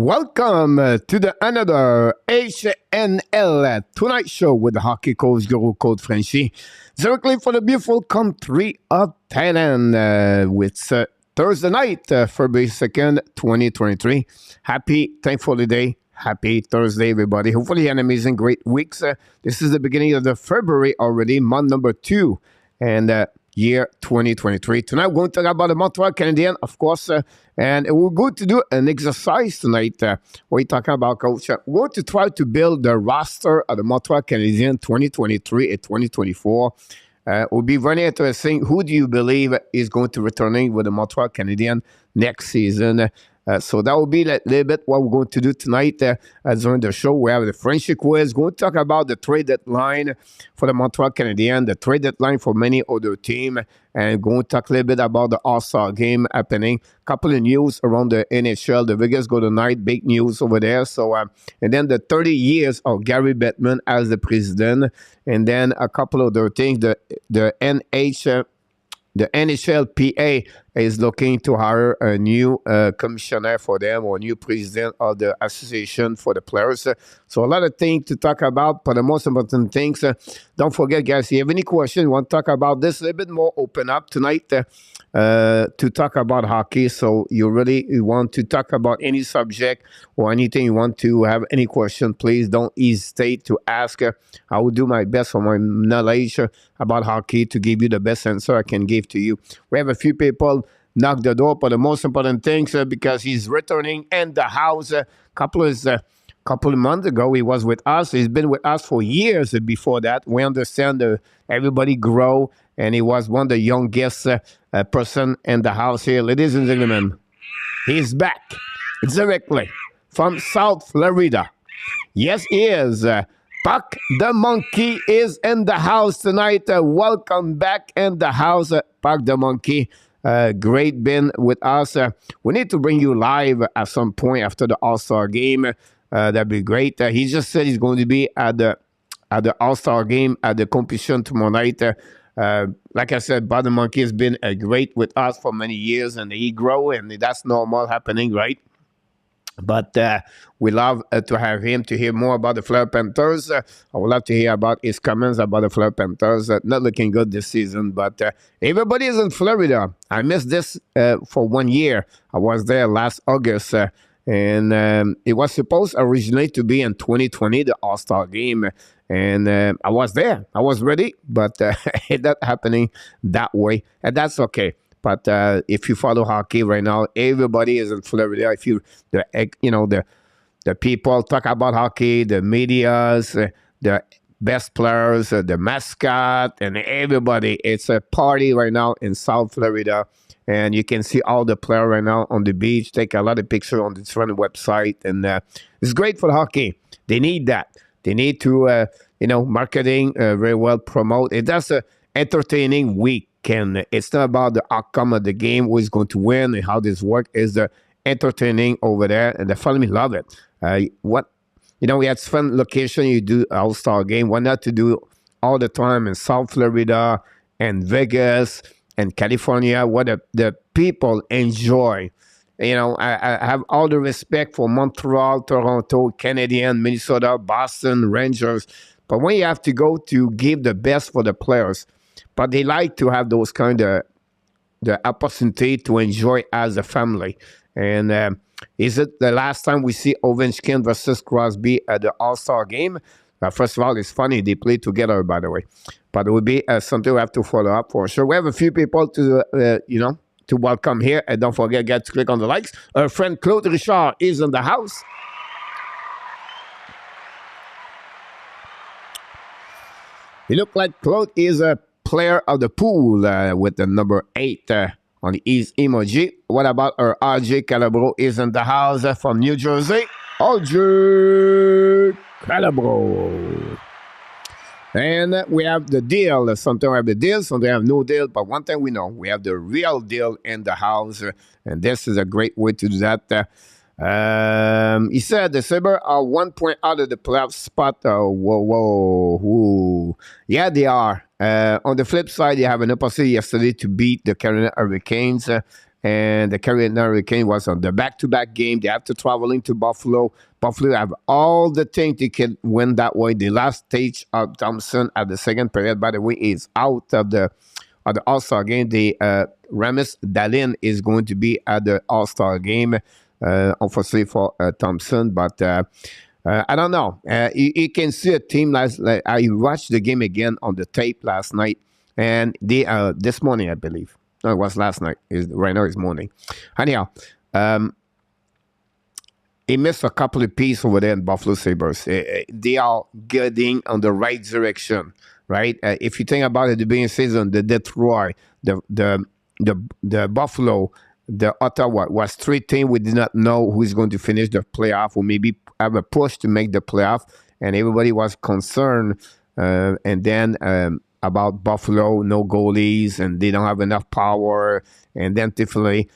Welcome to the another HNL Tonight Show with the hockey coach Guru Code FRENCHY, directly for the beautiful country of Thailand. With Thursday night, February 2nd, 2023. Happy Thankful Day. Happy Thursday, everybody. Hopefully you had an amazing, great week. This is the beginning of the February already, month number 2. And year 2023. Tonight, we're going to talk about the Montreal Canadiens, of course, and we're going to do an exercise tonight. What are you talking about, Coach? We're going to try to build the roster of the Montreal Canadiens 2023 and 2024. It will be very interesting. Who do you believe is going to returning with the Montreal Canadiens next season? So that will be a little bit what we're going to do tonight during the show. We have the Frenchy quiz. We're going to talk about the trade deadline for the Montreal Canadiens, the trade deadline for many other teams, and going to talk a little bit about the All-Star game happening. A couple of news around the NHL, the Vegas Golden Knights, big news over there. So, and then the 30 years of Gary Bettman as the president, and then a couple of other things. The NHLPA is looking to hire a new commissioner for them, or new president of the association for the players. So a lot of things to talk about, but the most important things, don't forget, guys, if you have any questions, you want to talk about this a little bit more, open up tonight to talk about hockey. So you want to talk about any subject or anything you want to have any question, please don't hesitate to ask. I will do my best for my knowledge about hockey to give you the best answer I can give to you. We have a few people knock the door, but the most important things, because he's returning in the house. Couple of months ago, he was with us. He's been with us for years before that. We understand everybody grow, and he was one of the youngest person in the house here. Ladies and gentlemen, he's back directly from South Florida. Yes, he is. Puck the Monkey is in the house tonight. Welcome back in the house, Puck the Monkey. Great being with us. We need to bring you live at some point after the All-Star game. That'd be great. He just said he's going to be at the All-Star game at the competition tomorrow night. Like I said, Puck the Monkey has been great with us for many years, and he grow, and that's normal happening, right? But we love to have him to hear more about the Fleur Panthers. I would love to hear about his comments about the Fleur Panthers. Not looking good this season, but everybody is in Florida. I missed this for 1 year. I was there last August, and it was supposed originally to be in 2020, the All-Star game. And I was there. I was ready, but it's not happening that way. And that's okay. But if you follow hockey right now, everybody is in Florida. If the people talk about hockey, the medias, the best players, the mascot, and everybody, it's a party right now in South Florida. And you can see all the players right now on the beach. Take a lot of pictures on the different website, and it's great for hockey. They need that. They need to, marketing very well promote. That's an entertaining week. And it's not about the outcome of the game, who is going to win, and how this works. Is the entertaining over there, and the family love it. We had fun location. You do All-Star game. Why not to do all the time in South Florida and Vegas and California? What the people enjoy. I have all the respect for Montreal, Toronto, Canadiens, Minnesota, Boston, Rangers. But when you have to go to give the best for the players, but they like to have those kind of the opportunity to enjoy as a family. And is it the last time we see Ovechkin versus Crosby at the All-Star game? First of all, it's funny they play together, by the way. But it would be something we have to follow up for sure. We have a few people to to welcome here, and don't forget, guys, to click on the likes. Our friend Claude Richard is in the house. He look like Claude is a player of the pool with the number 8 on the East emoji. What about our RJ Calabro is in the house from New Jersey? RJ Calabro. And we have the deal. Sometimes we have the deal, sometimes we have no deal. But one thing we know, we have the real deal in the house. And this is a great way to do that. He said the Sabres are 1 point out of the playoff spot. Whoa. Yeah, they are. On the flip side, they have an opportunity yesterday to beat the Carolina Hurricanes. and the Carolina Hurricane was on the back-to-back game. They have to travel into Buffalo. Buffalo have all the things they can win that way. The last stage of Thompson at the second period, by the way, is out of the All-Star game. The Ramis Dalin is going to be at the All-Star game, unfortunately for Thompson, but I don't know. You can see a team like I watched the game again on the tape last night, and they this morning, I believe. No, it was last night. Right now it's morning. Anyhow, he missed a couple of pieces over there in Buffalo Sabres. They are getting on the right direction, right? If you think about it, the beginning of the season, the Detroit, the Buffalo, the Ottawa was three teams we did not know who is going to finish the playoff or maybe have a push to make the playoff, and everybody was concerned. And then about Buffalo, no goalies, and they don't have enough power. And then definitely,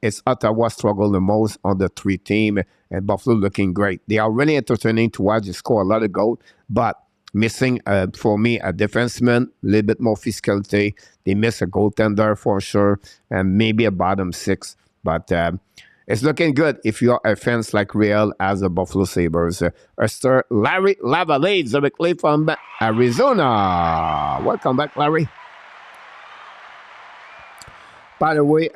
it's Ottawa struggle the most on the three team, and Buffalo looking great. They are really entertaining to watch. They score a lot of goals, but missing, for me, a defenseman, a little bit more physicality. They miss a goaltender for sure, and maybe a bottom six. But it's looking good if you're a fan like Real as a Buffalo Sabres. Sir Larry Lavalade, directly from Arizona. Welcome back, Larry. By the way,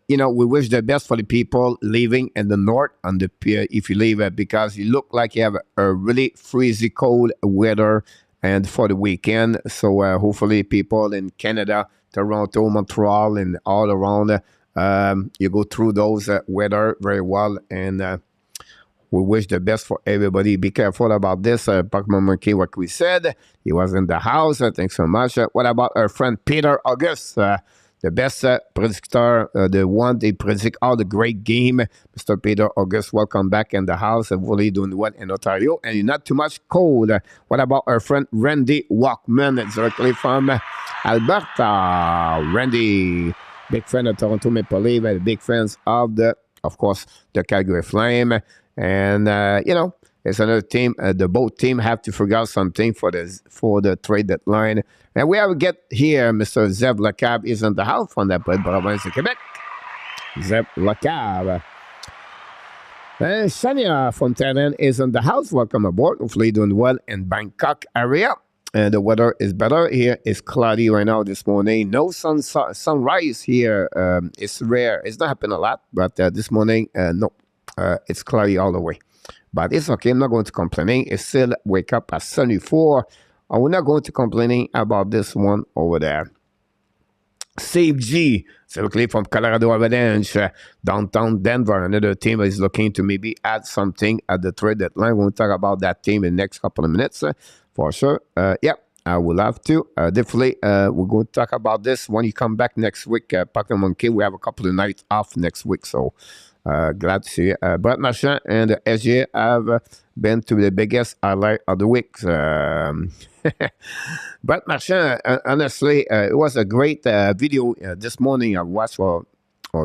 we wish the best for the people living in the north on the pier if you leave it, because you look like you have a really freezy cold weather and for the weekend. So hopefully people in Canada, Toronto, Montreal, and all around, you go through those weather very well, and we wish the best for everybody. Be careful about this. Pokemon Monkey, what we said, he was in the house. Thanks so much. What about our friend Peter August? The best predictor, the one they predict all the great game. Mr. Peter August, welcome back in the house. Really doing well in Ontario, and you're not too much cold. What about our friend Randy Walkman, directly from Alberta? Randy, big fan of Toronto Maple Leaf, and big fans of course, the Calgary Flame. And, it's another team. The both team have to figure out something for the trade deadline. And we have a get here. Mr. Zeb Lacab is in the house from the province of Quebec. Zeb Lacab. And Shania Fontaine is in the house. Welcome aboard. Hopefully doing well in Bangkok area. And the weather is better. Here it's cloudy right now this morning. No sunrise here. It's rare. It's not happening a lot. But this morning, no. It's cloudy all the way. But it's okay. I'm not going to complaining. It's still wake up at 74. We're not going to complaining about this one over there. Steve G, typically from Colorado Avalanche, downtown Denver. Another team is looking to maybe add something at the trade deadline. We'll talk about that team in the next couple of minutes for sure. I will have to. Definitely, we're going to talk about this when you come back next week. Pokemon Monkey, we have a couple of nights off next week, so glad to see you. Brett Marchand and SJ have been to the biggest highlight of the week. Brett Marchand, honestly, it was a great video this morning I watched or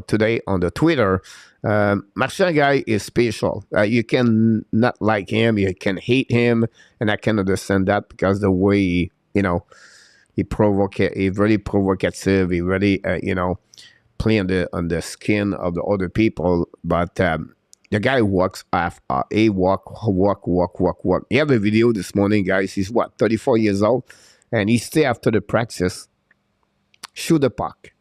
today on the Twitter. Marchand guy is special. You can not like him, you can hate him, and I can understand that because the way he really provocative, he really play on the skin of the other people, but the guy walks off. He walk. You have a video this morning, guys. He's 34 years old, and he stay after the practice, shoot the puck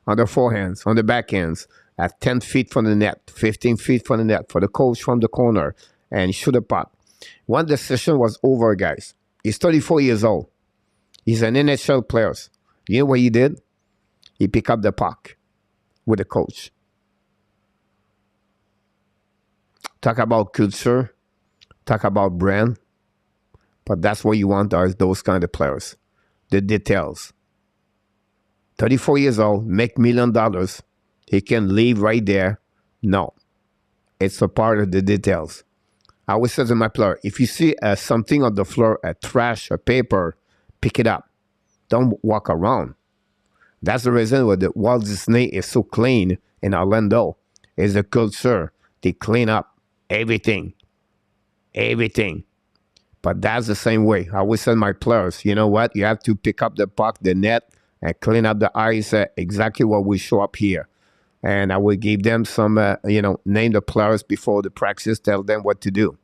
on the forehands, on the backhands, at 10 feet from the net, 15 feet from the net, for the coach from the corner, and shoot the puck. When the session was over, guys, he's 34 years old. He's an NHL player. You know what he did? He picked up the puck with the coach. Talk about culture, talk about brand, but that's what you want are those kind of players. The details. 34 years old, make $1 million. He can leave right there. No. It's a part of the details. I always say to my player, if you see something on the floor, a trash, a paper, pick it up. Don't walk around. That's the reason why the Walt Disney is so clean in Orlando. Is the culture. They clean up everything. Everything. But that's the same way. I always tell my players, you know what? You have to pick up the puck, the net, and clean up the ice, exactly what we show up here. And I will give them some, name the players before the practice, tell them what to do.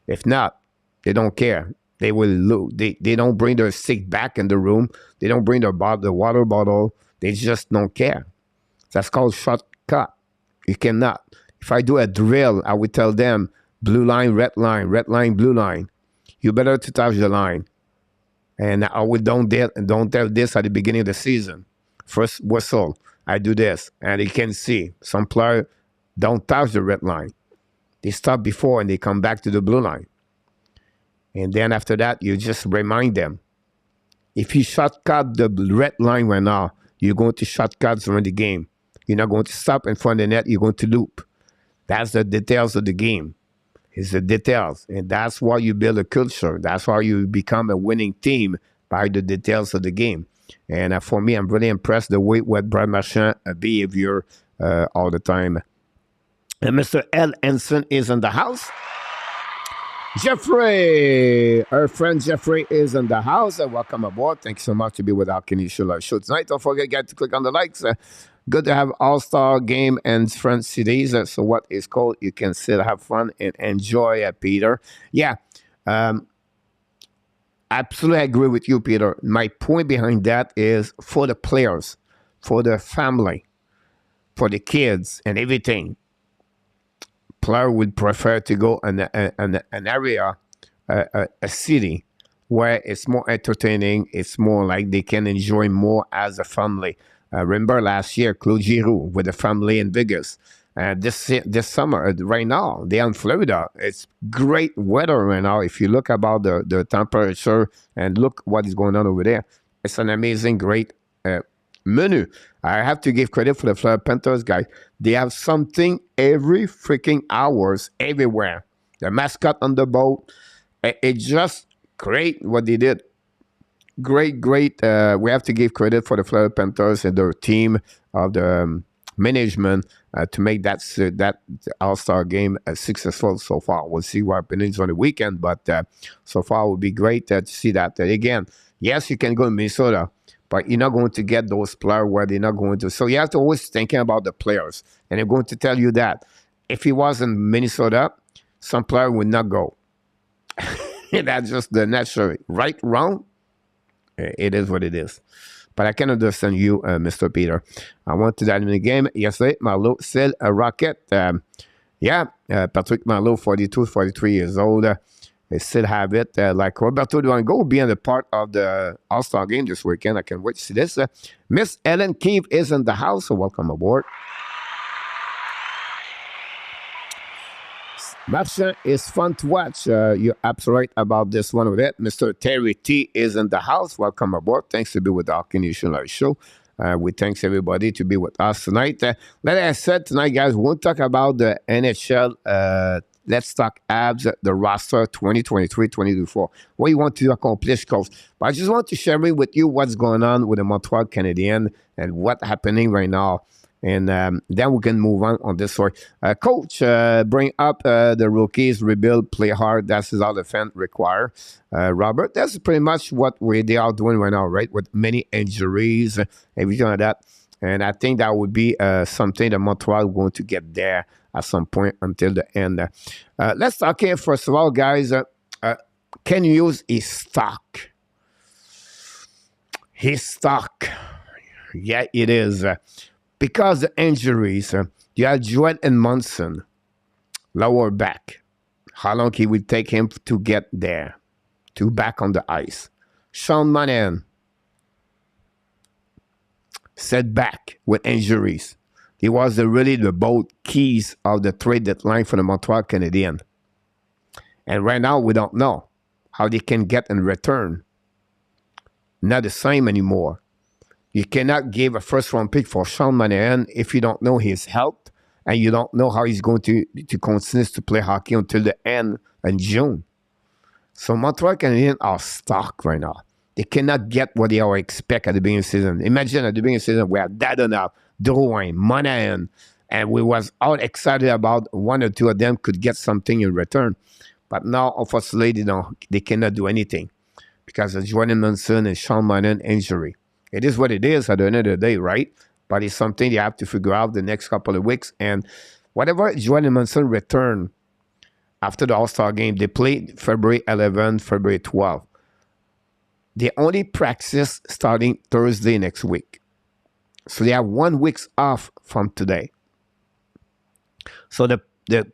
If not, they don't care. They will lose. They don't bring their stick back in the room. They don't bring the water bottle. They just don't care. That's called shortcut. You cannot. If I do a drill, I will tell them blue line, red line, blue line. You better to touch the line. And I will don't tell this at the beginning of the season. First whistle, I do this, and you can see some players don't touch the red line. They stop before and they come back to the blue line. And then after that, you just remind them. If you shortcut the red line right now, you're going to shortcut during the game. You're not going to stop in front of the net. You're going to loop. That's the details of the game. It's the details. And that's why you build a culture. That's why you become a winning team, by the details of the game. And for me, I'm really impressed the way what Brad Marchand behavior all the time. And Mr. L. Ensign is in the house. Jeffrey, our friend Jeffrey is in the house. Welcome aboard. Thanks so much to be with our Canadian Live Show tonight. Don't forget, guys, to click on the likes. Good to have All-Star Game and French cities. So what is called, you can still have fun and enjoy, Peter. Yeah, absolutely agree with you, Peter. My point behind that is for the players, for the family, for the kids and everything. Player would prefer to go in an area, a city, where it's more entertaining. It's more like they can enjoy more as a family. Remember last year, Claude Giroux with the family in Vegas. This summer, right now, they're in Florida. It's great weather right now. If you look about the temperature and look what is going on over there, it's an amazing, great menu. I have to give credit for the Florida Panthers, guys. They have something every freaking hours everywhere. The mascot on the boat. It's just great what they did. Great. We have to give credit for the Florida Panthers and their team of the management to make that All-Star game successful so far. We'll see what happens on the weekend, but so far it would be great to see that. Again, yes, you can go in Minnesota, but you're not going to get those players where they're not going to. So you have to always thinking about the players. And I'm going to tell you that if he was in Minnesota, some player would not go. That's just the natural. Right, wrong, it is what it is. But I can understand you, Mr. Peter. I went to that in the game yesterday. Marleau, still a rocket. Patrick Marleau, 42, 43 years old. They still have it. Like Roberto Durango being a part of the All-Star game this weekend. I can't wait to see this. Miss Ellen Keefe is in the house, so welcome aboard. Marchand is fun to watch. You're absolutely right about this one with it. Mr. Terry T is in the house. Welcome aboard. Thanks to be with our Canadian Live Show. We thanks everybody to be with us tonight. Like I said tonight, guys, we'll talk about the NHL. Let's talk Habs, the roster 2023-2024. What you want to accomplish, coach. But I just want to share with you what's going on with the Montreal Canadiens and what's happening right now. And then we can move on this story. Coach, bring up the rookies, rebuild, play hard. That's all the fans require. Robert, that's pretty much what they are doing right now, right? With many injuries, everything like that. And I think that would be something that Montreal is going to get there at some point until the end. Let's talk here, first of all, guys. Can you use his stock? His stock. Yeah, it is. Because the injuries, you have Joel and Munson, lower back. How long it will take him to get there, to back on the ice. Sean Monahan, set back with injuries. He was really the both keys of the trade deadline for the Montreal Canadiens. And right now, we don't know how they can get in return. Not the same anymore. You cannot give a first-round pick for Sean Monahan if you don't know his health and you don't know how he's going to continue to play hockey until the end in June. So Montreal Canadiens are stuck right now. They cannot get what they are expect at the beginning of the season. Imagine at the beginning of the season we had Dadonov, Drouin, Monahan, and we was all excited about one or two of them could get something in return. But now, unfortunately, they cannot do anything because of Jordan Munson and Sean Monahan injury. It is what it is at the end of the day, right? But it's something you have to figure out the next couple of weeks. And whatever Joel Edmondson return after the All-Star game, they played February 11th, February 12th. They only practice starting Thursday next week. So they have 1 week off from today. So the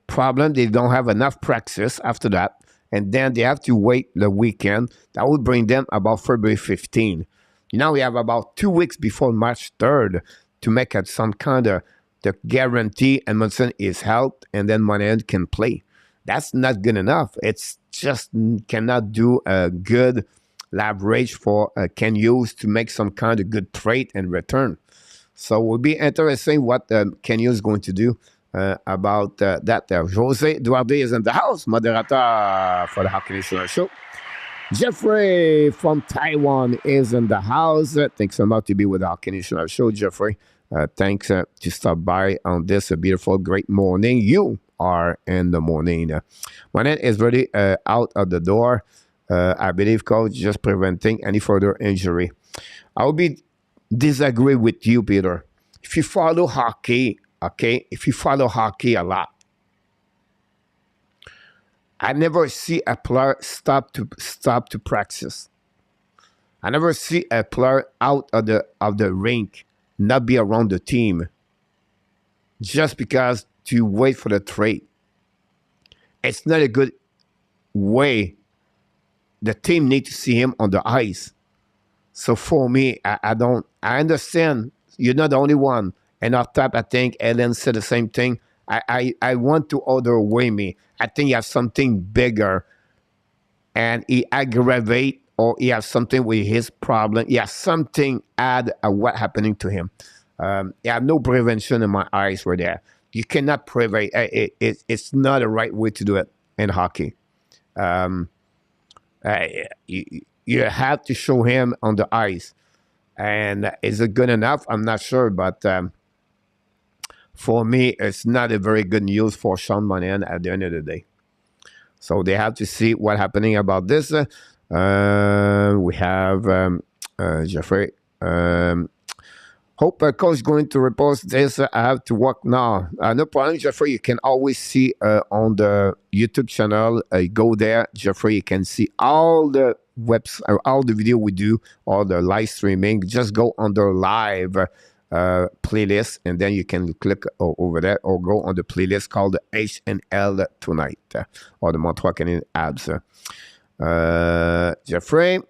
problem, they don't have enough practice after that. And then they have to wait the weekend. That would bring them about February 15th. Now we have about 2 weeks before March 3rd to make it some kind of the guarantee Edmondson is helped and then Monahan can play. That's not good enough. It's just cannot do a good leverage for Ken Hughes to make some kind of good trade and return. So it will be interesting what Ken Hughes is going to do about that. Jose Duarte is in the house, moderator for the Hockey National Show. Jeffrey from Taiwan is in the house. Thanks so much to be with the Hockey National Show, Jeffrey. Thanks to stop by on this beautiful, great morning. You are in the morning. Monahan is ready out of the door. I believe, coach, just preventing any further injury. I will be disagree with you, Peter. If you follow hockey, okay, if you follow hockey a lot, I never see a player stop to practice. I never see a player out of the rink not be around the team just because to wait for the trade. It's not a good way. The team needs to see him on the ice. So for me, I understand you're not the only one. And off top, I think Ellen said the same thing. I want to overweigh me. I think he has something bigger and he aggravate or he has something with his problem. He has something add what happening to him. He have no prevention in my eyes were there. You cannot prevent. It's not the right way to do it in hockey. You have to show him on the ice. And is it good enough? I'm not sure, but for me, it's not a very good news for Sean Monahan at the end of the day. So they have to see what's happening about this. We have Jeffrey. Hope coach is going to repost this. I have to work now. No problem, Jeffrey. You can always see on the YouTube channel. Go there, Jeffrey. You can see all the all the video we do, all the live streaming. Just go under live playlist, and then you can click over there or go on the playlist called HNL Tonight or the Montreal Canadiens Habs. Jeffrey,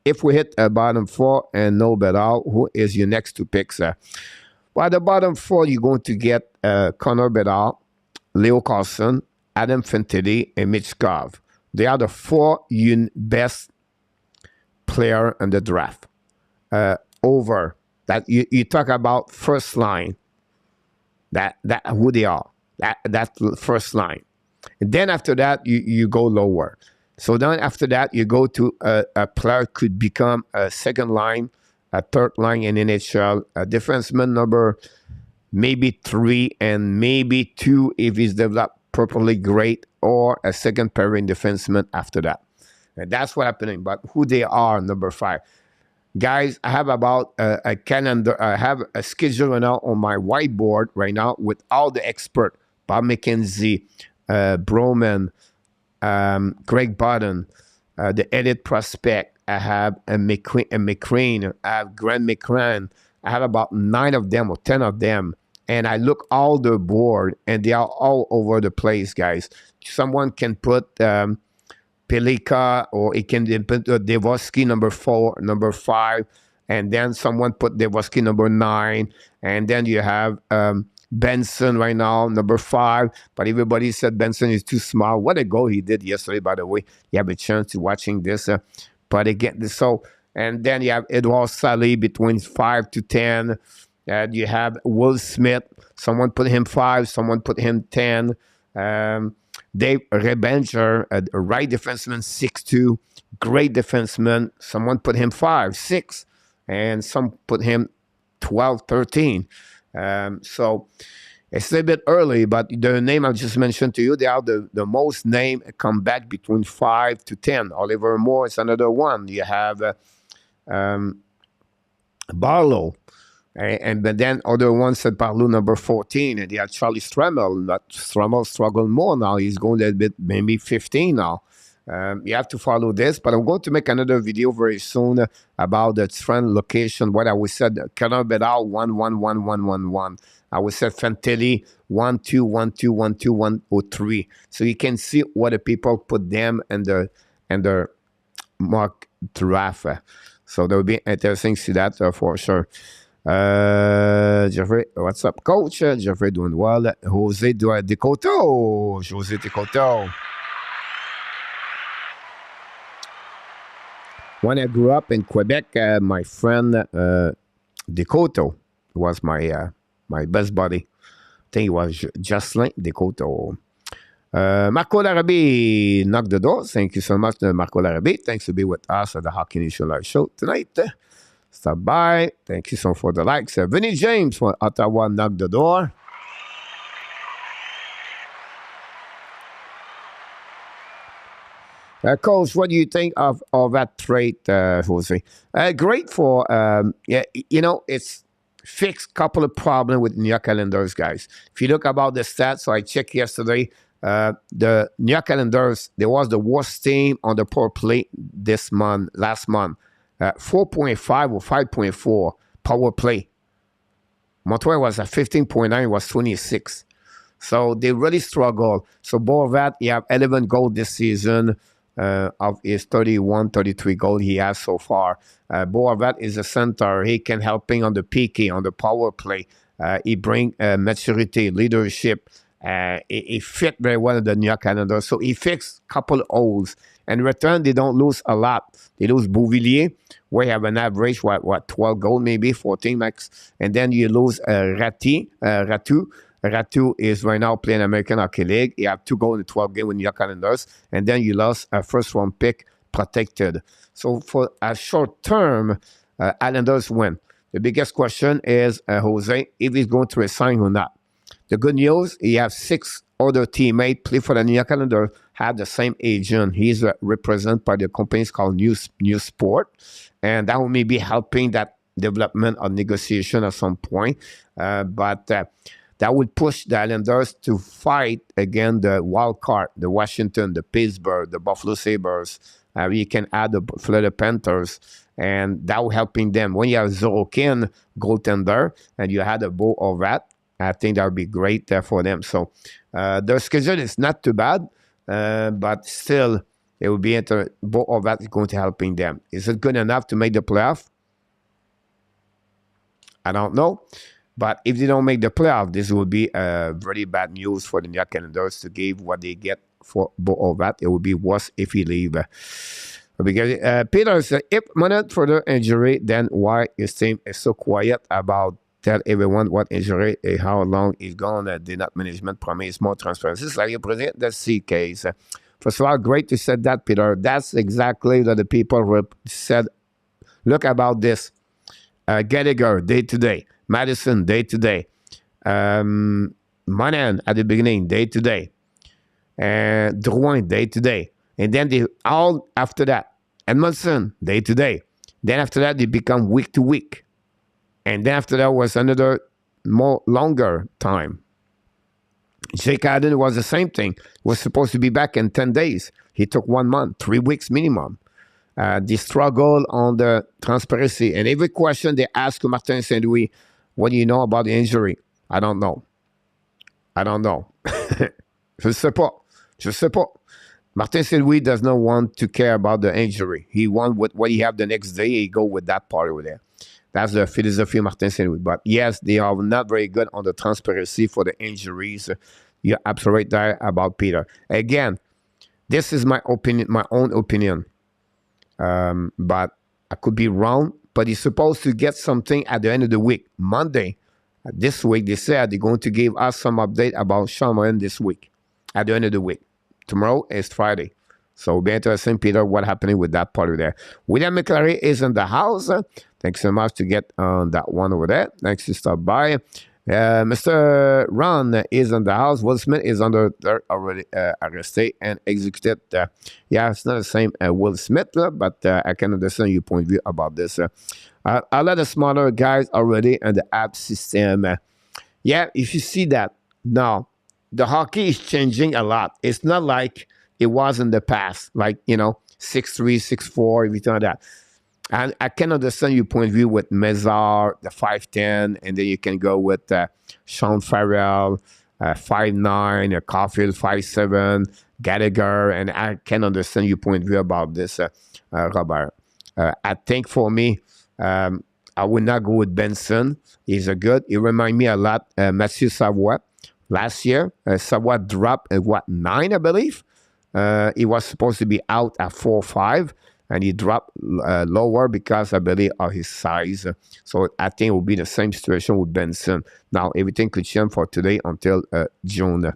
if we hit a bottom four and no Bedard, who is your next two picks? Well, the bottom four, you're going to get Connor Bedard, Leo Carlson, Adam Fantilli, and Mitch Garv. They are the four best player in the draft. Over that, you talk about first line. That who they are. That's first line. And then after that, you go lower. So then after that, you go to a player could become a second line, a third line in NHL, a defenseman number maybe 3 and maybe 2 if he's developed properly great, or a second pairing defenseman after that. And that's what's happening. But who they are, number 5. Guys, I have about a calendar. I have a schedule right now on my whiteboard right now with all the experts. Bob McKenzie, Broman, Greg Bodden, the Elite Prospect. I have a McCrane. I have Grant McCran. I have about 9 of them or 10 of them. And I look all the board, and they are all over the place, guys. Someone can put Pelika, or it can put Devoski number 4, number 5, and then someone put Devoski number 9, and then you have Benson right now, number 5, but everybody said Benson is too small. What a goal he did yesterday, by the way. You have a chance to watching this. But again, so, and then you have Edouard Sally between 5 to 10. And you have Will Smith. Someone put him 5, someone put him 10. Dave Rebenger, a right defenseman, 6'2", great defenseman. Someone put him 5, 6, and some put him 12, 13. So it's a little bit early, but the name I just mentioned to you, they are the most named come back between 5 to 10. Oliver Moore is another one. You have Barlow. And but then other ones said Barlow number 14, and they had Charlie Stremmel. That Stremmel struggled more now. He's going a little bit, maybe 15 now. You have to follow this, but I'm going to make another video very soon about the trend location. What I would said, Canard Bedard 1111111. I would say Fantilli 12121210 So you can see what the people put them and the mock draft. So that would be interesting to see that for sure. Jeffrey, what's up, coach? Jeffrey doing well. Jose Decoto. Jose Decoto. When I grew up in Quebec, my friend Decoto was my best buddy. I think it was Jocelyn Decoto. Marco Larrabee knocked the door. Thank you so much, Marco Larrabee. Thanks to be with us at the Hockey Nation Live Show tonight. Stop by. Thank you so much for the likes. Vinny James from Ottawa knocked the door. Coach, what do you think of that trade, Jose? Great for, yeah, you know, it's fixed couple of problems with New York Islanders, guys. If you look about the stats, so I checked yesterday, the New York Islanders, they was the worst team on the power play last month. 4.5 or 5.4 power play. Montreal was at 15.9, was 26. So they really struggle. So Borvat, he have 11 goals this season of his 31, 33 goals he has so far. Borvat is a center. He can helping on the PK, on the power play. He bring maturity, leadership. He fit very well in the New York Islanders. So he fixed a couple of holes. In return, they don't lose a lot. They lose Bouvillier, where you have an average, 12 goals, maybe 14 max. And then you lose Ratu. Ratu is right now playing American Hockey League. He have 2 goals in 12 games with New York Islanders. And then you lost a first-round pick protected. So for a short term, Islanders win. The biggest question is, Jose, if he's going to resign or not. The good news, he has 6 other teammates play for the New York Islanders, have the same agent. He's represented by the companies called New Sport, and that will maybe helping that development or negotiation at some point. But that would push the Islanders to fight against the wild card, the Washington, the Pittsburgh, the Buffalo Sabres. You can add the Florida Panthers, and that will helping them. When you have Zorokin, goaltender, and you had a Bo Horvat, I think that would be great for them. So their schedule is not too bad, but still, it will be Bo Horvat is going to helping them. Is it good enough to make the playoff? I don't know. But if they don't make the playoff, this will be very bad news for the New York Islanders to give what they get for Bo Horvat. It would be worse if he leave. Because Peter said, if Monette further injury, then why his team is so quiet about tell everyone what injury and how long he's gone. Did not management promise more transparency? Like you present the C case. First of all, great to said that, Peter. That's exactly what the people said. Look about this. Gallagher, day to day. Madison, day to day. Monahan at the beginning, day to day. Drouin, day to day. And then they all after that. Edmondson, day to day. Then after that, they become week to week. And then after that was another more longer time. Jake Allen was the same thing. Was supposed to be back in 10 days. He took 1 month, 3 weeks minimum. The struggle on the transparency. And every question they ask Martin St. Louis, what do you know about the injury? I don't know. I don't know. Je sais pas. Je sais pas. Martin St. Louis does not want to care about the injury. He wants what he have the next day. He go with that part over there. That's the philosophy of Martin St. Louis. But yes, they are not very good on the transparency for the injuries. You're absolutely right about Peter. Again, this is my opinion, my own opinion. But I could be wrong. But he's supposed to get something at the end of the week. Monday, this week, they said they're going to give us some update about Sean Monahan this week, at the end of the week. Tomorrow is Friday. So it'll be interesting, Peter, what's happening with that part of there. William McClary is in the house. Thanks so much to get on that one over there. Thanks to stop by. Mr. Ron is in the house. Will Smith is under there already arrested and executed. Yeah, it's not the same Will Smith, but I can understand your point of view about this. A lot of smaller guys already in the app system. Yeah, if you see that now, the hockey is changing a lot. It's not like it was in the past, like 6'3", 6'4", everything like that. And I can understand your point of view with Mezar, the 5'10", and then you can go with Sean Farrell, 5'9", Caulfield, 5'7", Gallagher, and I can understand your point of view about this, Robert. I think for me, I would not go with Benson. He's a good. He reminds me a lot Mathieu Savoie. Last year, Savoie dropped at 9, I believe. He was supposed to be out at 4-5, and he dropped lower because I believe of his size. So I think it will be the same situation with Benson. Now everything could change for today until June.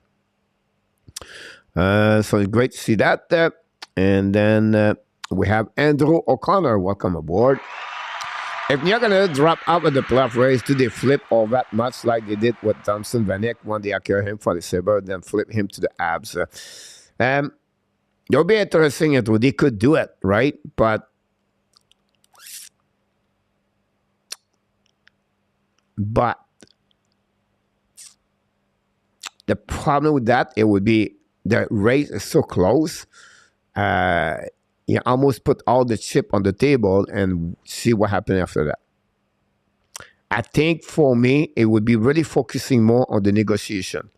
So it's great to see that. And then we have Andrew O'Connor. Welcome aboard. If you're going to drop out of the playoff race, do they flip all that much like they did with Thompson Vanek when they acquired him for the Sabres, then flip him to the Habs? It'll be interesting if they could do it, right? But the problem with that, it would be the race is so close. You almost put all the chip on the table and see what happens after that. I think for me, it would be really focusing more on the negotiation.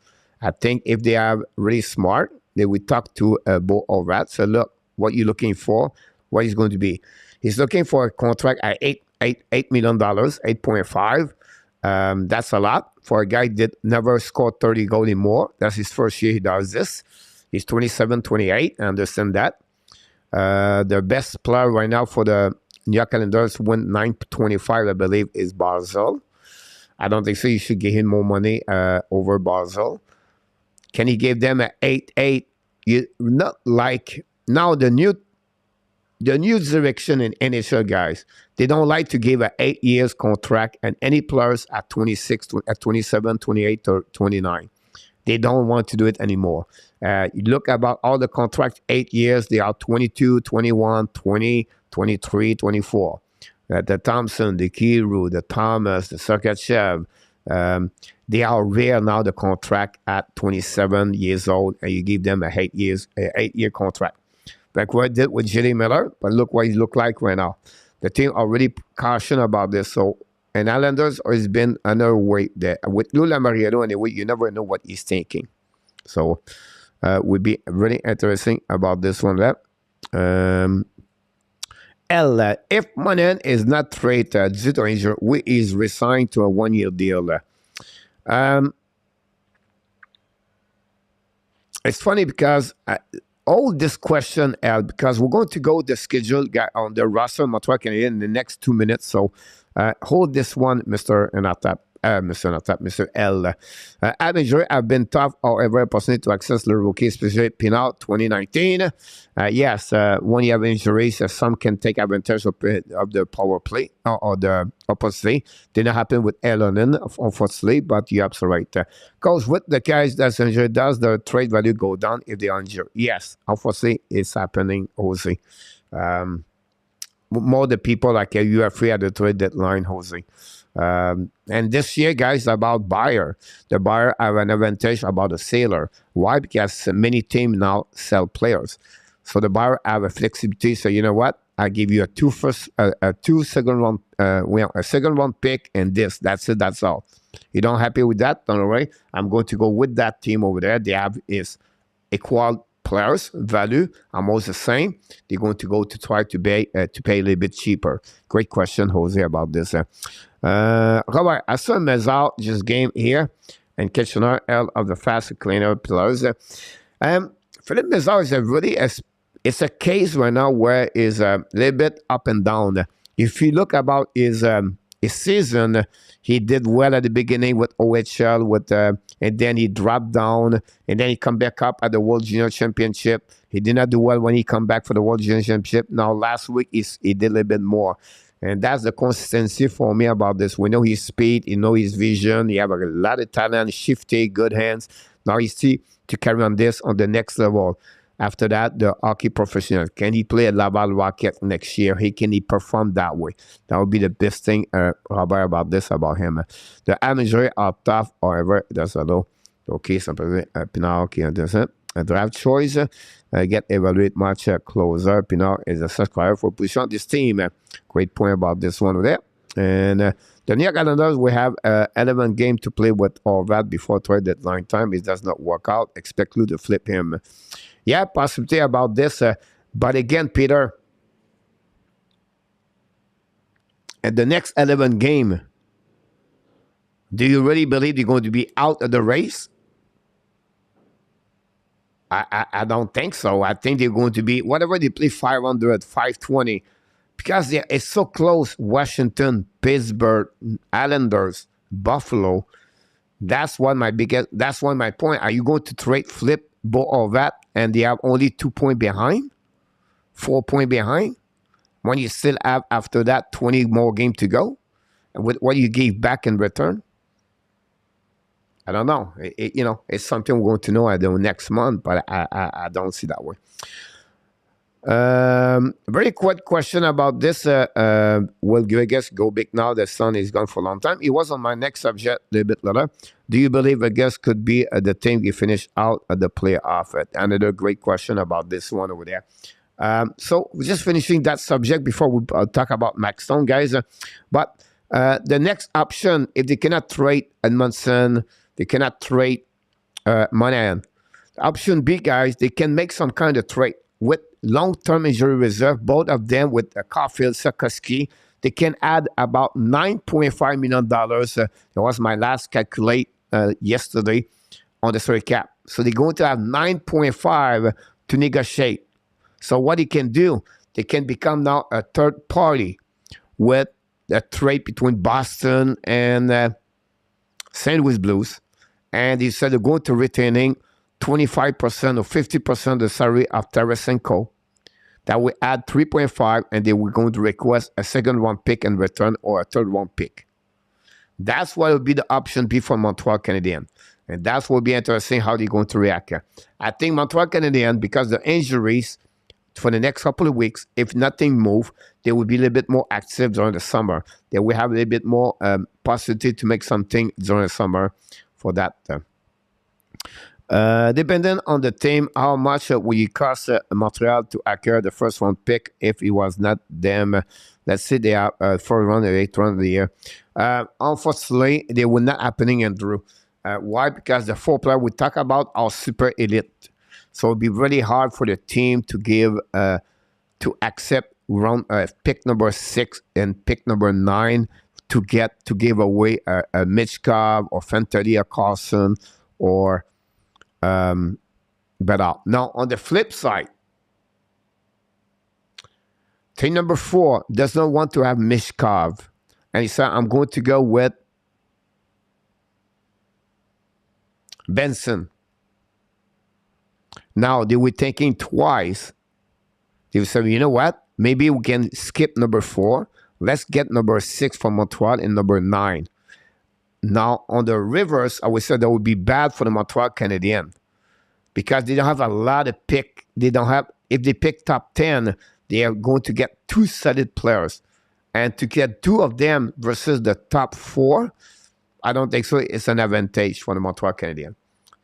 I think if they are really smart, they would talk to Bo O'Rat. So look, what you're looking for, what is going to be. He's looking for a contract at $8 million, 8.5. That's a lot for a guy that never scored 30 goals anymore. That's his first year he does this. He's 27, 28. I understand that. The best player right now for the New York Islanders win 9.25, I believe, is Barzal. I don't think so. You should give him more money over Barzal. Can he give them an 8-8? Not like now the new direction in NHL guys. They don't like to give an 8 years contract and any players at 26, at 27, 28, or 29. They don't want to do it anymore. You look about all the contracts, 8 years, they are 22, 21, 20, 23, 24. The Thompson, the Kiru, the Thomas, the Sergachev, they are rare now, the contract at 27 years old, and you give them a 8-year contract. Like what I did with Jimmy Miller, but look what he look like right now. The team already cautioned about this, so and Islanders has been another way there. With Lula Mariano, anyway, you never know what he's thinking. So, would be really interesting about this one there. If Monin is not traded due to injury, we is resigned to a 1-year deal. It's funny because all this question, because we're going to go the schedule on the roster Montreal Canadiens in the next 2 minutes. So hold this one, Mr. L. I've been tough, however, personally to access the rookie, especially Pinot 2019. Yes, when you have injuries, some can take advantage of the power play or the opposite. Did not happen with Elonin, unfortunately, but you're absolutely right. Because with the guys that's injured, does the trade value go down if they are injured? Yes, unfortunately, it's happening also. More the people like you are free at the trade deadline, Jose. And this year, guys, about buyer. The buyer have an advantage about the seller. Why? Because many teams now sell players. So the buyer have a flexibility. So you know what? I give you a second round pick and this. That's it. That's all. You don't happy with that? Don't worry. I'm going to go with that team over there. They have is equal players value, almost the same. They're going to go to try to pay a little bit cheaper. Great question, Jose, about this. Robert, I saw Mezal just game here and Kitchener L of the fast cleaner players. Philippe Mezal is it's a case right now where is a little bit up and down. If you look about his season, he did well at the beginning with OHL, and then he dropped down, and then he come back up at the World Junior Championship. He did not do well when he come back for the World Junior Championship. Now, last week, he did a little bit more. And that's the consistency for me about this. We know his speed, you know his vision. He have a lot of talent, shifty, good hands. Now he's see to carry on this on the next level. After that, the hockey professional. Can he play at Laval Rocket next year? Can he perform that way? That would be the best thing, Robert, about this, about him. The amateur are tough, however, that's a low. Okay, simplement, Pinard, okay, a draft choice. Get evaluate much closer. Pinard is a subscriber for position on this team. Great point about this one there. And the New York Islanders, we have 11 games to play with all that before trade deadline time. It does not work out. Expect you to flip him. Yeah, possibility about this. But again, Peter, at the next 11 game, do you really believe they're going to be out of the race? I don't think so. I think they're going to be, whatever they play, 500, 520, because it's so close. Washington, Pittsburgh, Islanders, Buffalo. That's one my point. Are you going to trade flip all that and they have only 2 points behind, 4 points behind, when you still have after that 20 more games to go, and with what you gave back in return? I don't know. It's something we're going to know I do next month, but I don't see that way. Very quick question about this. Will Vegas go big now? The Sun is gone for a long time. It was on my next subject a little bit later. Do you believe Vegas could be the team you finish out at the playoff? Another great question about this one over there. So we're just finishing that subject before we talk about Max Stone, guys. But the next option, if they cannot trade Edmondson, they cannot trade Monahan. Option B, guys, they can make some kind of trade with long-term injury reserve, both of them with Caulfield, Sikorsky. They can add about $9.5 million. That was my last calculate yesterday on the salary cap. So they're going to have 9.5 to negotiate. So what they can do, they can become now a third party with a trade between Boston and St. Louis Blues. And he said they're going to retaining 25% or 50% of the salary of Tarasenko. That will add 3.5, and they were going to request a second-round pick in return or a third-round pick. That's what will be the option B for Montreal Canadiens. And that's what will be interesting how they're going to react. I think Montreal Canadiens, because the injuries for the next couple of weeks, if nothing moves, they will be a little bit more active during the summer. They will have a little bit more possibility to make something during the summer for that. Depending on the team, how much will it cost Montreal to acquire the first round pick if it was not them? Let's say they are first round or 8th round of the year. Unfortunately, they will not happening, Andrew. Why? Because the 4 players we talk about are super elite. So it'll be really hard for the team to give to accept round pick number 6 and pick number 9 to give away a Michkov or Fantilli or Carlson or Bedard. Now on the flip side, team number 4 does not want to have Michkov, and he said, "I'm going to go with Benson." Now they were thinking twice. They said, "You know what? Maybe we can skip number 4. Let's get number 6 from Montreal and number 9. Now, on the reverse, I would say that would be bad for the Montreal Canadiens because they don't have a lot of pick. They don't have, if they pick top 10, they are going to get 2 solid players. And to get 2 of them versus the top 4, I don't think so. It's an advantage for the Montreal Canadiens.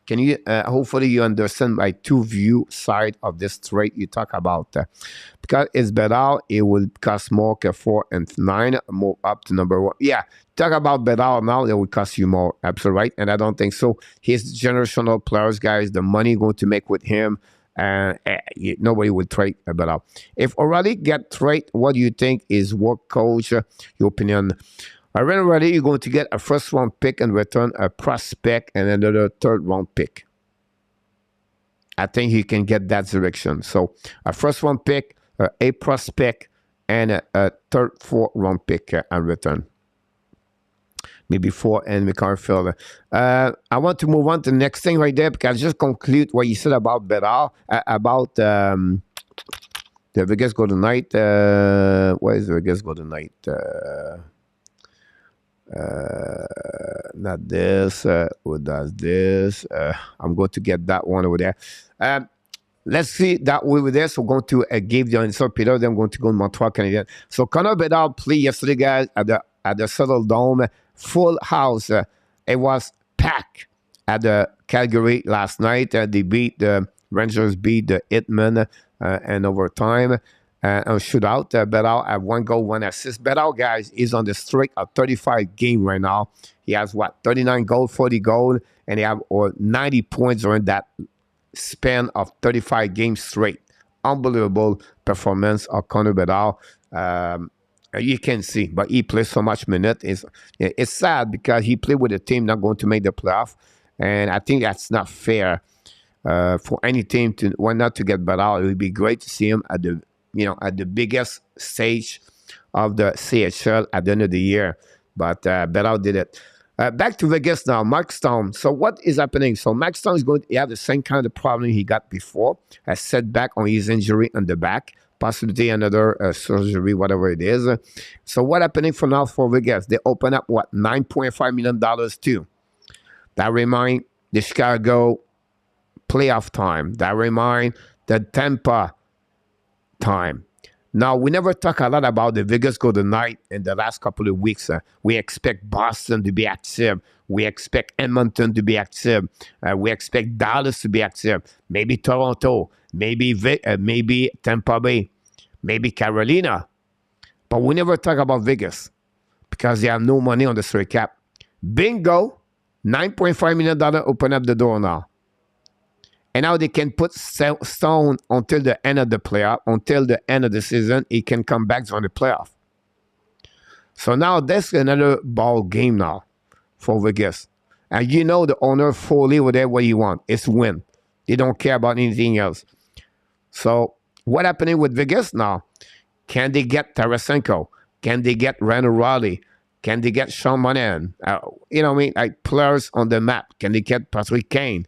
Can you, hopefully you understand my 2 view side of this trade you talk about. Because it's better, it will cost more que 4 and 9, move up to number 1. Yeah, talk about better now, it will cost you more, absolutely right. And I don't think so. His generational players, guys, the money going to make with him, nobody will trade better. If already get trade, what do you think is work, coach, your opinion? Already, you're going to get a first-round pick and return a prospect and another third-round pick. I think you can get that direction. So a first-round pick, a prospect, and a third, fourth-round pick and return. Maybe 4 and McCarfield. I want to move on to the next thing right there because I just conclude what you said about Bedard, about The Vegas Golden Knight. Where is Vegas Golden Knight? Not this. Who does this? I'm going to get that one over there. Let's see that over there. So we're going to give the answer, Peter. Then I'm going to go to Montreal Canadiens. So Connor Bedard played yesterday, guys, at the Saddle Dome, full house. It was packed at the Calgary last night. They beat the Rangers, beat the Hitmen in overtime. A shootout. Bedard had 1 goal, 1 assist. Bedard, guys, is on the streak of 35 games right now. He has, 39 goals, 40 goals, and he have 90 points during that span of 35 games straight. Unbelievable performance of Connor Bedard. You can see, but he plays so much minute. It's sad because he played with a team not going to make the playoff, and I think that's not fair for any team to not to get Bedard. It would be great to see him at the biggest stage of the CHL at the end of the year, but Bedard did it. Back to Vegas now, Mark Stone. So what is happening? So Mark Stone is going to have the same kind of problem he got before, a setback on his injury on the back, possibly another surgery, whatever it is. So what happening for now for Vegas? They open up, $9.5 million too. That remind the Chicago playoff time. That remind the Tampa time. Now, we never talk a lot about the Vegas Golden Knight in the last couple of weeks. We expect Boston to be active. We expect Edmonton to be active. We expect Dallas to be active. Maybe Toronto. Maybe Tampa Bay. Maybe Carolina. But we never talk about Vegas because they have no money on the straight cap. Bingo. $9.5 million open up the door now. And now they can put Stone until the end of the playoff, until the end of the season. He can come back on the playoff. So now that's another ball game now for Vegas. And you know the owner fully whatever what you want. It's win. They don't care about anything else. So what happening with Vegas now? Can they get Tarasenko? Can they get Randall Riley? Can they get Sean Monahan? Like players on the map. Can they get Patrick Kane?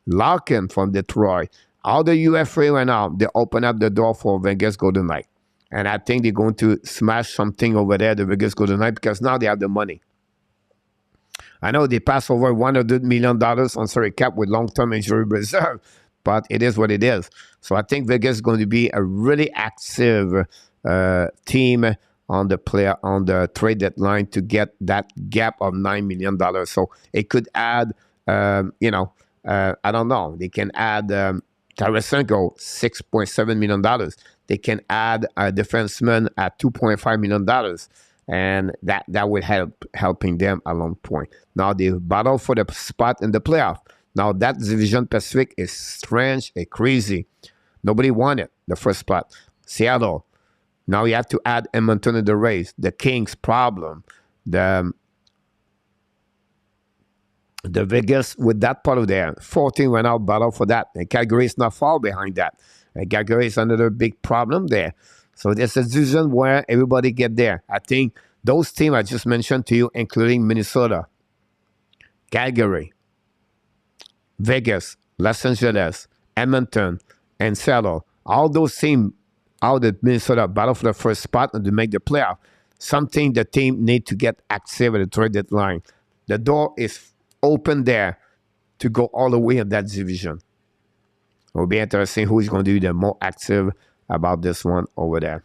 Larkin from Detroit. All the UFA right now, they open up the door for Vegas Golden Knight. And I think they're going to smash something over there, the Vegas Golden Knight, because now they have the money. I know they passed over $100 million on salary cap with long-term injury reserve, but it is what it is. So I think Vegas is going to be a really active team on the trade deadline to get that gap of $9 million. So it could add, I don't know. They can add Tarasenko, $6.7 million. They can add a defenseman at $2.5 million. And that will helping them a long point. Now they battle for the spot in the playoff. Now that division Pacific is strange and crazy. Nobody wanted the first spot. Seattle. Now you have to add Edmonton in the race. The Kings problem. The Vegas with that part of there. 14 went out battle for that. And Calgary is not far behind that. And Calgary is another big problem there. So there's a division where everybody get there. I think those teams I just mentioned to you, including Minnesota, Calgary, Vegas, Los Angeles, Edmonton, and Seattle, all those teams out of Minnesota battle for the first spot and to make the playoff. Something the team need to get active at the trade deadline. The door is open there to go all the way in that division. It will be interesting who is going to be the more active about this one over there.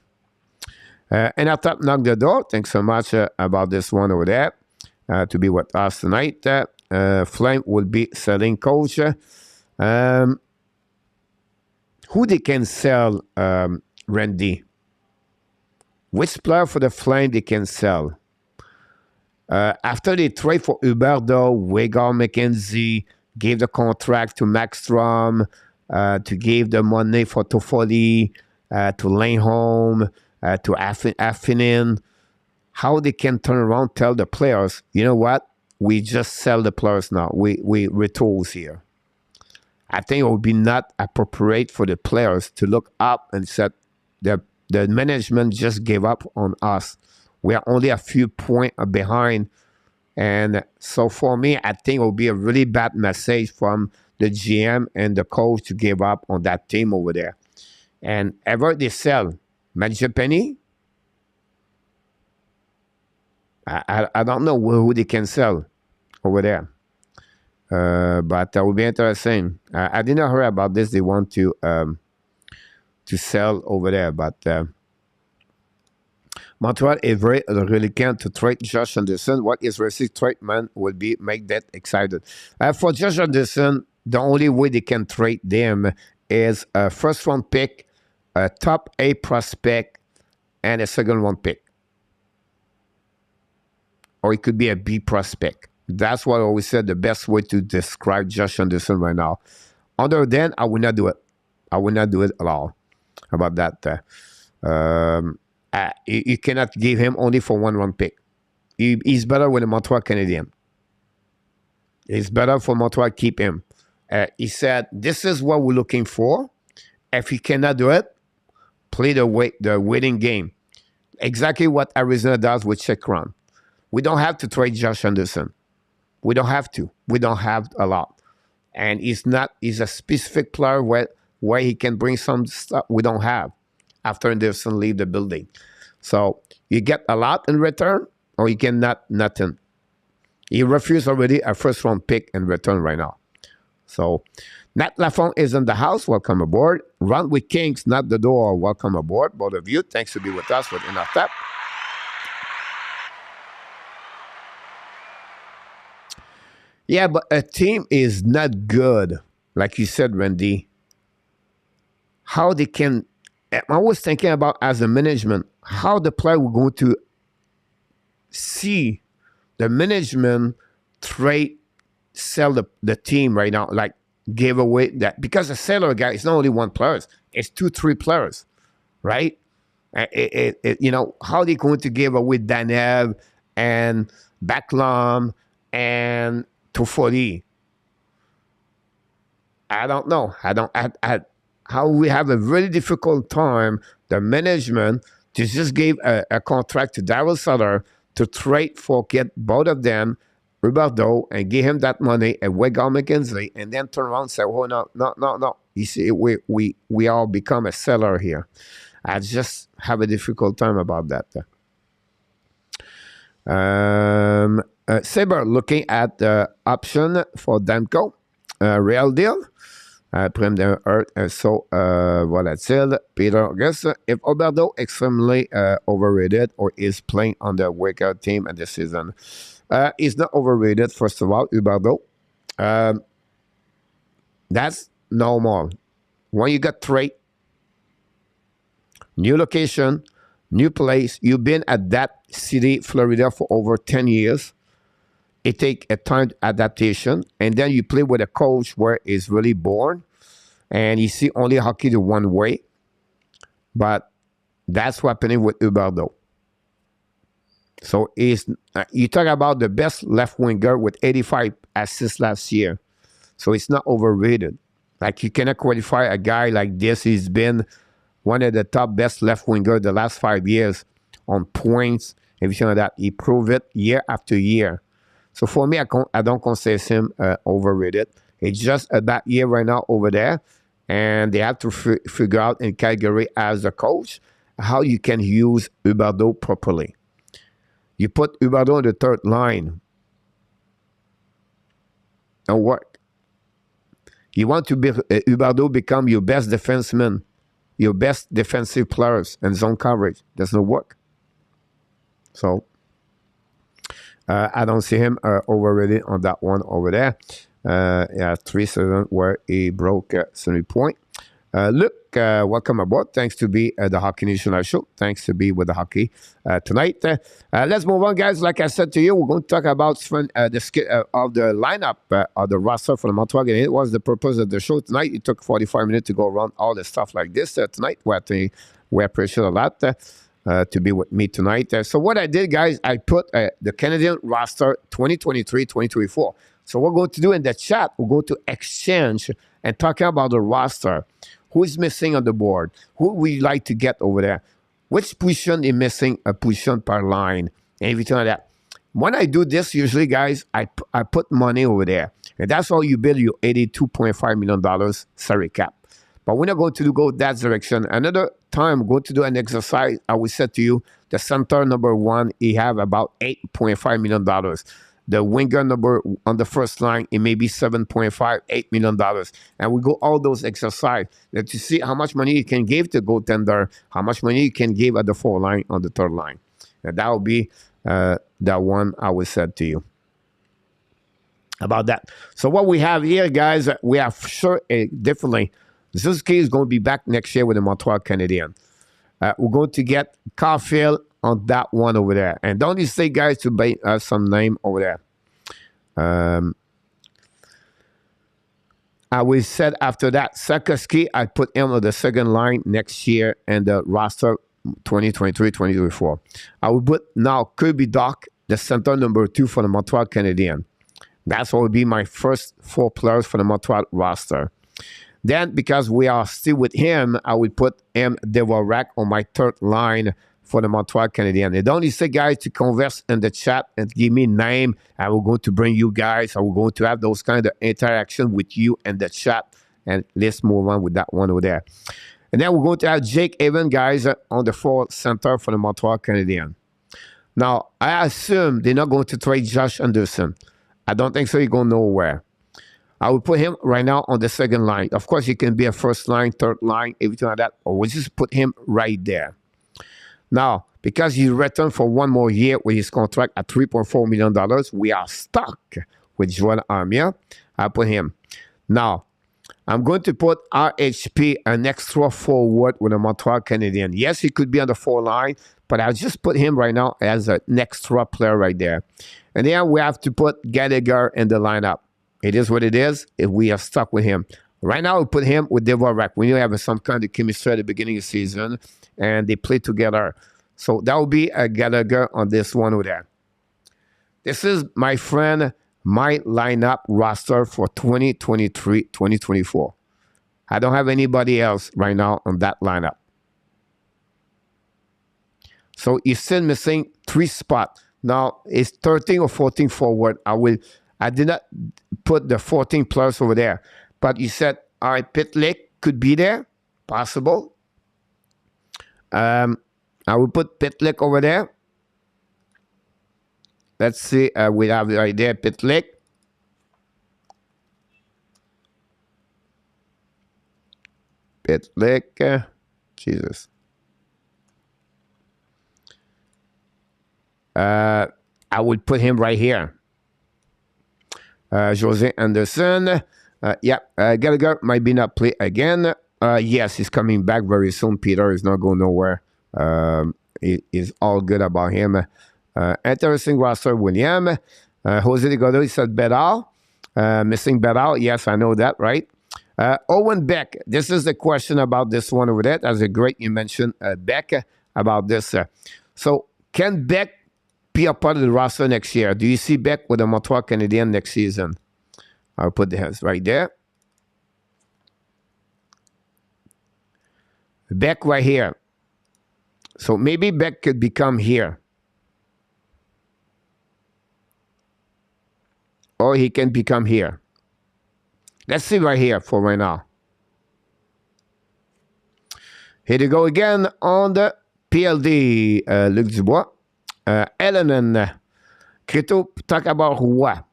And I thought knock the door. Thanks so much about this one over there to be with us tonight. Flame will be selling coach. Who they can sell, Randy? Which player for the Flame they can sell? After they trade for Huberdeau, Wegar McKenzie, gave the contract to Maxstrom, to give the money for Toffoli, to Lindholm, to Affinin, how they can turn around, tell the players, you know what, we just sell the players now. We retools here. I think it would be not appropriate for the players to look up and say, the management just gave up on us. We are only a few points behind. And so for me, I think it will be a really bad message from the GM and the coach to give up on that team over there. And ever they sell Penny, I don't know who they can sell over there. But that would be interesting. I didn't hear about this. They want to sell over there, but Montreal is very reluctant to trade Josh Anderson. What is received treatment will be make that excited. For Josh Anderson, the only way they can trade them is a first round pick, a top A prospect, and a second round pick. Or it could be a B prospect. That's what I always said the best way to describe Josh Anderson right now. Other than, I will not do it. I will not do it at all. How about that? You cannot give him only for one round pick. He's better with the Montreal Canadiens. It's better for Montreal to keep him. He said, this is what we're looking for. If he cannot do it, play the waiting game. Exactly what Arizona does with Chekron. We don't have to trade Josh Anderson. We don't have to. We don't have a lot. And he's a specific player where he can bring some stuff we don't have after Anderson leave the building. So you get a lot in return, or you get nothing. He refused already a first-round pick in return right now. So Nat Lafont is in the house. Welcome aboard. Run with Kings, not the door. Welcome aboard, both of you. Thanks to be with us with Enough Tap. Yeah, but a team is not good, like you said, Randy. How they can... I was thinking about, as a management, how the player will go to see the management trade, sell the team right now, like give away that. Because the seller guy is not only one player, it's 2-3 players, right? You know, how they going to give away Danev and Backlum and Toffoli? I don't know. How we have a really difficult time, the management, to just give a contract to Daryl Sutter to trade for, get both of them, Huberdeau, and give him that money and Wegal McKenzie, and then turn around and say, oh, no. You see, we all become a seller here. I just have a difficult time about that. Saber looking at the option for Danko. Real deal. Prime de Earth. So, volatile. Peter, I guess if Huberdeau extremely overrated or is playing on the workout team at this season, he's not overrated, first of all, Huberdeau. That's normal. When you got trade, new location, new place, you've been at that city, Florida, for over 10 years. It takes a time adaptation, and then you play with a coach where he's really born, and you see only hockey the one way. But that's what's happening with Huberdeau. So you talk about the best left winger with 85 assists last year. So it's not overrated. Like, you cannot qualify a guy like this. He's been one of the top best left winger the last 5 years on points, everything like that. He proved it year after year. So for me, I don't consider him overrated. It's just a bad year right now over there. And they have to figure out in Calgary as a coach how you can use Huberdeau properly. You put Huberdeau on the third line. And work. You want to be Huberdeau become your best defenseman, your best defensive players and zone coverage. Does not work. So I don't see him overrated on that one over there. Yeah, 3 seasons where he broke 70 point. Luke, welcome aboard. Thanks to be the Hockey National Show. Thanks to be with the hockey tonight. Let's move on, guys. Like I said to you, we're going to talk about of the lineup of the roster for the Montreal Canadiens. It was the purpose of the show tonight. It took 45 minutes to go around all the stuff like this tonight. We appreciate a lot to be with me tonight. So what I did, guys, I put the Canadian roster 2023-2024. So what we're going to do in the chat, we're going to exchange and talk about the roster. Who is missing on the board? Who we like to get over there? Which position is missing a position per line? And everything like that. When I do this, usually, guys, I put money over there. And that's how you build your $82.5 million salary cap. But we're not going to go that direction. Another time, we're going to do an exercise. I will say to you, the center number 1, he have about $8.5 million. The winger number on the first line, it may be $7.5, $8 million. And we go all those exercise to see how much money you can give to goaltender, how much money you can give at the 4 line on the 3rd line. And that will be that one I will say to you about that. So what we have here, guys, we have sure definitely Suzuki is going to be back next year with the Montreal Canadiens. We're going to get Caulfield on that one over there. And don't hesitate, guys, to buy some name over there. I will said after that, Sakoski, I put him on the 2nd line next year and the roster 2023-2024. I will put now Kirby Doc, the center number 2 for the Montreal Canadiens. That's what will be my first 4 players for the Montreal roster. Then, because we are still with him, I will put him Devorak on my 3rd line for the Montreal Canadiens. And don't hesitate, guys, to converse in the chat and give me a name. I will go to bring you guys. I will go to have those kind of interaction with you in the chat. And let's move on with that one over there. And then we're going to have Jake Evan, guys, on the 4th center for the Montreal Canadiens. Now, I assume they're not going to trade Josh Anderson. I don't think so. He's going nowhere. I will put him right now on the 2nd line. Of course, he can be a 1st line, 3rd line, everything like that. Or we'll just put him right there. Now, because he returned for 1 more year with his contract at $3.4 million, we are stuck with Joel Armia. I put him. Now, I'm going to put RHP, an extra forward with the Montreal Canadiens. Yes, he could be on the 4 line, but I'll just put him right now as an extra player right there. And then we have to put Gallagher in the lineup. It is what it is if we are stuck with him. Right now, we put him with Devorak. We know have some kind of chemistry at the beginning of the season, and they play together. So that will be a Gallagher on this one over there. This is, my friend, my lineup roster for 2023-2024. I don't have anybody else right now on that lineup. So you're still missing 3 spots. Now, it's 13 or 14 forward. I did not put the 14 players over there. But you said, all right, Pitlick could be there. Possible. I will put Pitlick over there. Let's see. We have right there Pitlick. Pitlick. Jesus. I would put him right here. Jose Anderson. Gallagher might be not play again. Yes, he's coming back very soon. Peter is not going nowhere. Is all good about him. Interesting roster, William. Jose de Godo, he said Bedal. Missing Bedal. Yes, I know that, right? Owen Beck. This is the question about this one over there. That's a great, you mentioned Beck about this. So, can Beck be a part of the roster next year? Do you see Beck with the Montreal Canadiens next season? I'll put the hands right there. Beck right here. So maybe Beck could become here. Or he can become here. Let's see right here for right now. Here we go again on the PLD. Luc Dubois. Eilanen. Crito, talk about what?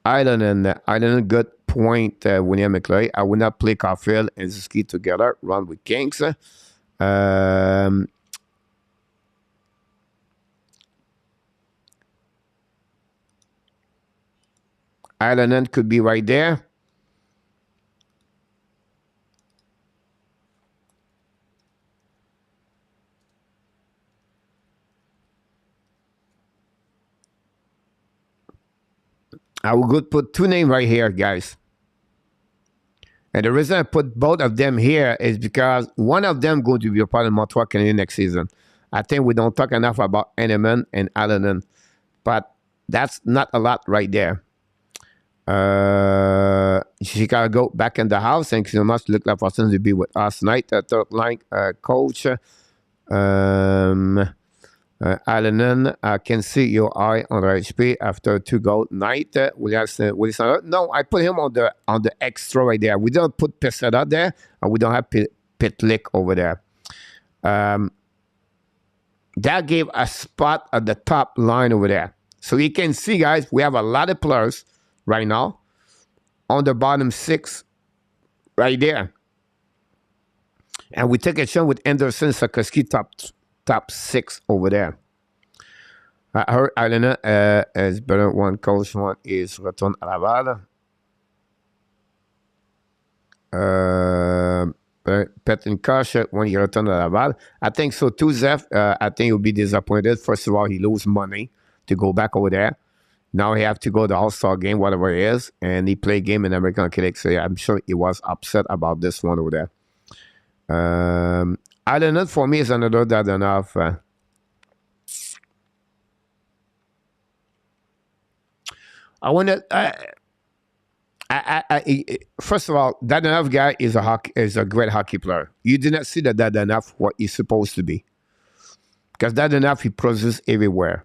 Eilanen, good point, William McCloy. I will not play Caulfield and Suzuki together, run with Kings. Eilanen could be right there. I will put 2 names right here, guys. And the reason I put both of them here is because one of them going to be a part of Montreal Canadiens next season. I think we don't talk enough about Heineman and Eilanen, but that's not a lot right there. Chicago back in the house. Thank you so much. Look like for to be with us tonight. 3rd line coach. Alanon, I can see your eye on the HP after 2-goal night. Wilson, no, I put him on the extra right there. We don't put Pesada there, and we don't have Pitlick over there. That gave a spot at the top line over there. So you can see, guys, we have a lot of players right now on the bottom 6 right there. And we take a chance with Anderson, Sakoski, top 6 over there. I heard Alena is better. One coach, one is retourne à Laval. Petin Kosh, when he returned to Laval. I think so too, Zeph. I think he'll be disappointed. First of all, he lose money to go back over there. Now he have to go to the All-Star game, whatever it is, and he play game in American Quebec. So yeah, I'm sure he was upset about this one over there. Allen for me is another that enough. I want to. First of all, Dadonov guy is a great hockey player. You did not see that Dadonov what he's supposed to be, because Dadonov he produces everywhere,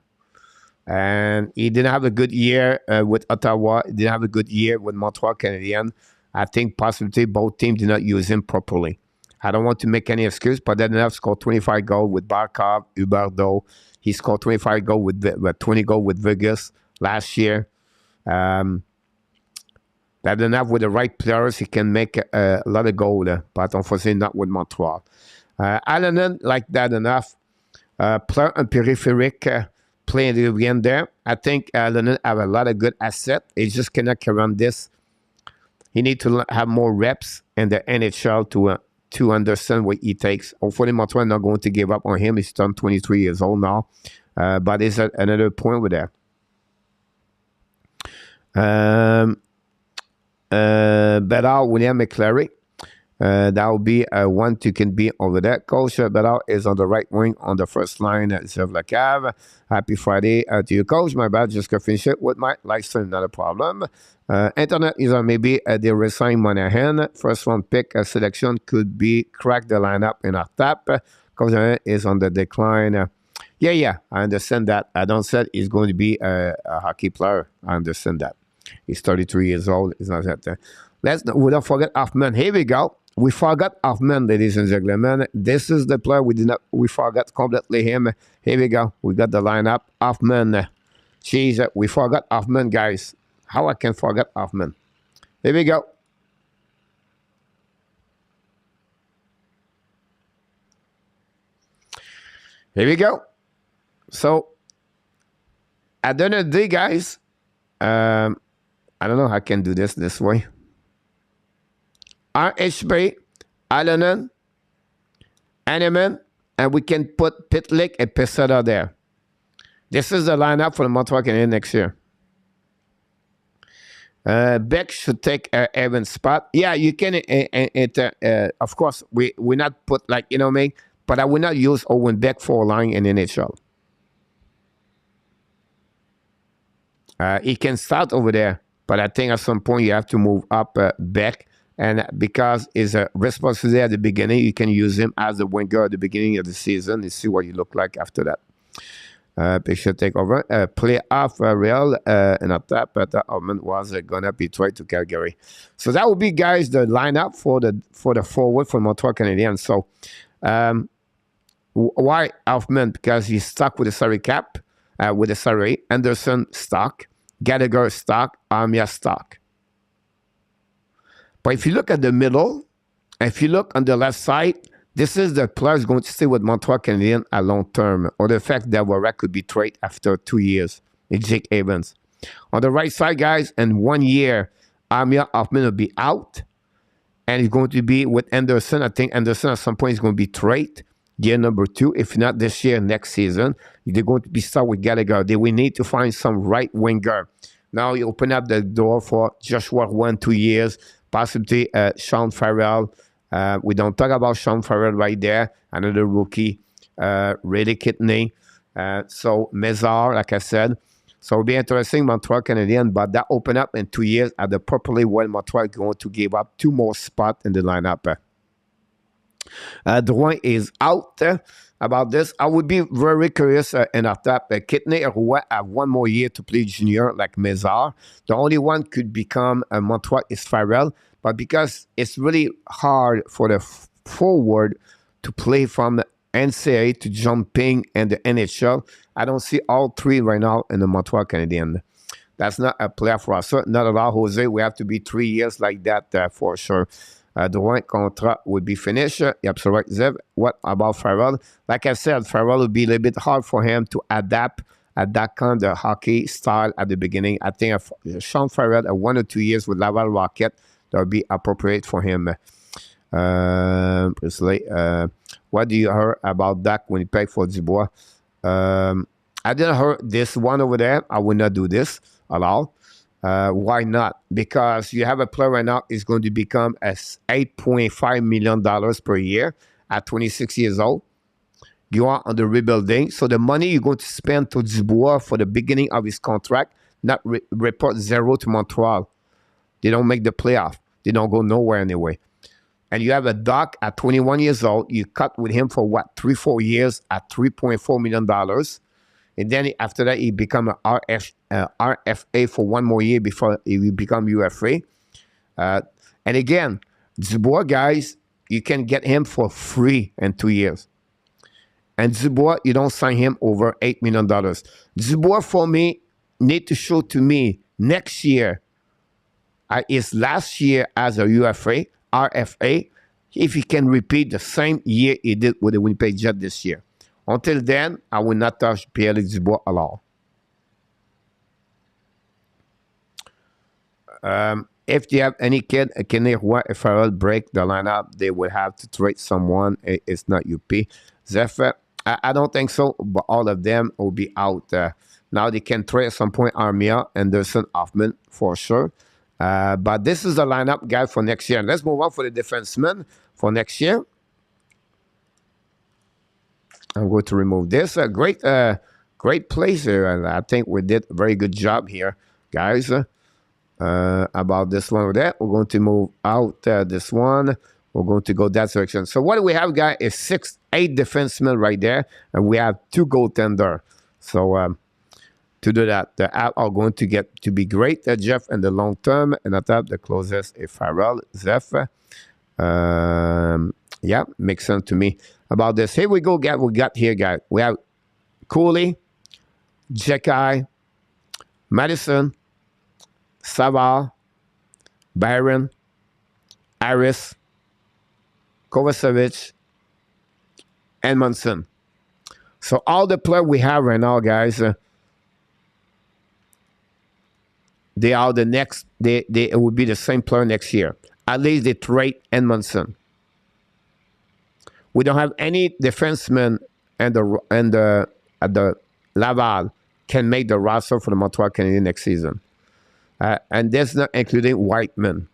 and he didn't have a good year with Ottawa. He didn't have a good year with Montreal Canadiens. I think possibly both teams did not use him properly. I don't want to make any excuse, but Dadonov scored 25 goals with Barkov, Huberdeau. He scored 25 goals with 20 goals with Vegas last year. Dadonov with the right players, he can make a lot of goals, but unfortunately not with Montreal. Allen, like Dadonov, player on peripheric, playing the weekend there. I think Allen have a lot of good assets. He just cannot run this. He need to have more reps in the NHL to understand what he takes. Hopefully Montreal not going to give up on him. He's turned 23 years old now. But it's another point with that. Bedard, William McClary. That will be one to can be over there. Coach Bedard is on the right wing on the first line at Zevlakav. Happy Friday to you, Coach. My bad, just gonna finish it with my live stream, not a problem. Internet is on maybe they resign Monahan. First round pick selection could be crack the lineup in our tap. Coach is on the decline. Yeah, I understand that. I don't say he's going to be a hockey player. I understand that. He's 33 years old. It's not that. We don't forget Hoffman. Here we go. We forgot Hoffman, ladies and gentlemen. This is the player we forgot completely him. Here we go. We got the lineup. Hoffman. Jeez, we forgot Hoffman, guys. How I can forget Hoffman? Here we go. Here we go. So, at the end of the day, guys, I don't know how I can do this way. RHB, Allen, Hanneman, and we can put Pitlick and Pesada there. This is the lineup for the Montreal Canadiens next year. Beck should take Evan's spot. Yeah, you can. Of course, we not put like, you know what I mean? But I will not use Owen Beck for a line in NHL. He can start over there. But I think at some point you have to move up Beck. And because it's a responsibility at the beginning, you can use him as a winger at the beginning of the season and see what you look like after that. Picture take over. Play off Real and a tap at the Ormond was going to be traded to Calgary. So that would be, guys, the lineup for the forward for Montreal Canadiens. So why Hoffman? Because he's stuck with the salary cap, with the salary. Anderson stock. Gallagher stock, Armia stock. But if you look at the middle, if you look on the left side, this is the players going to stay with Montreal Canadiens a long term, or the fact that Warrack could be traded after 2 years. It's Jake Evans. On the right side, guys, in 1 year, Armia Hoffman will be out, and he's going to be with Anderson. I think Anderson at some point is going to be traded. Year number 2, if not this year, next season, they're going to be stuck with Gallagher. We need to find some right winger. Now you open up the door for Joshua 1-2 years, possibly Sean Farrell. We don't talk about Sean Farrell right there. Another rookie, Reddy Kidney. So Mézard, like I said. So it'll be interesting, Montreal Canadiens, but that open up in 2 years at the properly well Montreal going to give up 2 more spots in the lineup. Drouin is out. about this. I would be very curious in our top. Kitney and Roy have one more year to play junior like Mézard. The only one could become a Montreal is Farrell, but because it's really hard for the forward to play from the NCAA to jumping and the NHL, I don't see all three right now in the Montreal Canadiens. That's not a player for us. Not at all, Jose. We have to be 3 years like that for sure. The one contract would be finished. You're absolutely right, Zev. What about Farrell? Like I said, Farrell would be a little bit hard for him to adapt at that kind of hockey style at the beginning. I think if Sean Farrell 1 or 2 years with Laval Rocket, that would be appropriate for him. What do you hear about Dak when he paid for Dubois? I didn't hear this one over there. I would not do this at all. Why not? Because you have a player right now is going to become $8.5 million per year at 26 years old. You are on the rebuilding. So the money you're going to spend to Dubois for the beginning of his contract, not report zero to Montreal. They don't make the playoff. They don't go nowhere anyway. And you have a Doc at 21 years old. You cut with him for what, 3-4 years at $3.4 million. And then after that, he become an RFA for 1 more year before he will become UFA. And again, Dubois, guys, you can get him for free in 2 years. And Dubois, you don't sign him over $8 million. Dubois, for me, need to show to me next year, his last year as a UFA, RFA, if he can repeat the same year he did with the Winnipeg Jets this year. Until then, I will not touch Pierre-Luc Dubois at all. If they have any kid, Kenny Roy, if Farrell break the lineup, they will have to trade someone. It's not UP. Zephyr, I don't think so, but all of them will be out. Now they can trade at some point Armia, Anderson, Hoffman, for sure. But this is the lineup, guys, for next year. Let's move on for the defensemen for next year. I'm going to remove this. Great place here, and I think we did a very good job here, guys. About this one over there, we're going to move out this one. We're going to go that direction. So what do we have, guys? Is 8 defensemen right there, and we have 2 goaltender. So to do that, the app are going to get to be great, Jeff, in the long term. And at top, the closest is Farrell, Zeph. Yeah, makes sense to me. About this, here we go, guys. We got here, guys. We have Cooley, Jekai, Madison, Savard, Byron, Harris, Kovacevic, and Munson. So all the players we have right now, guys, they are the next. They will be the same player next year. At least they trade Edmondson. We don't have any defensemen at the Laval can make the roster for the Montreal Canadiens next season. And that's not including Whiteman.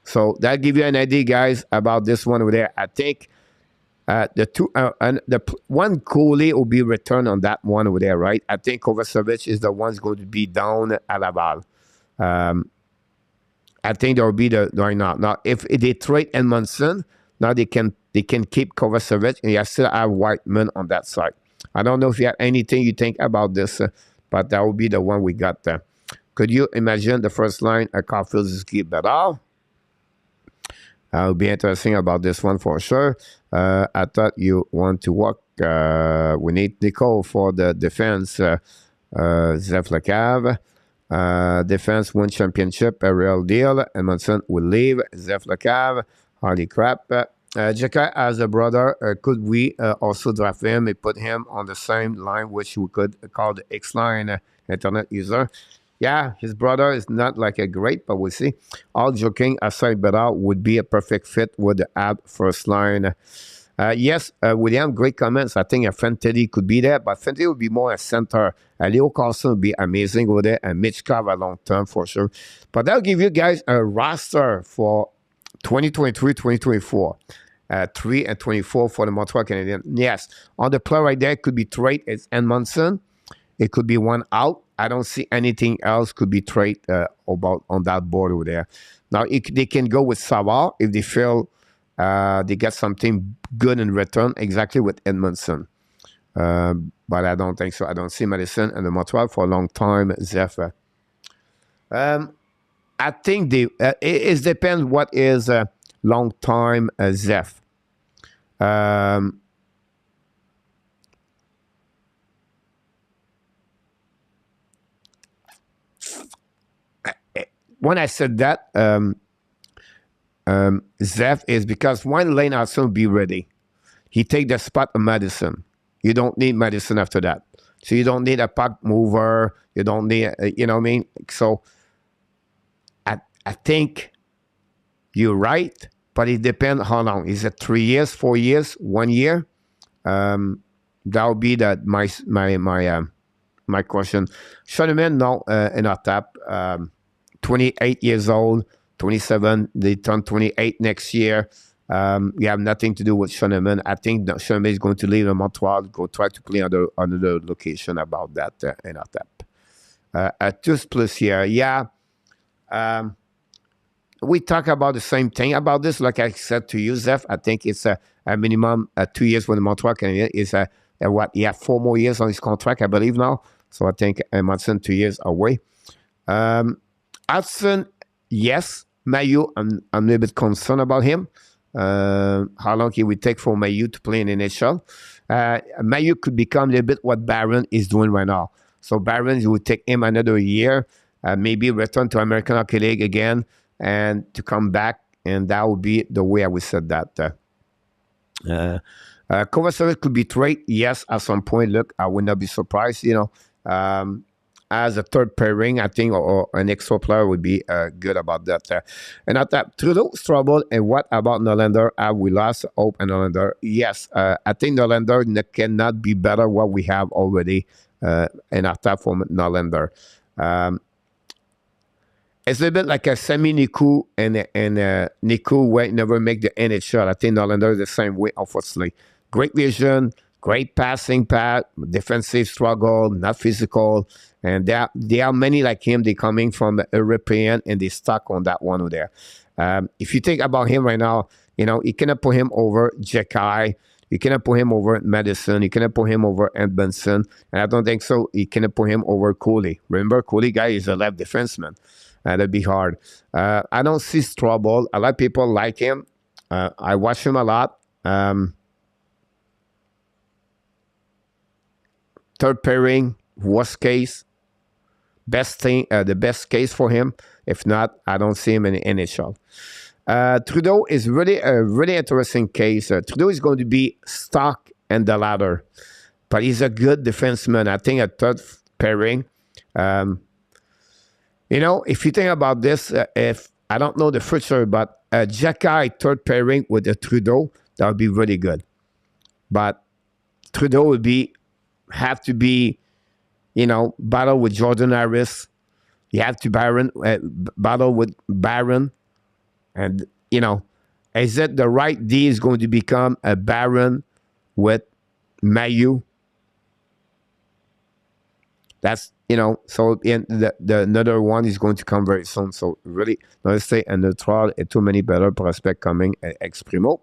So that gives you an idea, guys, about this one over there. I think the one goalie will be returned on that one over there, right? I think Kovacevic is the one's going to be down at Laval. I think there will be the right now. Now, if they trade Edmondson, now they can keep Kovacevic, and you still have Whiteman on that side. I don't know if you have anything you think about this, but that will be the one we got there. Could you imagine the first line? Caulfield is keep that off. It will be interesting about this one for sure. I thought you want to work. We need Nico for the defense. Zef Lecav. Defense win championship, a real deal. Edmondson will leave. Zef Lecav. Holy crap. Jacka as a brother. Could we also draft him and put him on the same line, which we could call the X-line internet user? Yeah, his brother is not like a great, but we'll see. All joking aside, Bedard would be a perfect fit with the Ab first line. Yes, William, great comments. I think a Fentelli could be there, but Fentelli would be more a center. Leo Carlson would be amazing over there, and Mitch Carver long term for sure. But that'll give you guys a roster for 2023-2024. 3 and 24 for the Montreal Canadiens. Yes, on the play right there could be trade. It's Edmondson. It could be one out. I don't see anything else could be trade about on that board over there. Now, they can go with Savard if they feel they get something good in return, exactly with Edmondson. But I don't think so. I don't see Madison and the Montreal for a long time, Zeph. I think it depends what is a long time Zeph. Um, when I said that, Zeph is because when Lane Hudson be ready, he take the spot of Madison. You don't need Madison after that. So you don't need a puck mover. You don't need, you know what I mean? So I think you're right, but it depends how long. Is it 3 years, 4 years, 1 year? That would be my question. Schoenemann, no, in our tap. 28 years old, 27. They turn 28 next year. You have nothing to do with Schoenemann. I think that Schoenemann is going to leave in Montreal, go try to play under another location about that in our tap. Just plus here, yeah. We talk about the same thing about this. Like I said to you, Zeph, I think it's a minimum 2 years when the Montreal Canadiens is what? Yeah, 4 more years on his contract, I believe now. So I think Edmondson 2 years away. Hudson, yes. Mailloux, I'm a little bit concerned about him. How long it would take for Mailloux to play in NHL. Mailloux could become a little bit what Barron is doing right now. So Barron, it would take him another year, maybe return to American Hockey League again, and to come back, and that would be the way I would say that. Kovacevic could be traded, yes, at some point. Look, I would not be surprised, as a third pairing, I think, or an extra player would be good about that. And at that, Trudeau's trouble, and what about Nylander? Have we lost hope in Nylander? Yes, I think Nylander cannot be better what we have already in our tap from Nylander. It's a bit like a semi-Niku and Niku where never make the NHL. I think Nylander is the same way, unfortunately. Great vision, great passing path, defensive struggle, not physical. And there are many like him. They coming from the European and they stuck on that one over there. If you think about him right now, you cannot put him over Jekai. You cannot put him over Madison. You cannot put him over Edmondson. And I don't think so. You cannot put him over Cooley. Remember, Cooley guy is a left defenseman. That'd be hard. I don't see trouble. A lot of people like him. I watch him a lot. Third pairing, worst case. Best thing, the best case for him. If not, I don't see him in the NHL. Trudeau is really a really interesting case. Trudeau is going to be stuck in the ladder, but he's a good defenseman. I think a third pairing. If you think about this, if I don't know the future, but Jekai third pairing with the Trudeau, that would be really good. But Trudeau would have to be, battle with Jordan Harris. You have to battle with Barron. And, is it the right D is going to become a Barron with Mailloux? That's, so in the another one is going to come very soon. So really, let's say a neutral and too many better prospects coming Exprimo.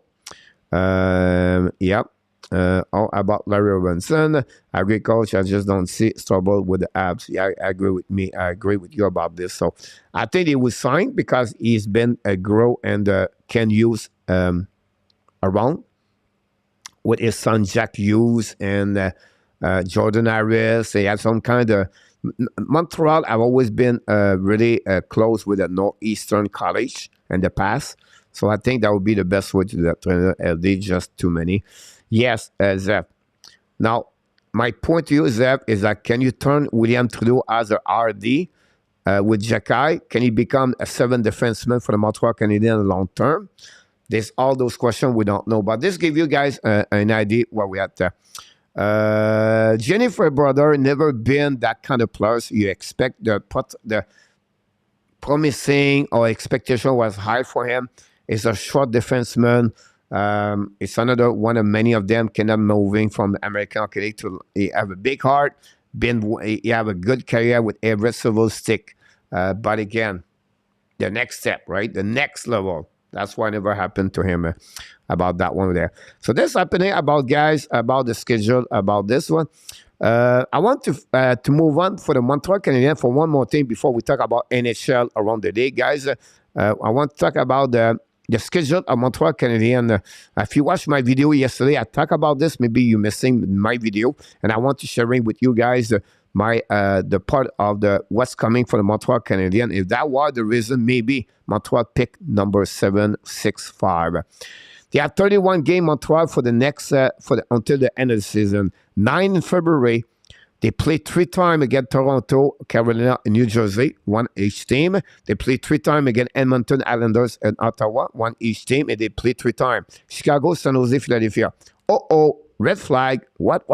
Yeah. All about Larry Robinson. I agree, coach. I just don't see trouble with the Habs. Yeah, I agree with me. I agree with you about this. So I think he was signed because he's been a grow and can use around with his son Jack Hughes and Jordan Harris. They have some kind of Montreal. I've always been really close with a Northeastern college in the past. So I think that would be the best way to do that. Trainer LD, just too many. Yes, Zeph. Now, my point to you, Zeph, is that can you turn William Trudeau as a RD with Jekai? Can he become a 7th defenseman for the Montreal Canadiens long term? There's all those questions we don't know. But this gives you guys an idea where we're at there. Jennifer brother never been that kind of player. So you expect the promising or expectation was high for him. He's a short defenseman. It's another one of many of them cannot moving from the American Hockey League to he have a big heart. He have a good career with every civil stick. But again, the next step, right? The next level. That's why it never happened to him about that one there. So this happening about, guys, about the schedule, about this one. I want to move on for the Montreal Canadiens for one more thing before we talk about NHL around the day, guys. I want to talk about the schedule of Montreal Canadiens. If you watched my video yesterday, I talked about this. Maybe you're missing my video, and I want to share it with you guys. The part of the what's coming for the Montreal Canadiens. If that was the reason, maybe Montreal pick number 765. They have 31 game Montreal for the next until the end of the season. 9 in February. They play 3 times against Toronto, Carolina, and New Jersey, 1 each team. They play 3 times against Edmonton, Islanders, and Ottawa, 1 each team, and they play 3 times. Chicago, San Jose, Philadelphia. Red flag. What,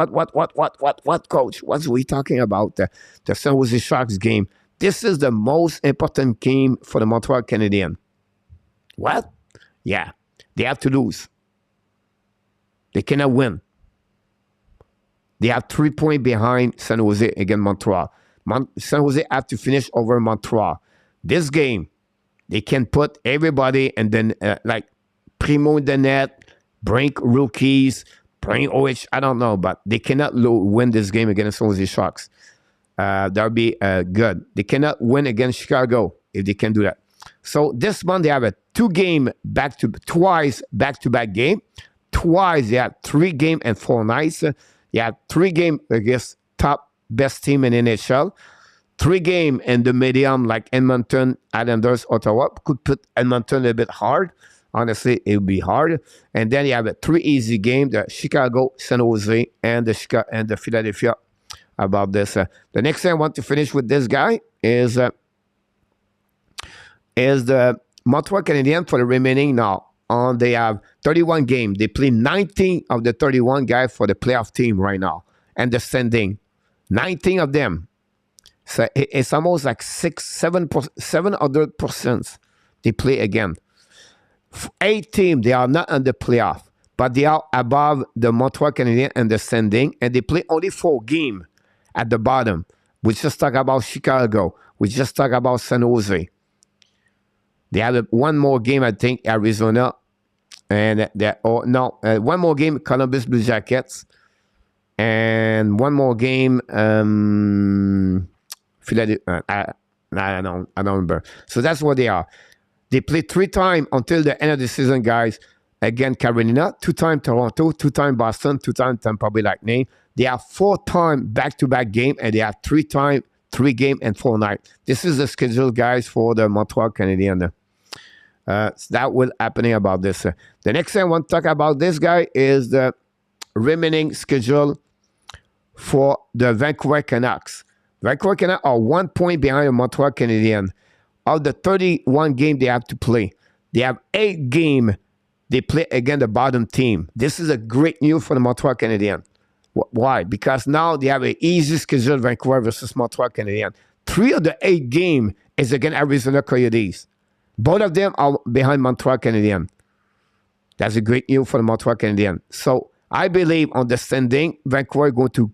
coach? What are we talking about? The San Jose Sharks game. This is the most important game for the Montreal Canadiens. What? Yeah. They have to lose. They cannot win. They have 3 points behind San Jose against Montreal. San Jose have to finish over Montreal. This game, they can put everybody and then like Primo in the net, bring rookies, bring OH, I don't know, but they cannot win this game against San Jose Sharks. That would be good. They cannot win against Chicago if they can do that. So this month they have a twice back-to-back game. Twice they have 3 games and 4 nights. They have 3 games against top best team in NHL. 3 games in the medium like Edmonton, Islanders, Ottawa. Could put Edmonton a little bit hard. Honestly, it would be hard. And then you have a 3 easy games: the Chicago, San Jose, and the Philadelphia. About this, the next thing I want to finish with this guy is the Montreal Canadiens for the remaining now. They have 31 games. They play 19 of the 31 guys for the playoff team right now, and the standing 19 of them. So it's almost like 700% they play again. 8 teams, they are not in the playoff, but they are above the Montreal Canadiens and the standing, and they play only 4 games at the bottom. We just talk about Chicago. We just talk about San Jose. They have one more game, I think, Arizona, and one more game, Columbus Blue Jackets, and one more game, Philadelphia. I don't remember. So that's what they are. They play 3 times until the end of the season, guys. Again, Carolina, 2 times Toronto, 2 times Boston, 2 times Tampa Bay Lightning. They have 4 times back-to-back game, and they have 3 times 3 games and 4 nights. This is the schedule, guys, for the Montreal Canadiens. So that will happening about this. The next thing I want to talk about this guy is the remaining schedule for the Vancouver Canucks. Vancouver Canucks are 1 point behind the Montreal Canadiens. Of the 31 games they have to play, they have 8 games they play against the bottom team. This is a great news for the Montreal Canadiens. Why? Because now they have an easy schedule, Vancouver versus Montreal Canadiens. 3 of the 8 games is against Arizona Coyotes. Both of them are behind Montreal Canadiens. That's a great news for the Montreal Canadiens. So I believe on the standing, Vancouver is going to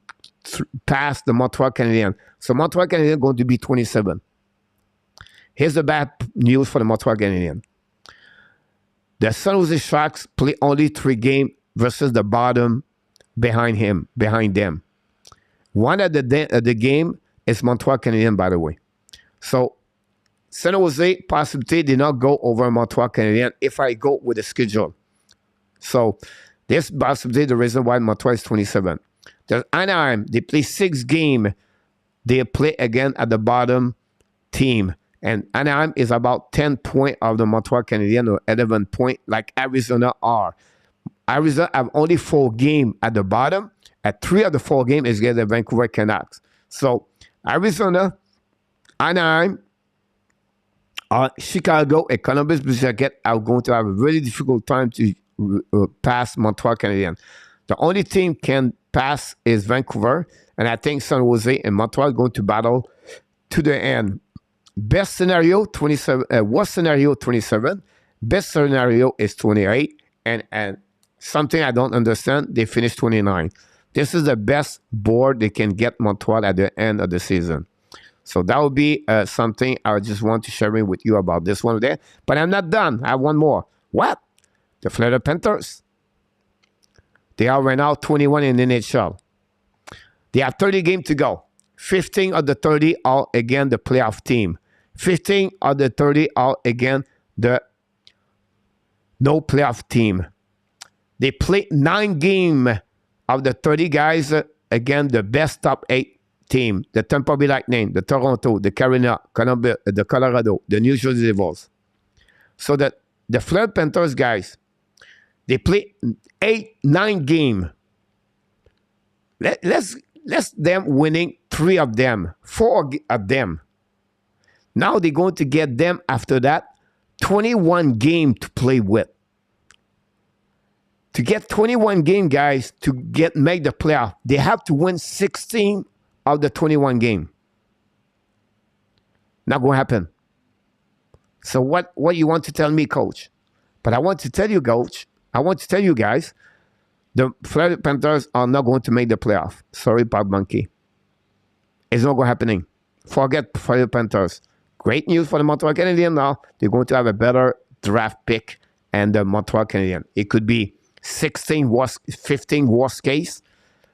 pass the Montreal Canadiens. So Montreal Canadiens is going to be 27. Here's the bad news for the Montreal Canadiens. The San Jose Sharks play only 3 games versus the bottom behind them. One of the game is Montreal Canadiens, by the way. So San Jose possibility did not go over Montreal Canadiens if I go with the schedule. So this possibility the reason why Montreal is 27. There's Anaheim, they play 6 games. They play again at the bottom team. And Anaheim is about 10 points of the Montreal Canadiens or 11 points like Arizona are. Arizona have only 4 games at the bottom. At 3 of the 4 games is against the Vancouver Canucks. So Arizona, Anaheim, Chicago, and Columbus Blue Jackets are going to have a really difficult time to pass Montreal Canadiens. The only team can pass is Vancouver, and I think San Jose and Montreal are going to battle to the end. Best scenario, 27. Worst scenario, 27. Best scenario is 28. And something I don't understand, they finished 29. This is the best board they can get Montreal at the end of the season. So that would be something I just want to share with you about this one there. But I'm not done. I have one more. What? The Florida Panthers. They are right now 21 in the NHL. They have 30 games to go. 15 of the 30 are again the playoff team. 15 of the 30 are again the no playoff team. They play 9 games of the 30 guys again the best top 8 team. The Tampa Bay Lightning, the Toronto, the Carolina, Columbus, the Colorado, the New Jersey Devils. So that the Florida Panthers guys, they play 9 games. Let's them winning 3 of them, 4 of them. Now they're going to get them after that 21 games to play with. To get 21 game, guys, to make the playoff, they have to win 16 of the 21 game. Not going to happen. So what you want to tell me, coach? But I want to tell you, coach, I want to tell you guys, the Florida Panthers are not going to make the playoff. Sorry, Bob Monkey. It's not going to happen. Forget Florida Panthers. Great news for the Montreal Canadiens now. They're going to have a better draft pick and the Montreal Canadiens. It could be 15 worst case.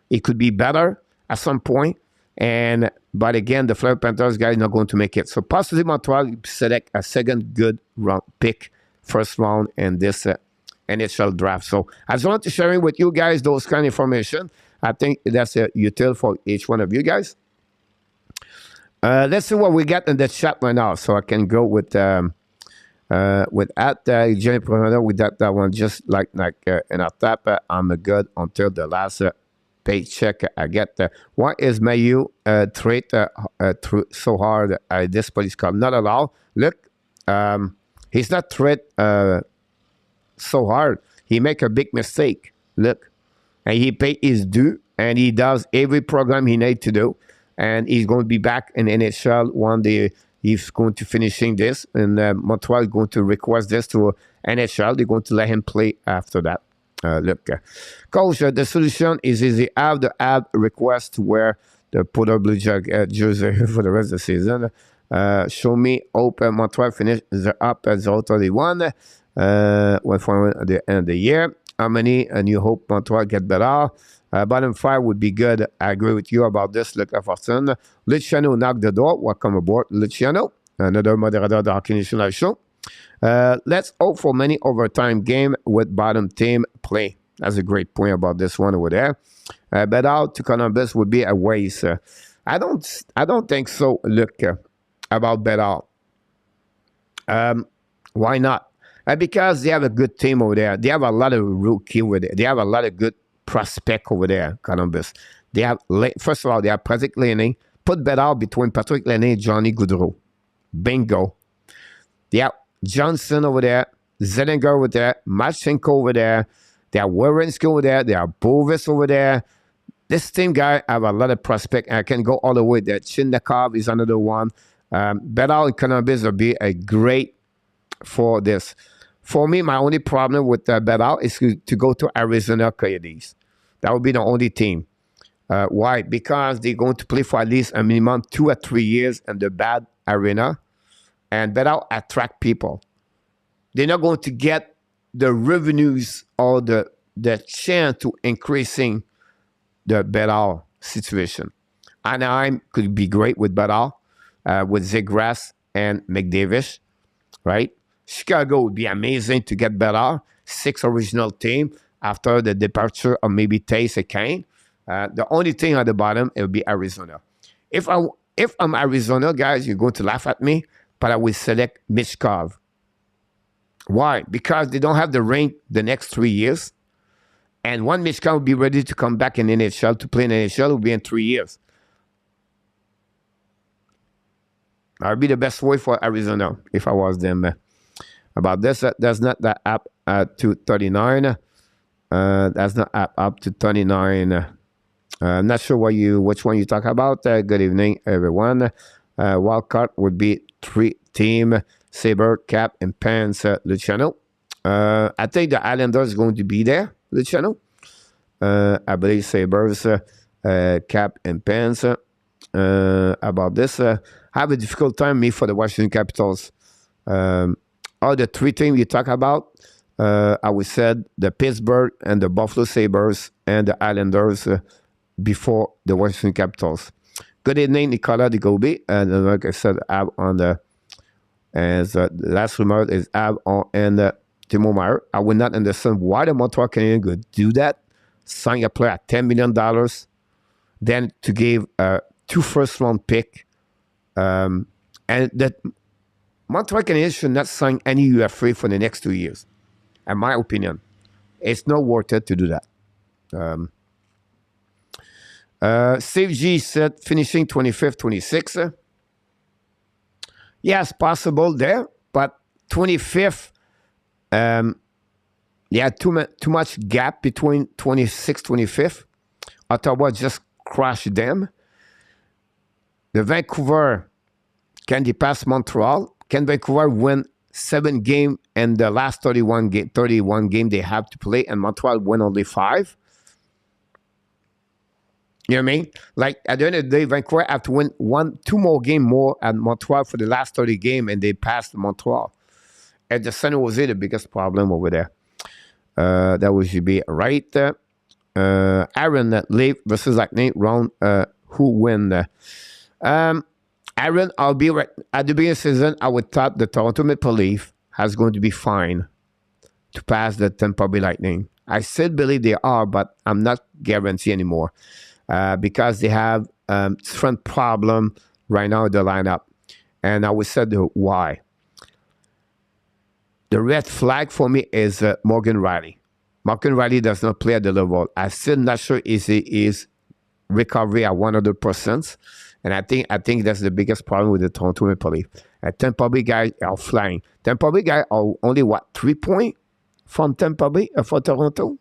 It could be better at some point. But again, the Florida Panthers guys not going to make it. So possibly Montreal select a second good round pick, first round in this NHL draft. So I just want to share with you guys those kind of information. I think that's util for each one of you guys. Let's see what we got in the chat right now. So I can go with Jenny Provider. We got that one just like in a tap. I'm good until the last paycheck I get. Why is MEILLEUR trade so hard at this police car? Not allowed. Look, he's not trade so hard. He make a big mistake. Look, and he pay his due, and he does every program he need to do, and he's going to be back in NHL one day. He's going to finishing this, and Montreal is going to request this to NHL. They're going to let him play after that. Look, coach, the solution is easy. Have the app request to wear the Polar Blue jersey for the rest of the season. Show me open Montreal finish the up at 031. For the end of the year. How many? And you hope Montreal get better. Bottom 5 would be good. I agree with you about this. Look at Fortune. Luciano knocked the door. Welcome aboard, Luciano. Another moderator of the Hockey Nation Live Show. Let's hope for many overtime game with bottom team play. That's a great point about this one over there. Bet out to Columbus would be a waste. I don't think so. Look, about bet out. Why not? Because they have a good team over there. They have a lot of rookie over there. They have a lot of good prospect over there, Columbus. They have, first of all, they have Patrick Laine. Put bet out between Patrick Laine and Johnny Gaudreau. Bingo. They have Johnson over there, Zellinger over there, Marchenko over there. They have Werenski over there. They have Bovis over there. This team guy have a lot of prospect. I can go all the way there. Chindakov is another one. Bet out in Columbus will be a great for this. For me, my only problem with bet out is to go to Arizona Coyotes. That would be the only team. Why? Because they're going to play for at least a minimum 2 or 3 years in the bad arena, and bet out attract people. They're not going to get the revenues or the chance to increasing the bet out situation. Anaheim could be great with bet out, with Zegras and McDavid, right? Chicago would be amazing to get better. 6 original team after the departure of maybe Tace and Kane. The only thing at the bottom, it would be Arizona. If I'm Arizona, guys, you're going to laugh at me, but I will select Michkov. Why? Because they don't have the ring the next 3 years. And one Michkov will be ready to come back in NHL, to play in NHL, will be in 3 years. That would be the best way for Arizona if I was them. About this, that's not the app to 39. That's not app up to 29. I'm not sure which one you talk about. Good evening, everyone. Wildcard would be 3 team: Sabre, Cap, and Pants. Luciano. I think the Islanders is going to be there. Luciano. I believe Sabres, Cap, and Pants. About this, I have a difficult time me for the Washington Capitals. All the 3 teams you talk about, I would said the Pittsburgh and the Buffalo Sabres and the Islanders before the Washington Capitals. Good evening, Nicolas de Gobi. And like I said, Ab on the as the last remark is Ab on and Timo Meier. I would not understand why the Montreal Canadiens could do that. Sign a player at $10 million, then to give 2 first-round pick, and that Montreal Canadiens should not sign any UFA for the next 2 years. In my opinion, it's not worth it to do that. Steve G said finishing 25th, 26th. Yes, possible there, but 25th. Too much gap between 26th, 25th. Ottawa just crushed them. The Vancouver can pass Montreal. Can Vancouver win 7 games and the last 31 game they have to play, and Montreal win only 5? You know what I mean? Like, at the end of the day, Vancouver have to win 2 more games more at Montreal for the last 30 games, and they passed Montreal. And the San Jose, the biggest problem over there. That would be right. Aaron, Leaf versus Nate round. Who win? Aaron, I'll be right. At the beginning of the season, I would thought the Toronto Maple Leaf has going to be fine to pass the Tampa Bay Lightning. I still believe they are, but I'm not guaranteed anymore because they have different problem right now in the lineup. And I would say why. The red flag for me is Morgan Riley. Morgan Riley does not play at the level. I'm still not sure if he is recovery at 100%. And I think that's the biggest problem with the Toronto Maple Leafs. And Tampa Bay guys are flying. Tampa Bay guys are only, 3 points from Tampa Bay, for Toronto?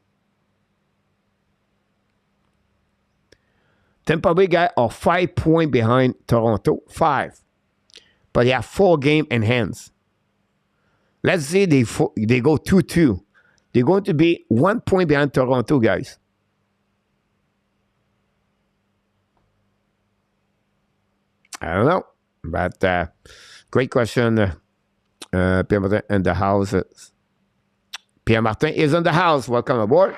Tampa Bay guys are 5 points behind Toronto. 5. But they have 4 games in hands. Let's say they go 2-2. They're going to be 1 point behind Toronto, guys. I don't know. But great question. Pierre Martin in the house. Pierre Martin is in the house. Welcome aboard.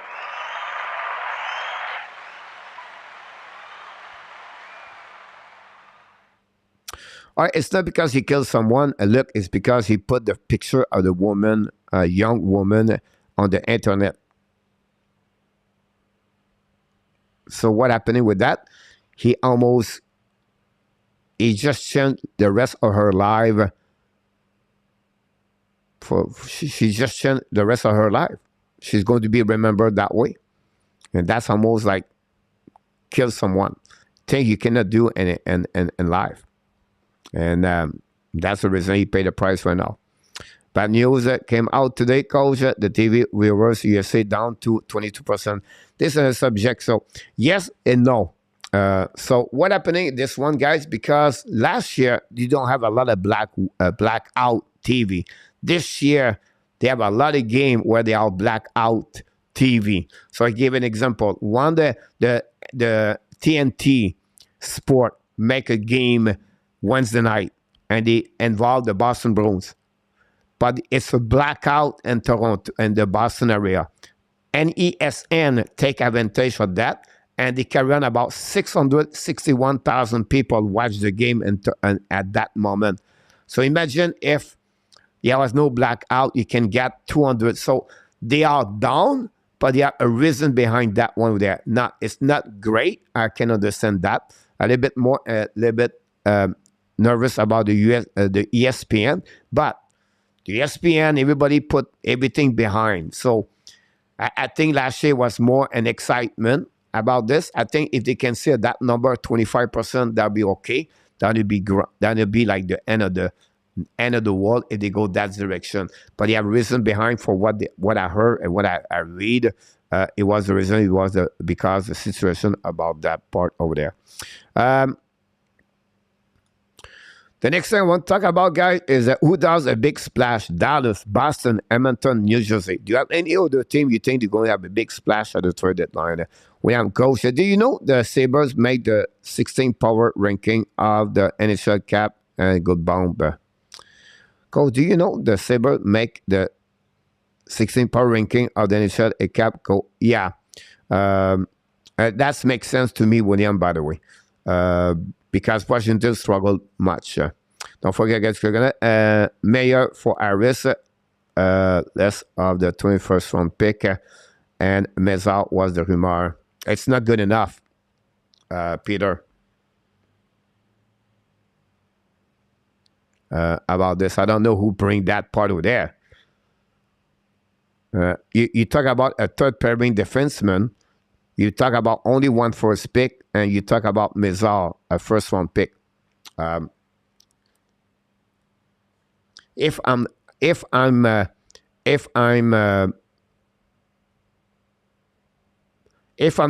All right, it's not because he killed someone. Look, it's because he put the picture of the woman, a young woman, on the internet. So what happening with that? He just changed the rest of her life. She just changed the rest of her life. She's going to be remembered that way. And that's almost like kill someone. Thing you cannot do in life. And that's the reason he paid the price right now. Bad news came out today, Coach. The TV viewers USA down to 22%. This is a subject. So yes and no. So what happening this one, guys? Because last year you don't have a lot of blackout TV. This year they have a lot of game where they are blackout TV. So I give an example. One, the TNT Sport make a game Wednesday night, and they involve the Boston Bruins. But it's a blackout in Toronto, in the Boston area. And ESN take advantage of that, and they carry on about 661,000 people watch the game at that moment. So imagine if there was no blackout, you can get 200. So they are down, but there are a reason behind that one there. Now, it's not great. I can understand that. A little bit nervous about the ESPN, but the ESPN, everybody put everything behind. So I think last year was more an excitement about this. I think if they can see that number 25%, that'll be okay. That'll be like the end of the world if they go that direction. But they have reason behind for what I heard and what I read. It was the reason. It was because the situation about that part over there. The next thing I want to talk about, guys, is who does a big splash? Dallas, Boston, Edmonton, New Jersey. Do you have any other team you think they're going to have a big splash at the trade deadline? We have Coach. Do you know the Sabres made the 16th power ranking of the NHL cap? And good bomb. Coach, do you know the Sabres make the 16 power ranking of the NHL a cap go. Yeah. That makes sense to me, William, by the way. Because Washington struggled much. Don't forget, guys, MEILLEUR for Harris, less of the 21st round pick, and Mezal was the rumor. It's not good enough, Peter. About this, I don't know who bring that part over there. You talk about a third pairing defenseman. You talk about only one first pick, and you talk about Mezal, a first round pick. If I'm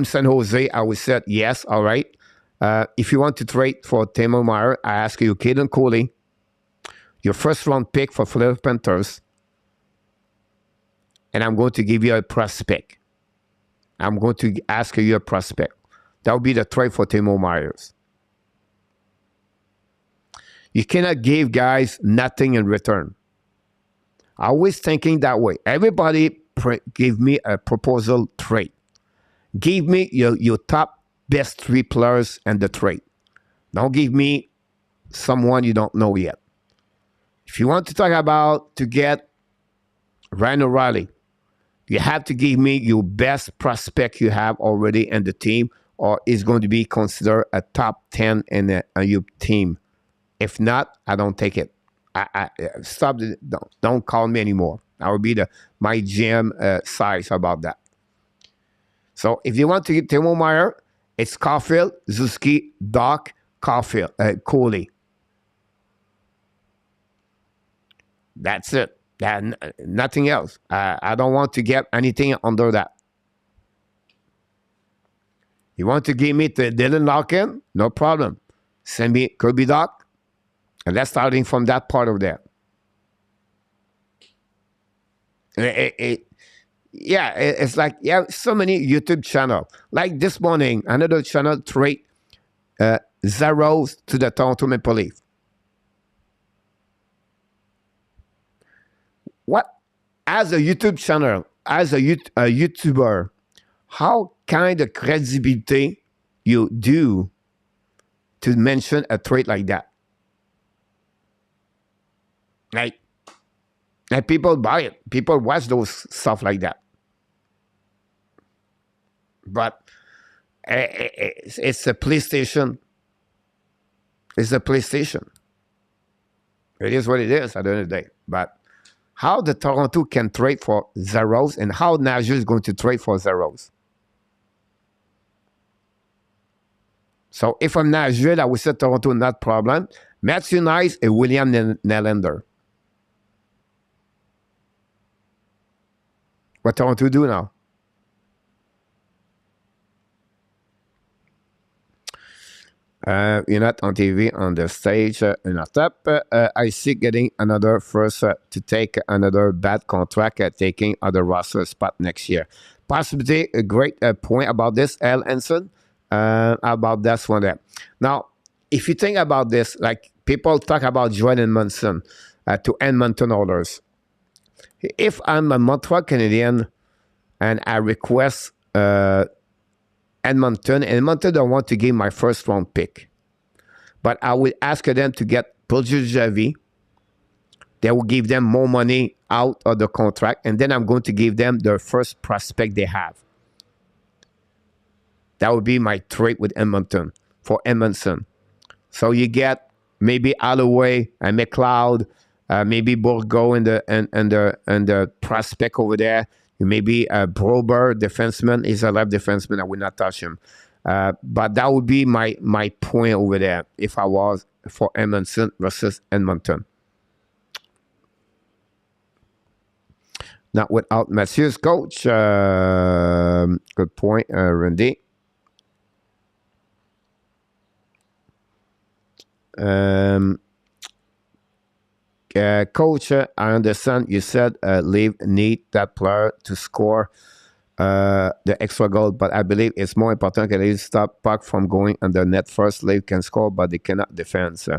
San Jose, I would say yes. All right. If you want to trade for Timo Meier, I ask you, Caden Cooley, your first round pick for Florida Panthers, and I'm going to give you a prospect. I'm going to ask you a prospect. That would be the trade for Timo Meier. You cannot give guys nothing in return. I always thinking that way. Everybody give me a proposal trade. Give me your top best 3 players and the trade. Don't give me someone you don't know yet. If you want to talk about to get Ryan O'Reilly, you have to give me your best prospect you have already in the team, or is going to be considered a top 10 in your team. If not, I don't take it. I stop. Don't call me anymore. I will be my GM size about that. So if you want to get Timo Meier, it's Caulfield, Zuski, Doc, Caulfield, Cooley. That's it. Nothing else. I don't want to get anything under that. You want to give me the Dylan Larkin? No problem. Send me Kirby Doc. And that's starting from that part of there. It's like, so many YouTube channels. Like this morning, another channel trade zeros to the Toronto Maple Leafs. What, as a YouTube channel, as a YouTuber, how kind of credibility you do to mention a trade like that? Like people buy it. People watch those stuff like that. But it's a PlayStation. It's a PlayStation. It is what it is at the end of the day. But how the Toronto can trade for zeros and how Nashville is going to trade for zeros. So if I'm Nashville, I would say Toronto, not problem. Matthew Nice and William Nylander. What Toronto do now? You're not on TV, on the stage, you're not up. I see getting another first to take another bad contract, taking other roster spot next year. Possibly a great point about this, Al Henson, about that one there. Now, if you think about this, like people talk about Jordan Munson to Edmonton Oilers. If I'm a Montreal Canadian and I request Edmonton don't want to give my first round pick, but I would ask them to get Javi. They will give them more money out of the contract, and then I'm going to give them the first prospect they have. That would be my trade with Edmonton for Edmondson. So you get maybe Holloway and McLeod, maybe Bourgault and the prospect over there. Maybe Brober, defenseman, is a left defenseman. I would not touch him. But that would be my point over there if I was for Edmondson versus Edmonton. Not without Mathieu's coach. Good point, Randy. Coach, I understand you said Leaf need that player to score the extra goal, but I believe it's more important that they stop puck from going under net first. Leaf can score, but they cannot defend. So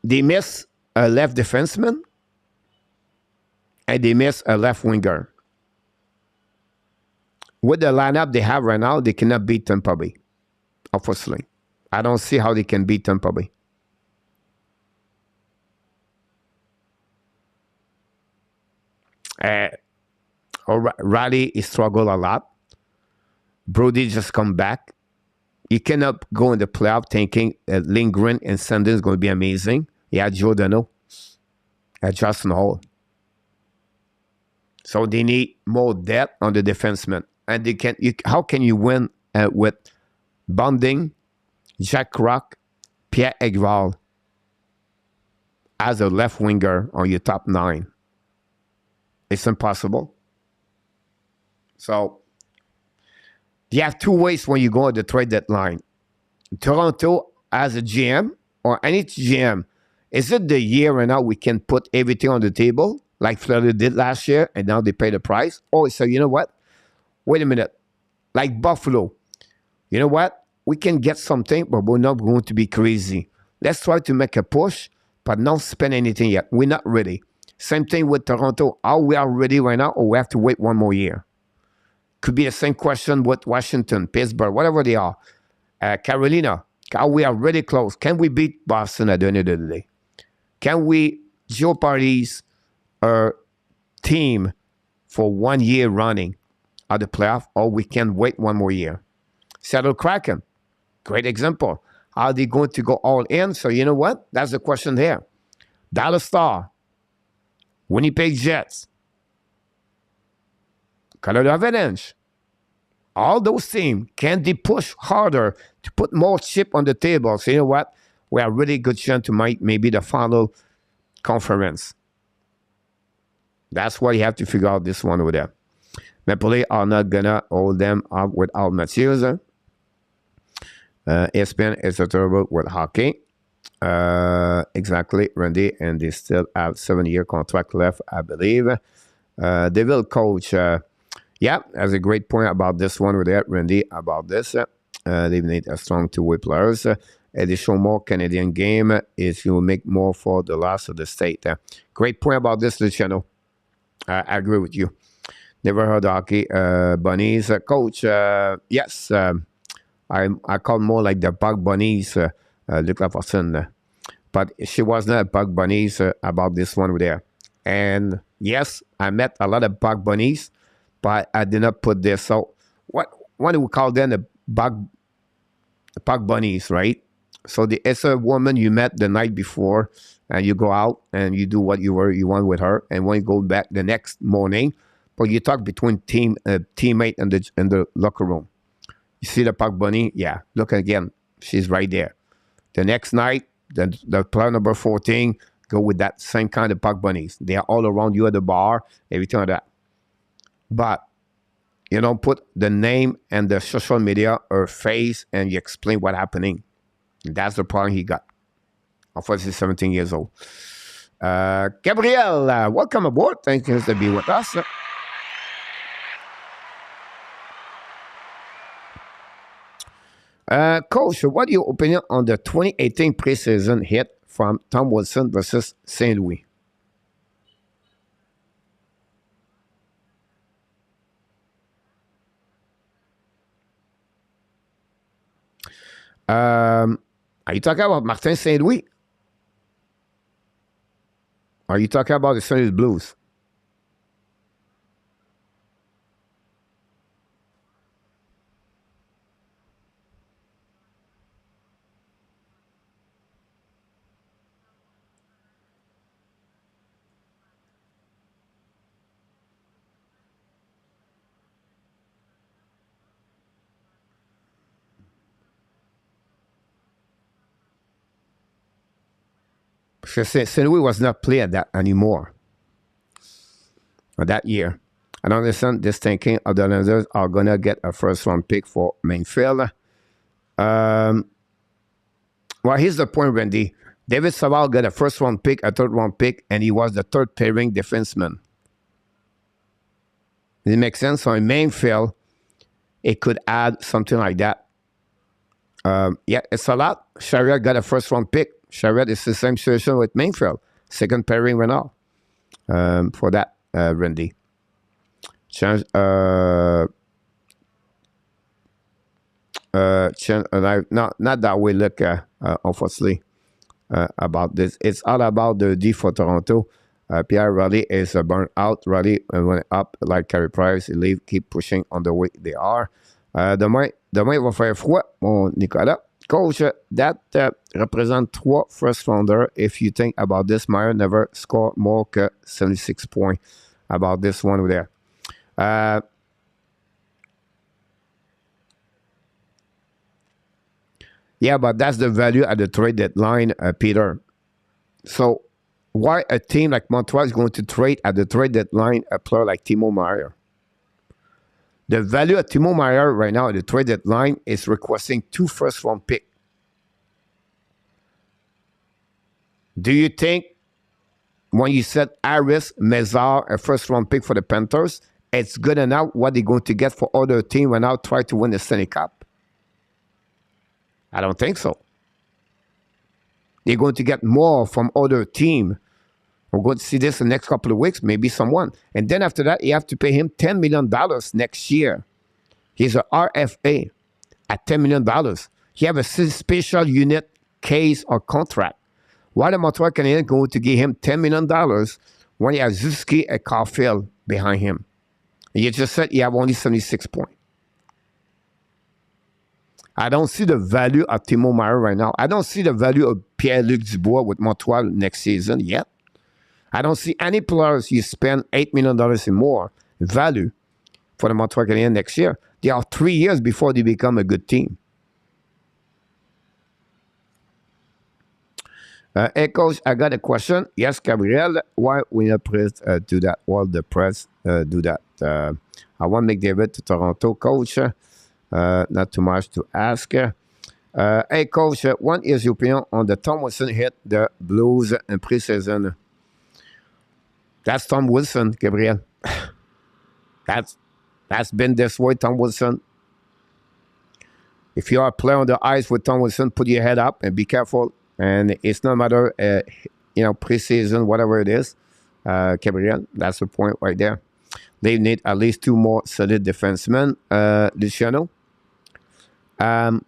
they miss a left defenseman and they miss a left winger. With the lineup they have right now, they cannot beat Tampa Bay. Unfortunately, I don't see how they can beat Tampa Bay. Riley he struggled a lot. Brody just come back. You cannot go in the playoff thinking that Lindgren and Sandin is going to be amazing. Yeah, Giordano, Justin Hall. So they need more depth on the defenseman. And they can. How can you win with Bonding, Jack Rock, Pierre Egval as a left winger on your top 9? It's impossible. So you have 2 ways when you go at the trade deadline. Toronto as a GM or any GM, is it the year right now we can put everything on the table like Florida did last year and now they pay the price? Or so you know what? Wait a minute. Like Buffalo, you know what? We can get something, but we're not going to be crazy. Let's try to make a push, but not spend anything yet. We're not ready. Same thing with Toronto. Are we ready right now or we have to wait 1 more year? Could be the same question with Washington, Pittsburgh, whatever they are. Carolina, are we already close? Can we beat Boston at the end of the day? Can we jeopardize our team for 1 year running at the playoff, or we can wait 1 more year? Seattle Kraken, great example. Are they going to go all in? So you know what? That's the question there. Dallas Star, Winnipeg Jets, Colorado Avalanche, all those teams, can they push harder to put more chip on the table? So you know what? We have really good chance to make maybe the final conference. That's why you have to figure out this one over there. Maple Leafs are not going to hold them up without Matthews. ESPN is a terrible with hockey. Exactly, Randy, and they still have 7-year contract left, I believe. They will coach. Yeah, that's a great point about this one with that, Randy, about this. They need a strong 2-way players. Additional more Canadian game is you will make more for the loss of the state. Great point about this, Luciano. I agree with you. Never heard hockey. Bunnies. Coach, yes, I call more like the Bug Bunnies, Luc Lafortune. But she was not a Bug Bunnies about this one there. And yes, I met a lot of Bug Bunnies, but I did not put this. So what do we call them? The Bug Bunnies, right? So it's a woman you met the night before, and you go out and you do what you want with her, and when you go back the next morning, but you talk between teammate and the locker room. You see the Bug Bunny? Yeah. Look again. She's right there. The next night, the player number 14 go with that same kind of Bug Bunnies. They are all around you at the bar, everything like that. But you don't put the name and the social media or face and you explain what's happening. That's the problem he got. Unfortunately, he's 17 years old. Gabriel, welcome aboard. Thank you to be with us. Coach, what your opinion on the 2018 preseason hit from Tom Wilson versus St. Louis? Are you talking about Martin St. Louis? Are you talking about the St. Louis Blues? St. Louis was not playing that anymore that year. I don't understand this thinking of the Islanders are going to get a first-round pick for Mainfield. Well, here's the point, Randy. David Savard got a first-round pick, a third-round pick, and he was the third-pairing defenseman. Does it make sense? So in Mainfield, it could add something like that. Yeah, it's a lot. Sharia got a first-round pick. Charrette is the same situation with Mainfield. Second pairing went off for that, Randy. Change, not that we look, unfortunately, about this. It's all about the D for Toronto. Pierre Raleigh is burnt out. Raleigh went up like Carey Price. Leave, keep pushing on the way they are. Demain va faire froid, mon Nicolas. Coach, that represent 3 first rounders. If you think about this, Meyer never scored more que 76 points about this one there. Yeah, but that's the value at the trade deadline, Peter. So why a team like Montreal is going to trade at the trade deadline a player like Timo Meier? The value of Timo Meier right now at the trade deadline is requesting 2 first-round picks. Do you think when you said Harris, Mézard, a first-round pick for the Panthers, it's good enough what they're going to get for other teams when now try to win the Stanley Cup? I don't think so. They're going to get more from other teams. We're going to see this in the next couple of weeks, maybe someone. And then after that, you have to pay him $10 million next year. He's an RFA at $10 million. He have a special unit case or contract. Why the Montreal Canadiens going to give him $10 million when he has Zuski and Caulfield behind him? And you just said you have only 76 points. I don't see the value of Timo Meier right now. I don't see the value of Pierre-Luc Dubois with Montreal next season yet. I don't see any players you spend $8 million and more value for the Montreal Canadiens next year. They are 3 years before they become a good team. Hey, Coach, I got a question. Yes, Gabriel, why we not press do that? While the press do that? I want McDavid to Toronto, Coach. Not too much to ask. Hey, Coach, what is your opinion on the Tom Wilson hit the Blues in preseason? That's Tom Wilson, Gabriel. That's been this way, Tom Wilson. If you are playing on the ice with Tom Wilson, put your head up and be careful. And it's no matter, preseason, whatever it is, Gabriel. That's the point right there. They need at least 2 more solid defensemen, Luciano. And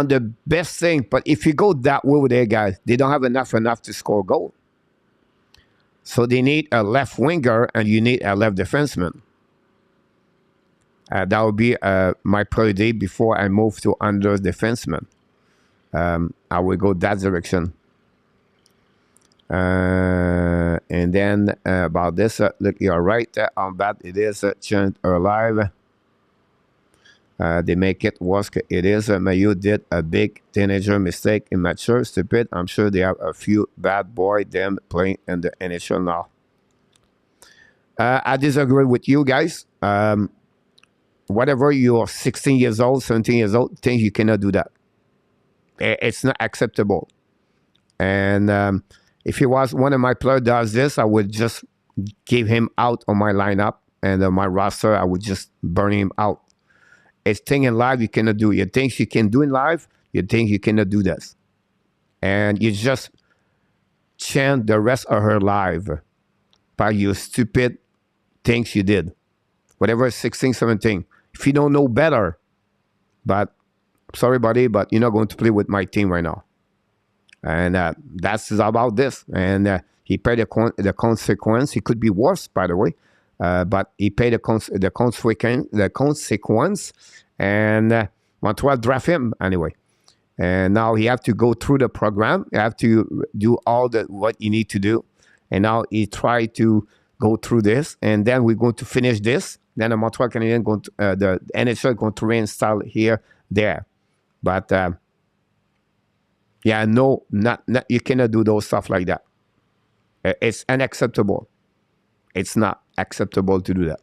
the best thing, but if you go that way with their guys, they don't have enough to score a goal. So they need a left winger and you need a left defenseman. That would be my priority before I move to under defenseman. I will go that direction. And then about this, look, you're right. On that, it is changed or live. They make it worse. It is. Mayu did a big teenager mistake, immature, stupid. I'm sure they have a few bad boy them playing in the NHL now. I disagree with you guys. Whatever you're 16 years old, 17 years old, think you cannot do that. It's not acceptable. And if he was one of my players does this, I would just give him out on my lineup and my roster. I would just burn him out. It's thing in life you cannot do. You think you can do in life, you think you cannot do this. And you just chant the rest of her life by your stupid things you did. Whatever, 16, 17. If you don't know better, but sorry, buddy, but you're not going to play with my team right now. And that's about this. And he paid the consequence. It could be worse, by the way. But he paid the consequence. And Montreal draft him anyway. And now he have to go through the program. You have to do all what you need to do. And now he tried to go through this. And then we're going to finish this. Then the Montreal Canadiens going to, the NHL going to reinstall here, there. But yeah, no, not you cannot do those stuff like that. It's unacceptable. It's not acceptable to do that.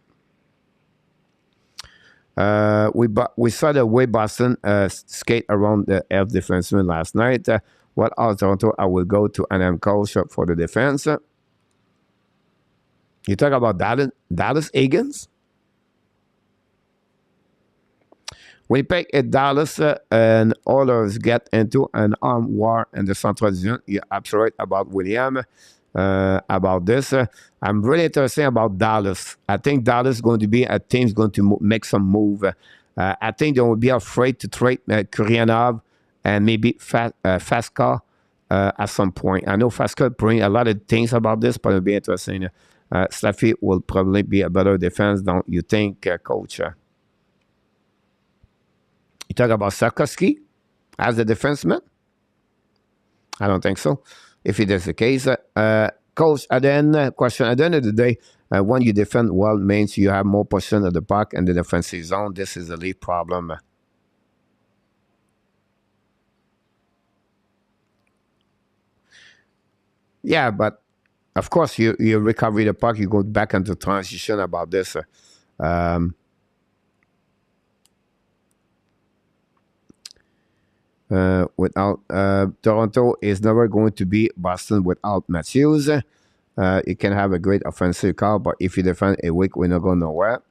We saw the way Boston skate around the F defenseman last night. What out Toronto? I will go to an coach for the defense. You talk about Dallas Eagles? Winnipeg at Dallas and Oilers get into an armed war in the Central Division. You're absolutely right about William about this. I'm really interested about Dallas. I think Dallas is going to be a team's going to make some move. I think they will be afraid to trade Kuryanov and maybe Faska at some point. I know Faska bring a lot of things about this, but it'll be interesting. Slaffy will probably be a better defense, don't you think, Coach? You talk about Sarkowski as a defenseman? I don't think so. If it is the case, Coach, at the end, question, at the end of the day, when you defend well means you have more possession of the puck and the defensive zone. This is a lead problem. Yeah, but of course, you recover the puck, you go back into transition about this. Without Toronto is never going to be Boston without Matthews. You can have a great offensive car, but if you defend a week, we're not going nowhere.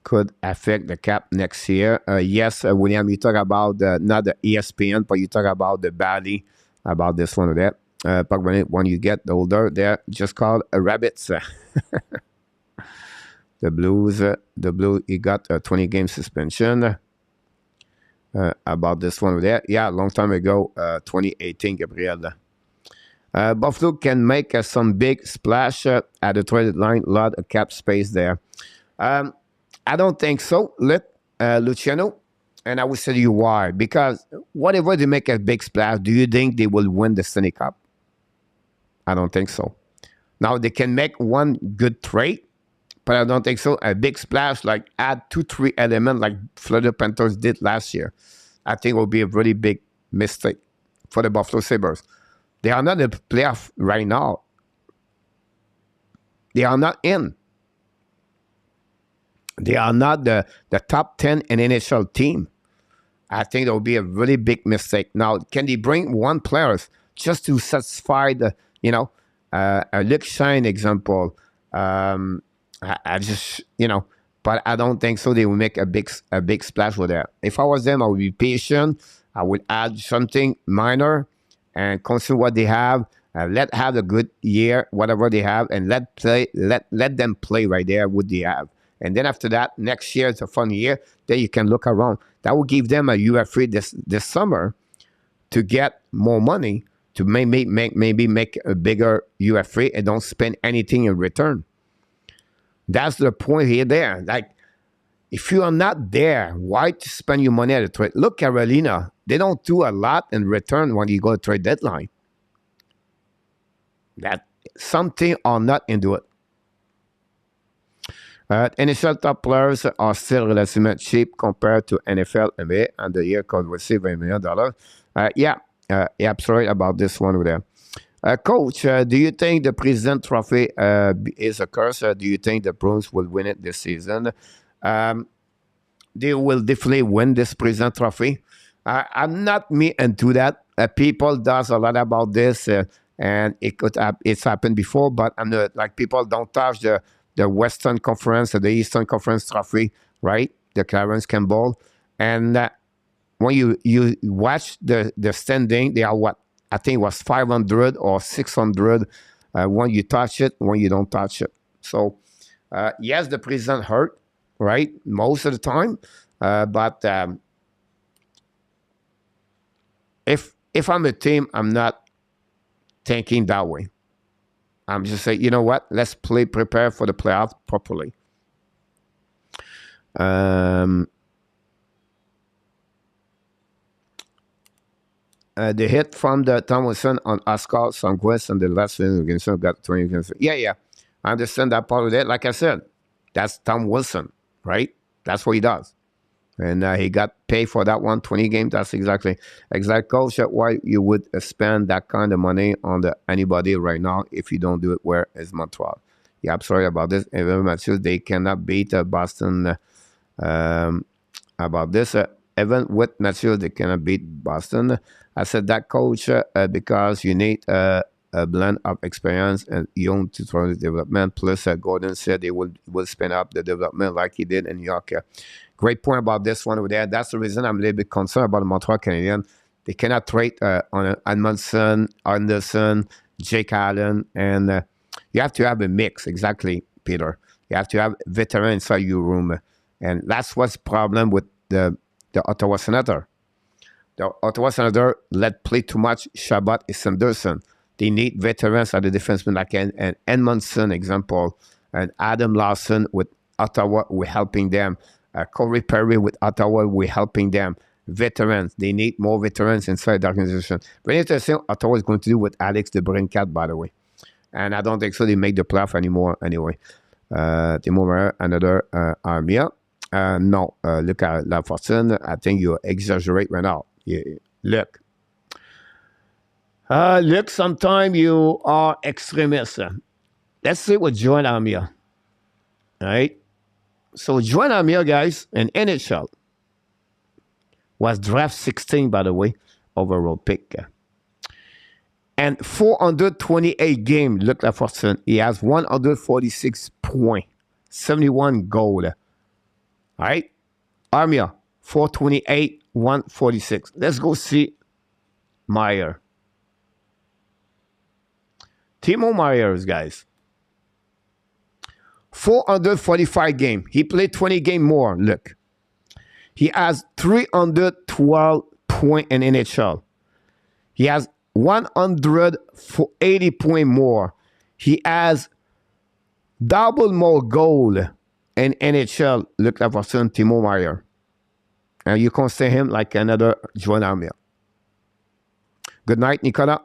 Could affect the cap next year. Yes, William, you talk about not the ESPN, but you talk about the Bally, about this one or that. But when you get older, they're just called rabbits. The Blues, he got a 20-game suspension. About this one over there. Yeah, a long time ago, 2018, Gabriel. Buffalo can make some big splash at the trade line. A lot of cap space there. I don't think so. Luciano, and I will tell you why. Because whatever they make a big splash, do you think they will win the Stanley Cup? I don't think so. Now, they can make one good trade, but I don't think so. A big splash, like add 2-3 elements like Florida Panthers did last year, I think will be a really big mistake for the Buffalo Sabres. They are not in the playoff right now. They are not in. They are not the top 10 in NHL team. I think that will be a really big mistake. Now, can they bring one player just to satisfy the, a Luke Shine example? I just, but I don't think so. They will make a big splash with that. If I was them, I would be patient. I would add something minor and consider what they have. Let have a good year, whatever they have, and let them play right there what they have. And then after that, next year it's a fun year. Then you can look around. That will give them a UFA this summer to get more money to maybe make a bigger UFA and don't spend anything in return. That's the point here there. Like, if you are not there, why to spend your money at a trade? Look, Carolina, they don't do a lot in return when you go to trade deadline. That something are not into it. NHL top players are still relatively cheap compared to NFL, NBA, and the year could receive $1 million. Yeah, absolutely about this one over there. Coach, do you think the President Trophy is a curse? Do you think the Bruins will win it this season? They will definitely win this President Trophy. I'm not me into that. People does a lot about this, and it's happened before. But I'm not, like, people don't touch the Western Conference or the Eastern Conference Trophy, right? The Clarence Campbell, and when you watch the standing, they are what? I think it was 500 or 600 when you touch it, when you don't touch it. So, yes, the president hurt, right? Most of the time. But if I'm a team, I'm not thinking that way. I'm just saying, you know what? Let's prepare for the playoff properly. The hit from the Tom Wilson on Oscar Sandquist and the last win against him got 20 against. Yeah. I understand that part of it. Like I said, that's Tom Wilson, right? That's what he does. And he got paid for that one, 20 games. That's exactly coach. Why you would spend that kind of money on anybody right now if you don't do it where is Montreal. Yeah, I'm sorry about this. Matthews, they cannot beat Boston about this. Even with Matthews, they cannot beat Boston. I said that, coach, because you need a blend of experience and young tutorial development. Plus, Gordon said they will spin up the development like he did in New York. Great point about this one over there. That's the reason I'm a little bit concerned about the Montreal Canadiens. They cannot trade on Edmondson, Anderson, Jake Allen, and you have to have a mix. Exactly, Peter. You have to have veterans inside your room, and that's what's the problem with the Ottawa Senator. The Ottawa Senator let play too much Shabbat and Sanderson. They need veterans at the defenseman like an Edmondson example, and Adam Lawson with Ottawa. We're helping them. Corey Perry with Ottawa. We're helping them. Veterans. They need more veterans inside the organization. Very interesting. Ottawa is going to do with Alex de Brincat, by the way. And I don't think so. They make the playoff anymore anyway. Timo Meier, another Armia. No, look at La Fortune. I think you exaggerate right now. Yeah, look. Look, sometimes you are extremist. Let's see what Joan Armia. All right? So Joan Armia, guys, in NHL, was draft 16, by the way, overall pick. And 428 games, look at Fortune. He has 146 points, 71 goals. All right? Armia, 428, 146. Let's go see Meier. Timo Meier, guys. 445 games. He played 20 games more. Look. He has 312 points in NHL. He has 180 points more. He has double more goal in NHL. Look at person Timo Meier. And you can say him like another Joan Armia. Good night, Nicolas.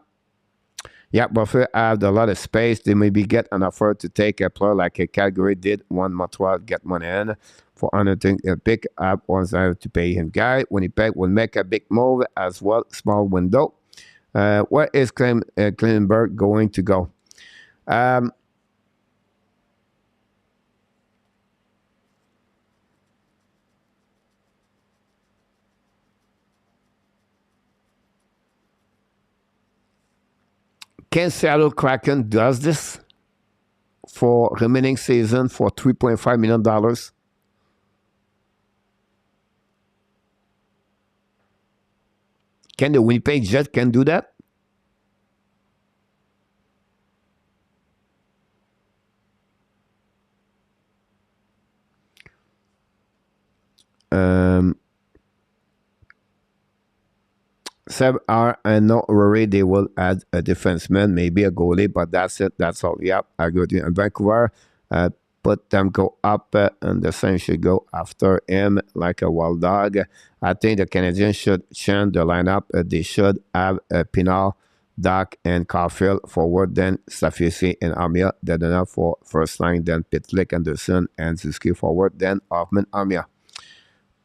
Yeah, Buffett have a lot of space. They maybe get an offer to take a player like a Calgary did. One Montreal get money in for anything. A pick up was to pay him guy. Winnipeg will make a big move as well. Small window. Where is Kleinberg going to go? Can Seattle Kraken does this for remaining season for $3.5 million? Can the Winnipeg Jets can do that? Seb are not worried they will add a defenseman, maybe a goalie, but that's it. That's all. Yep, I agree with you. And Vancouver, put them go up, and the same should go after him like a wild dog. I think the Canadiens should change the lineup. They should have Pinal, Doc, and Caulfield forward, then Safiesi and Armia. Then enough for first line, then Pitlick, Anderson, and Suzuki forward, then Hoffman, Armia.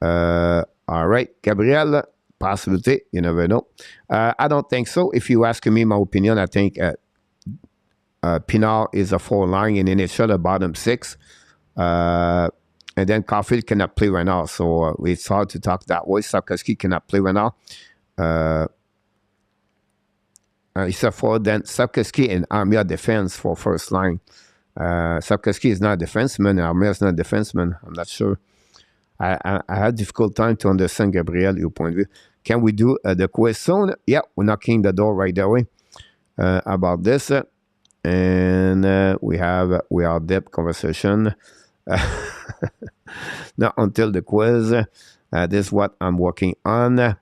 All right, Gabriel. Possibility, you never know. I don't think so. If you ask me my opinion, I think Pinal is a 4-line in NHL, the bottom 6. And then Caulfield cannot play right now, so it's hard to talk that way. Sapkowski cannot play right now. Except for then Sapkowski and Armia defense for first line. Sapkowski is not a defenseman, Armia is not a defenseman. I'm not sure. I had difficult time to understand, Gabriel, your point of view. Can we do the quiz soon? Yeah, we're knocking the door right away about this. And we are deep conversation. Not until the quiz. This is what I'm working on.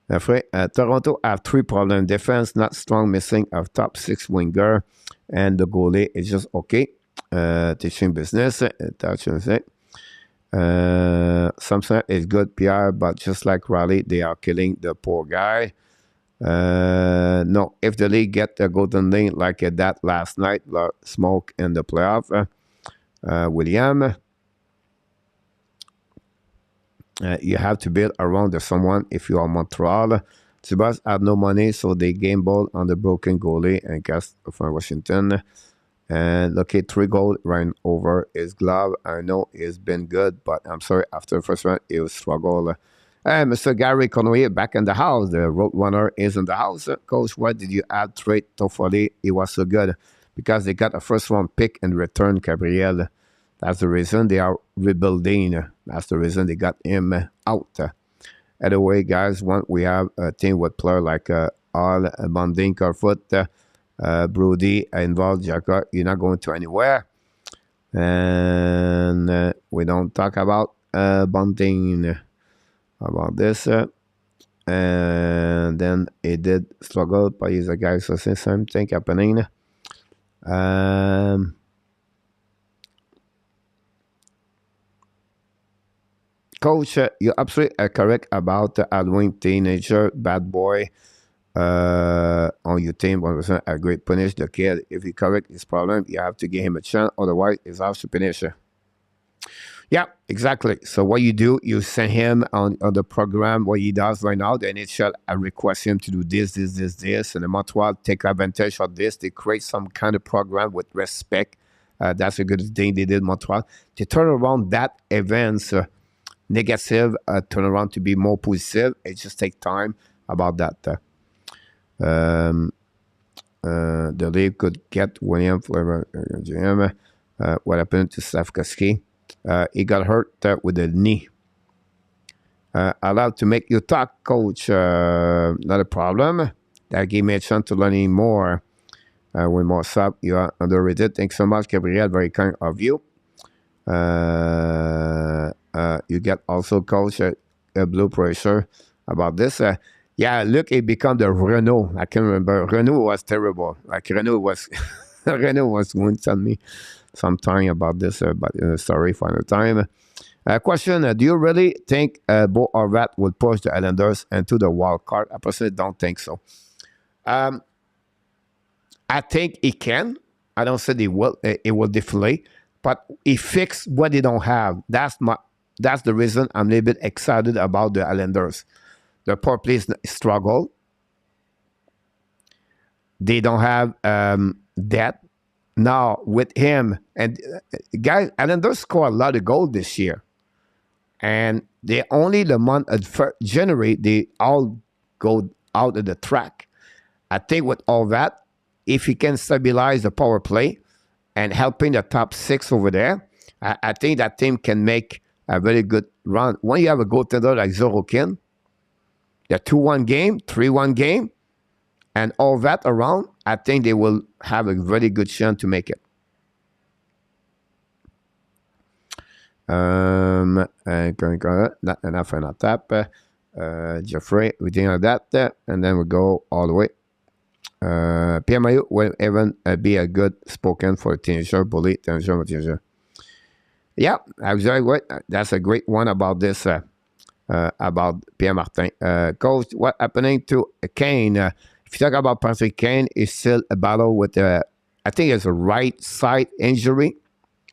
Toronto have 3 problem defense, not strong, missing of top 6 winger. And the goalie is just okay. Teaching business. Samson is good PR, but just like Raleigh, they are killing the poor guy. No, if the league get the golden lane like that last night, smoke in the playoff. William, you have to build around someone if you are Montreal. Tibas have no money, so they game ball on the broken goalie and cast from Washington. And look at 3 goals right over his glove. I know it's been good, but I'm sorry, after the first round, it was struggle. Mr. Gary Cournoyer back in the house. The Roadrunner is in the house. Coach, why did you add trade Toffoli? It was so good because they got a first round pick in return, Gabriel. That's the reason they are rebuilding. That's the reason they got him out. Anyway, guys, we have a team with players like All, Bonding, Carfoot, Brody, involved, Jacques. You're not going to anywhere. And we don't talk about Bonding about this. And then he did struggle, but he's a guy, so since same thing happening. Coach, you're absolutely correct about the Halloween teenager, bad boy on your team. 100% agree. Punish the kid. If he correct his problem, you have to give him a chance. Otherwise, it's out to punish. Yeah, exactly. So what you do, you send him on the program what he does right now. The NHL request him to do this, and the Montreal take advantage of this. They create some kind of program with respect. That's a good thing they did, Montreal. To turn around that events negative, turn around to be more positive. It just takes time about that. The league could get William for GM. What happened to Slavkovsky? He got hurt with the knee. Allowed to make you talk, coach. Not a problem. That gave me a chance to learn more. With more sub, you are underrated. Thanks so much, Gabriel. Very kind of you. You get also, coach, a blue pressure about this. Yeah, look, it become the Renault. I can remember. Renault was terrible. Like Renault was, Renault was once on me sometime about this, but sorry for the time. Question, do you really think Bo Horvat will push the Islanders into the wild card? I personally don't think so. I think he can. I don't say it will deflate, but he fix what they don't have. That's the reason I'm a little bit excited about the Islanders. The power plays struggle. They don't have that. Now with him and guys, Islanders score a lot of goals this year, and they only the month of January they all go out of the track. I think with all that, if he can stabilize the power play and helping the top six over there, I think that team can make a very good run. When you have a goaltender like Zorokin, the 2-1 game, 3-1 game, and all that around, I think they will have a very good chance to make it. Not enough on tap. Jeffrey, we think of that, and then we go all the way. Pierre Maillot will even be a good spoken for a teenager, bully, teenager. Yeah, absolutely. That's a great one about this, about Pierre Martin. Coach, what happening to Kane? If you talk about Patrick Kane, it's still a battle with, I think it's a right side injury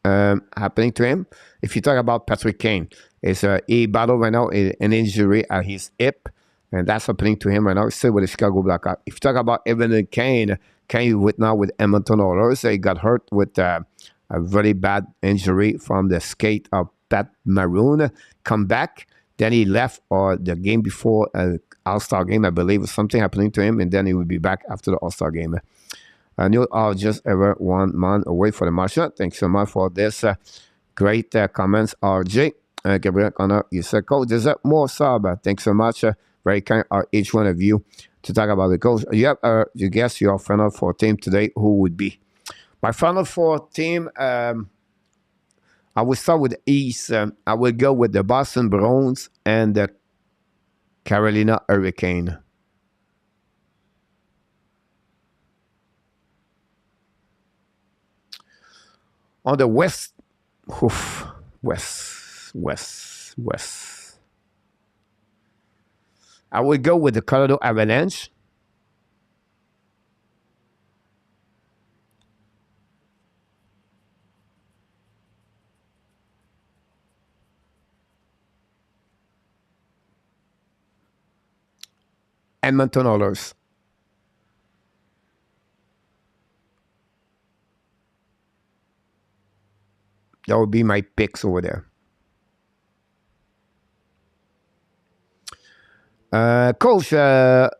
happening to him. If you talk about Patrick Kane, it's he battle right now an injury at his hip, and that's happening to him right now. Still with the Chicago Blackhawks. If you talk about Evan Kane with now with Edmonton Oilers, he got hurt with a very bad injury from the skate of Pat Maroon. Come back, then he left the game before All-Star game, I believe, something happening to him, and then he will be back after the All-Star game. I knew I just ever 1 month away for the match. Thanks so much for this great comments, RJ. Gabriel Connor, you said, Coach, there's more sub. Thanks so much. Very kind of each one of you to talk about the coach. You guess your final four team today, who would be? My final four team, I will start with the East. I will go with the Boston Bruins and the Carolina Hurricane. On the West, West. I would go with the Colorado Avalanche. Edmonton Oilers. That would be my picks over there. Coach, the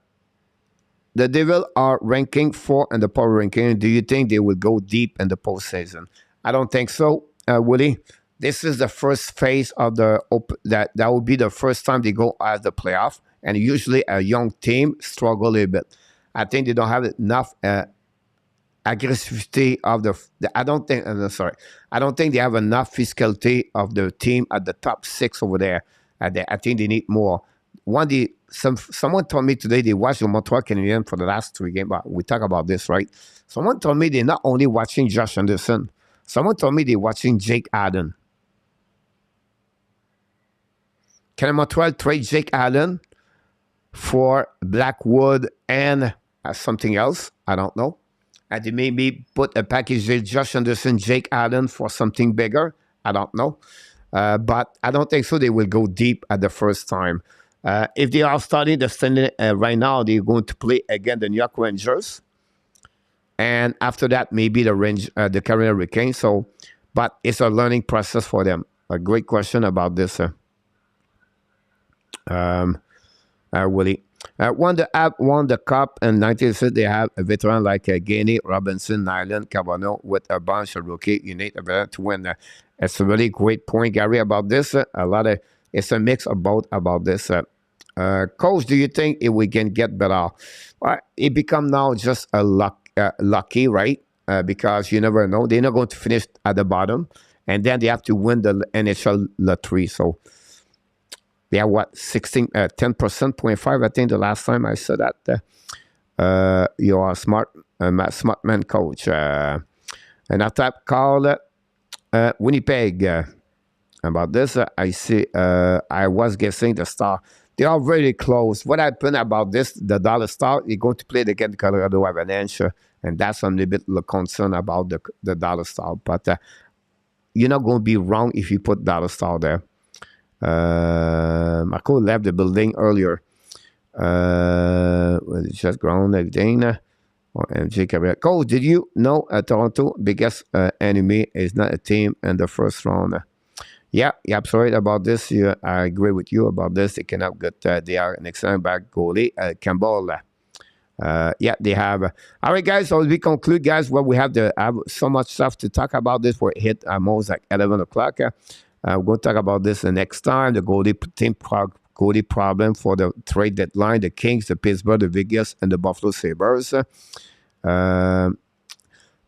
Devil are ranking 4 in the power ranking. Do you think they will go deep in the postseason? I don't think so, Willie. This is the first phase of that will be the first time they go as the playoff, and usually a young team struggle a little bit. I think they don't have enough aggressivity of I don't think. Sorry, I don't think they have enough physicality of the team at the top 6 over there. I think they need more. Someone told me today they watched the Montreal Canadiens for the last 3 games. But we talk about this, right? Someone told me they're not only watching Josh Anderson. Someone told me they're watching Jake Allen. Can Montreal trade Jake Allen for Blackwood and something else? I don't know. And they maybe put a package with Josh Anderson, Jake Allen for something bigger. I don't know. But I don't think so. They will go deep at the first time. If they are starting the standing right now, they're going to play against the New York Rangers. And after that, maybe the Carolina Hurricanes. So, but it's a learning process for them. A great question about this, Willie. Won the Cup in 1996. They have a veteran like Gainey, Robinson, Nyland, Cavano with a bunch of rookie. You need a veteran to win. It's a really great point, Gary, about this. It's a mix of both about this. Coach, do you think we can get better? It become now just a lucky, right? Because you never know. They're not going to finish at the bottom. And then they have to win the NHL lottery. So they have what, 10%, 0.5, I think the last time I said that. You are smart man, coach. And after that, call Winnipeg. About this, I see. I was guessing the Star. They are very close. What happened about this? The Dallas Star is going to play against the Colorado Avalanche, and that's a little bit of concern about the Dallas Star. But you're not going to be wrong if you put Dallas Star there. Marco left the building earlier. It's just ground everything. MJ Cabrera. Coach, did you know Toronto biggest enemy is not a team in the first round? Yeah, you're absolutely about this. I agree with you about this. They cannot get. They are an excellent back goalie, Campbell. Yeah, they have. All right, guys. So we conclude, guys. Well, we have so much stuff to talk about this. We're hit almost like 11 o'clock. We're going to talk about this the next time. The goalie problem for the trade deadline. The Kings, the Pittsburgh, the Vegas, and the Buffalo Sabres.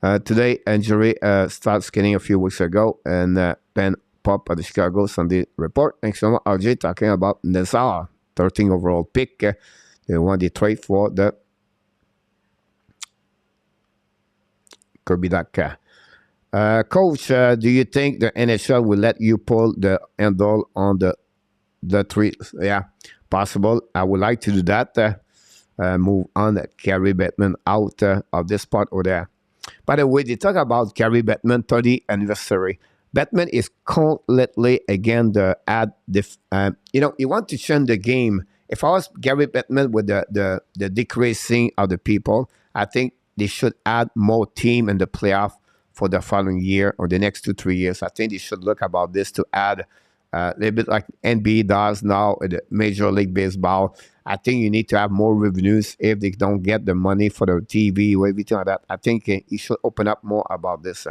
Today, injury started skinning a few weeks ago, and Ben Pop of the Chicago Sunday Report. Thanks so much, RJ, talking about Nazar, 13 overall pick. They won the trade for the Kirby Duck. Coach, do you think the NHL will let you pull the handle on the three? Yeah, possible. I would like to do that. Move on, Carrie Bettman out of this part over there. By the way, they talk about Carrie Bettman 30th anniversary. Bettman is completely again you want to change the game. If I was Gary Bettman with the decreasing of the people, I think they should add more team in the playoff for the following year or the next 2-3 years. I think they should look about this to add a little bit like NBA does now in the Major League Baseball. I think you need to have more revenues if they don't get the money for the TV or everything like that. I think you should open up more about this.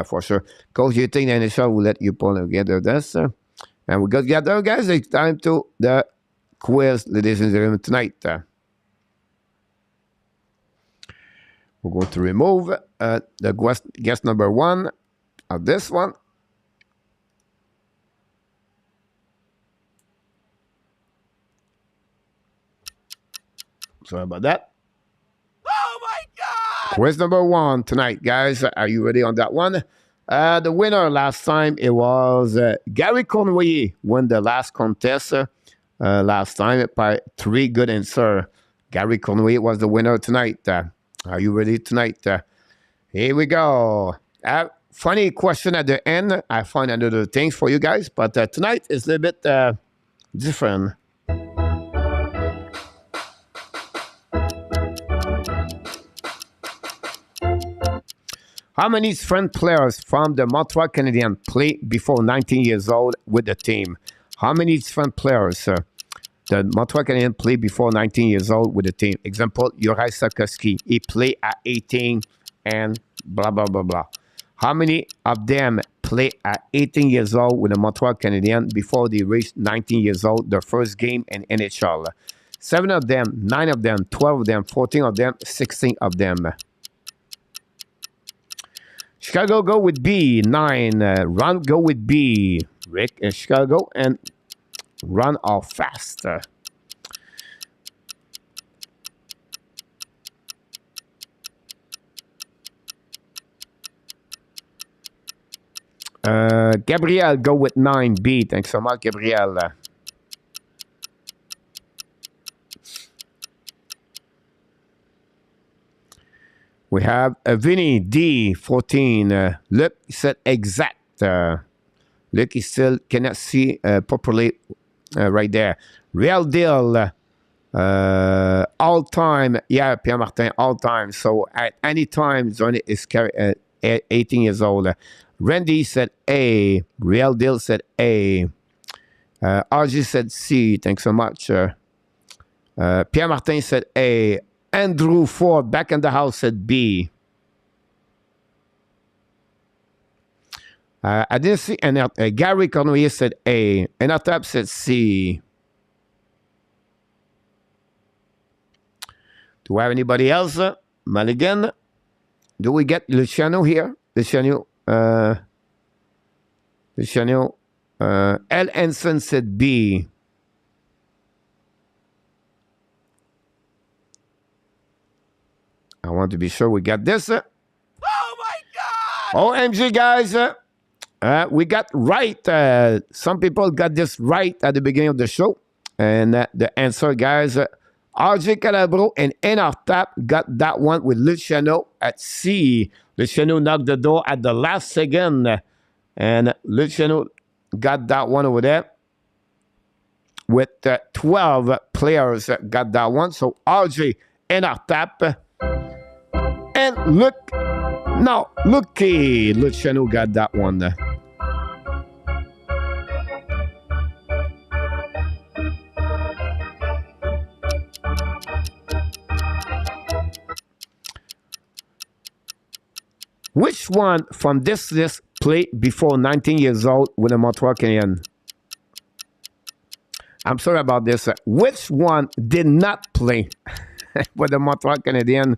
For sure. Coach, you think the NHL will let you pull together this? And we got together, guys. It's time to the quiz, ladies and gentlemen, tonight. We're going to remove the guest number 1 of this one. Sorry about that. Oh my God! Quiz number 1 tonight, guys. Are you ready on that one? The winner last time, it was Gary Cournoyer won the last contest last time by 3 good answers. Gary Cournoyer was the winner tonight. Are you ready tonight? Here we go. Funny question at the end. I find another things for you guys, but tonight is a little bit different. How many French players from the Montreal Canadiens played before 19 years old with the team? How many French players the Montreal Canadiens play before 19 years old with the team? Example, Juraj Slavkovsky. He played at 18 and blah, blah, blah, blah. How many of them play at 18 years old with the Montreal Canadiens before they reach 19 years old, their first game in NHL? 7 of them, 9 of them, 12 of them, 14 of them, 16 of them. Chicago go with B, 9. Ron go with B. Rick and Chicago, and Ron are faster. Gabriel go with 9B. Thanks so much, Gabriel. We have Vinny D, 14. Luc said exact. Luc, he still cannot see properly right there. Real deal. All time. Yeah, Pierre Martin, all time. So at any time, Johnny is 18 years old. Randy said A. Real deal said A. RG said C. Thanks so much. Pierre Martin said A. Andrew Ford, back in the house, said B. I didn't see any. Gary Cournoyer said A. Enatap said C. Do we have anybody else? Mulligan? Do we get Luciano here? Luciano. Luciano. L. Ensign said B. I want to be sure we got this. Oh my God! OMG, guys. We got right. Some people got this right at the beginning of the show. And the answer, guys, RJ Calabro and Enartap got that one with Luciano at C. Luciano knocked the door at the last second. And Luciano got that one over there. With 12 players got that one. So RJ Enartap. And look, no, looky, Luciano got that one. Which one from this list played before 19 years old with a Montreal Canadiens? I'm sorry about this. Which one did not play with the Montreal Canadiens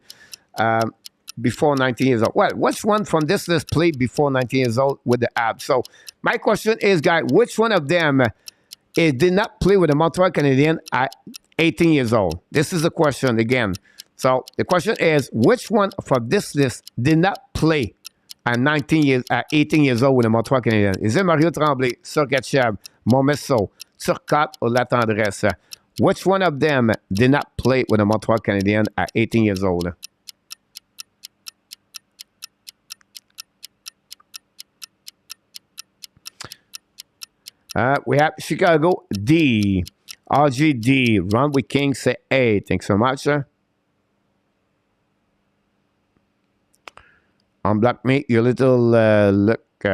before 19 years old? Well, which one from this list played before 19 years old with the Habs? So my question is, guys, which one of them did not play with the Montreal Canadiens at 18 years old? This is the question again. So the question is, which one from this list did not play at 18 years old with the Montreal Canadiens? Is it Mario Tremblay, Sergachev, Momesso, Turcotte, or Latendresse? Which one of them did not play with the Montreal Canadiens at 18 years old? We have Chicago D, RGD, Ron with King say A. Thanks so much. Unblock me, your little look.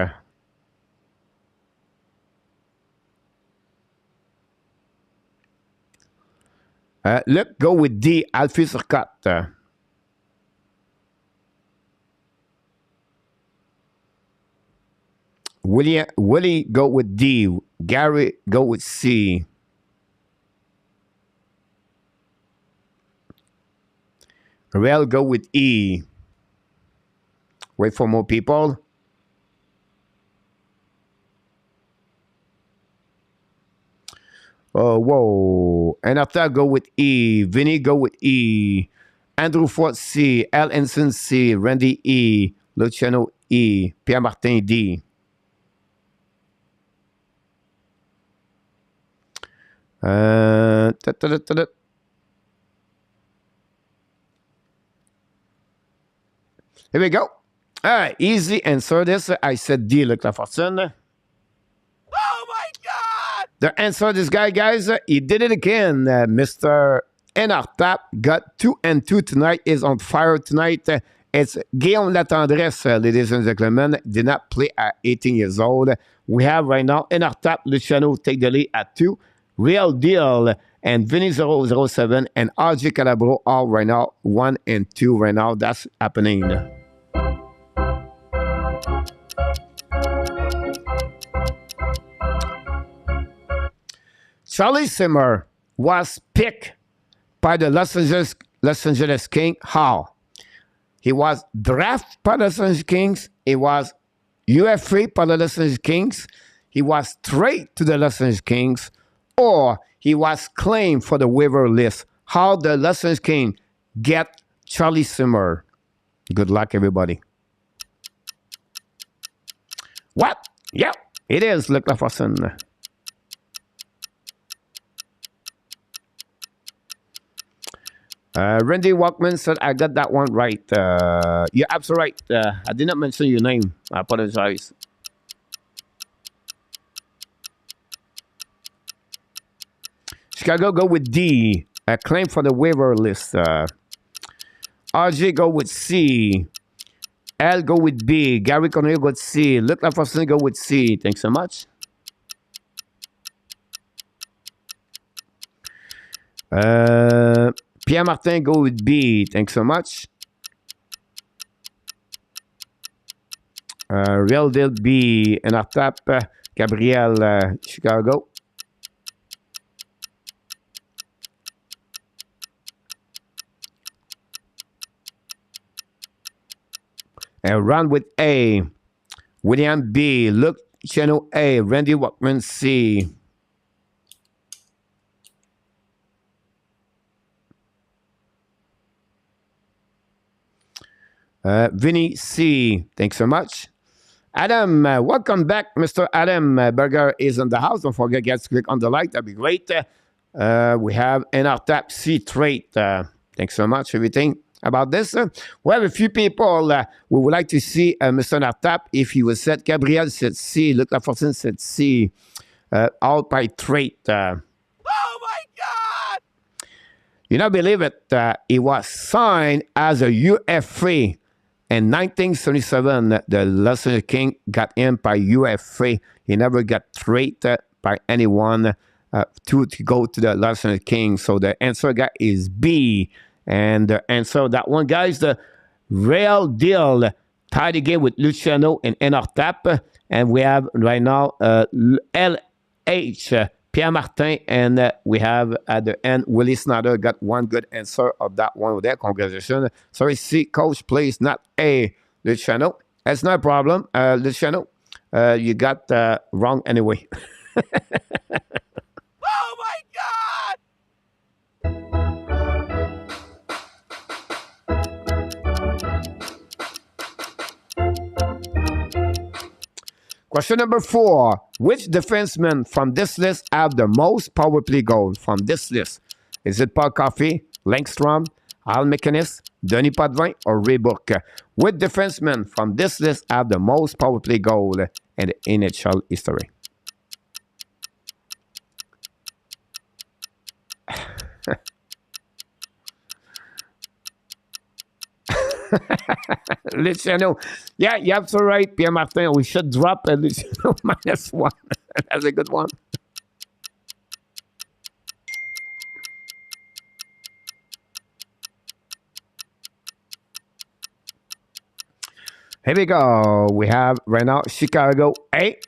Look, go with D, Alfie Turcotte. Willie go with D. Gary go with C. Real go with E. Wait for more people. Oh, whoa. And after go with E. Vinny go with E. Andrew Ford C. Al Ensign C. Randy E. Luciano E. Pierre Martin D. Here we go. All right, easy answer this. I said D, Luc Lafortune. Oh my God! The answer, this guy, guys, he did it again. Mr. Enartap got 2 and 2 tonight, is on fire tonight. It's Guillaume Latendresse, ladies and gentlemen, did not play at 18 years old. We have right now Enartap, Luciano take the lead at 2. Real deal and Vinny 007 and RJ Calabro are right now 1 and 2 right now. That's happening. Charlie Simmer was picked by the Los Angeles Kings. How? He was drafted by the Los Angeles Kings. He was UFA by the Los Angeles Kings. He was traded to the Los Angeles Kings, or he was claimed for the waiver list. How the Los Angeles Kings get Charlie Simmer? Good luck, everybody. What? Yep, it is Luc Laforcine. Randy Walkman said, I got that one right. You're absolutely right. I did not mention your name. I apologize. Chicago go with D. A claim for the waiver list. RJ go with C. L go with B. Gary Corneille go with C. Luc Laforcine go with C. Thanks so much. Pierre Martin go with B. Thanks so much. Real Deal B. And our tap, Gabriel, Chicago. And run with A. William B. Luciano A. Randy Walkman C. Vinny C. Thanks so much. Adam, welcome back. Mr. Adam Berger is in the house. Don't forget, guys, click on the like. That'd be great. We have NR Tap C trait. Thanks so much. Everything about this. We have a few people we would like to see Mr. NR Tap. If he was set, Gabriel said C. Luc Laforcine said C. Out by trait. Oh my God! You not believe it. He was signed as a UFA. In 1977, the Los Angeles Kings got him by UFA. He never got traded by anyone to go to the Los Angeles Kings. So the answer guy is B. And the answer that one, guys, the real deal tied again with Luciano and NR Tap. And we have right now LH, Pierre Martin, and we have at the end, Willie Snyder got one good answer of that one with that. Congratulations. Sorry, C, coach, please, not A, Luciano. That's no problem, Luciano. You got wrong anyway. Oh my God! Question number 4. Which defenseman from this list have the most power play goals from this list? Is it Paul Coffey, Langstrom, Al McInnes, Denis Potvin, or Ray Bourque? Which defenseman from this list have the most power play goal in the NHL history? Luciano. Yeah, you're absolutely right, Pierre Martin. We should drop Luciano -1. That's a good one. Here we go. We have right now Chicago A.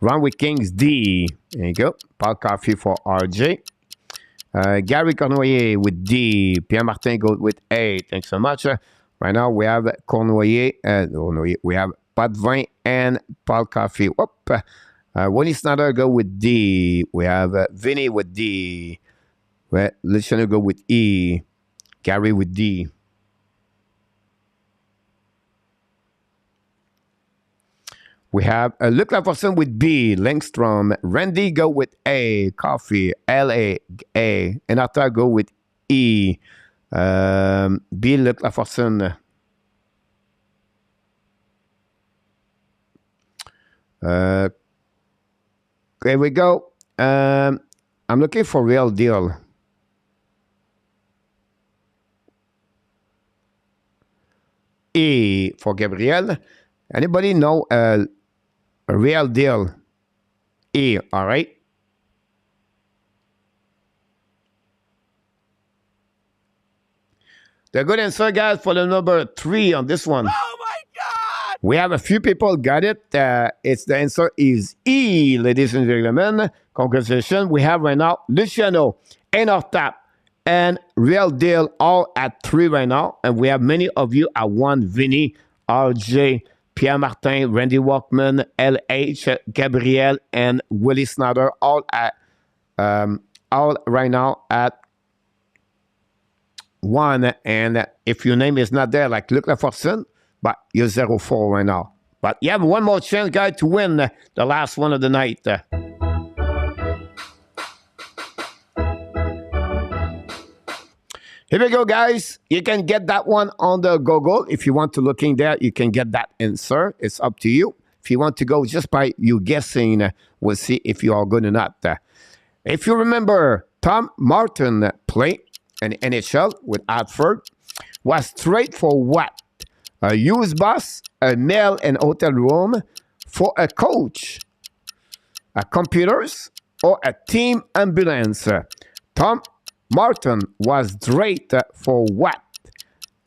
Run with Kings D. There you go. Paul Coffey for RJ. Gary Cournoyer with D. Pierre Martin goes with A. Thanks so much. Right now, we have Cournoyer, we have Potvin and Paul Coffey. Whoop. Willie Snyder go with D. We have Vinny with D. Luciano go with E. Gary with D. We have Luc Laforcine with B. Langstrom. Randy go with A. Coffey. L-A. A. And Arthur go with E. B. Luc Laforcine. Here we go. I'm looking for real deal. E for Gabriel. Anybody know a real deal? E, all right. The good answer, guys, for the number 3 on this one. Oh my God! We have a few people got it. It's the answer is E, ladies and gentlemen. Congratulations. We have right now Luciano, Tap, and Real Deal all at 3 right now. And we have many of you at 1. Vinny, RJ, Pierre Martin, Randy Walkman, LH, Gabriel, and Willie Snyder all at all right now at 1. And if your name is not there, like Luc Lafortune, but you're 0-4 right now. But you have one more chance, guys, to win the last one of the night. Here we go, guys. You can get that one on the Google. If you want to look in there, you can get that answer. It's up to you. If you want to go just by you guessing, we'll see if you are good or not. If you remember, Tom Martin played in NHL with Hartford, was straight for what? A used bus, a mail and hotel room, for a coach, a computers, or a team ambulance. Tom Martin was straight for what?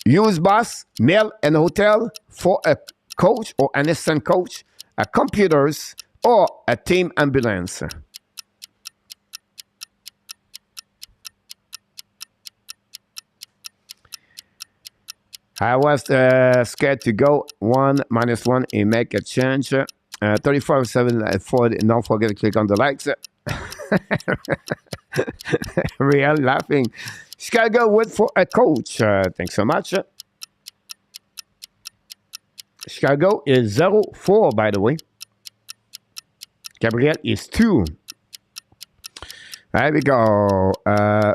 Used bus, mail and hotel, for a coach or an assistant coach, a computers, or a team ambulance. I was scared to go 1 minus 1 and make a change. 34-7-4. Don't forget to click on the likes. Real laughing. Chicago would for a coach. Thanks so much. Chicago is 0-4, by the way. Gabriel is 2. There we go. L.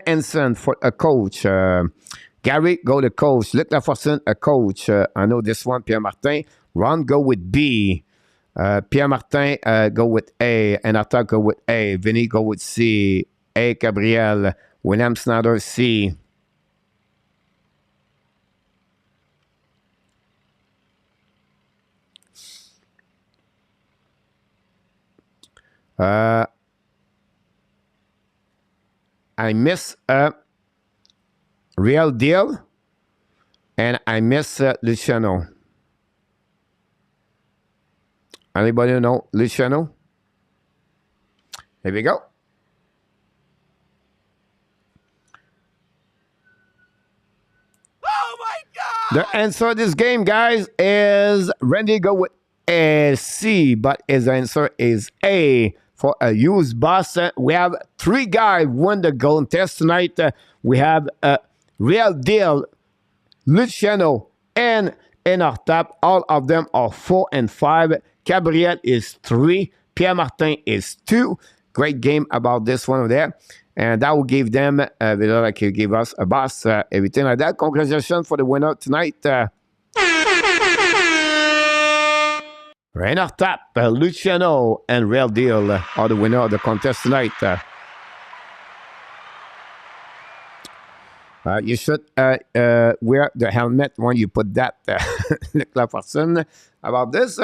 Ensign for a coach. Gary, go to coach. Luc Lafortune, a coach. I know this one. Pierre Martin. Ron, go with B. Pierre Martin, go with A. And Arthur, go with A. Vinny, go with C. A. Gabriel. William Snyder, C. I miss a Real Deal, and I miss Luciano. Anybody know Luciano? Here we go. Oh my God! The answer to this game, guys, is Randy go with a C, but his answer is A for a used bus. We have 3 guys won the contest tonight. We have a Real Deal, Luciano, and Tap. All of them are 4 and 5. Gabriel is 3. Pierre Martin is 2. Great game about this one over there. And that will give them, like you give us a bus, everything like that. Congratulations for the winner tonight. Rainer Tap, Luciano, and Real Deal are the winner of the contest tonight. You should wear the helmet when you put that. Luc Lafortune about this. Is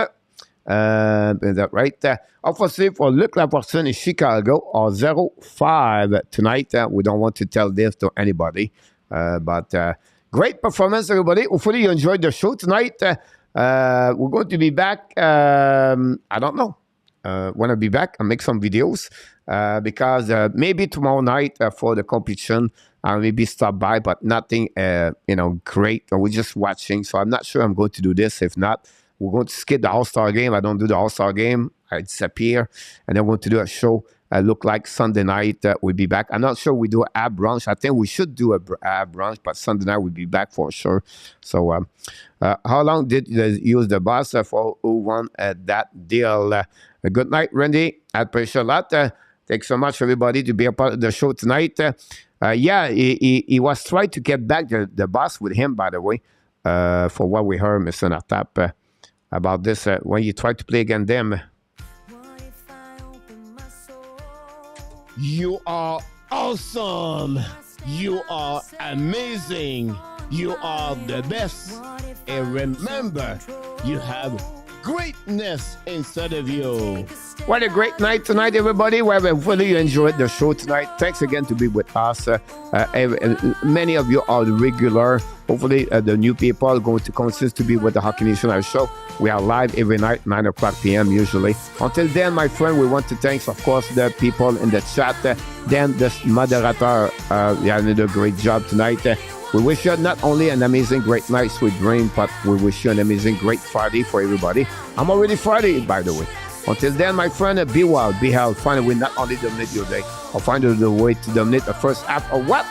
that right? Obviously, for Luc Lafortune in Chicago are 0-5 tonight. We don't want to tell this to anybody. But great performance, everybody. Hopefully, you enjoyed the show tonight. We're going to be back. I don't know. When I be back, I'll make some videos because maybe tomorrow night for the competition, I'll maybe stop by, but nothing, great. We're just watching, so I'm not sure I'm going to do this. If not, we're going to skip the All-Star game. I don't do the All-Star game. I disappear, and then we're going to do a show. Look like Sunday night we'll be back. I'm not sure we do an ab brunch. I think we should do a ab brunch, but Sunday night we'll be back for sure. So, how long did you use the bus for who won that deal? Good night, Randy. I appreciate a lot. Thanks so much, everybody, to be a part of the show tonight. He was trying to get back the bus with him, by the way, for what we heard, Mr. Natap, about this when you try to play against them. You are awesome. You are amazing. You are the best. And remember, you have greatness inside of you. What a great night tonight, everybody. Well, hopefully you enjoyed the show tonight. Thanks again to be with us. Many of you are the regular. Hopefully the new people are going to consist to be with the Hockey Nation show. We are live every night, 9 o'clock p.m. usually. Until then, my friend, we want to thank, of course, the people in the chat. Then the moderator, did a great job tonight. We wish you not only an amazing, great night, sweet dream, but we wish you an amazing, great Friday for everybody. I'm already Friday, by the way. Until then, my friend, be wild, be healthy. Find a way not only dominate your day, or find the way to dominate the first half of what?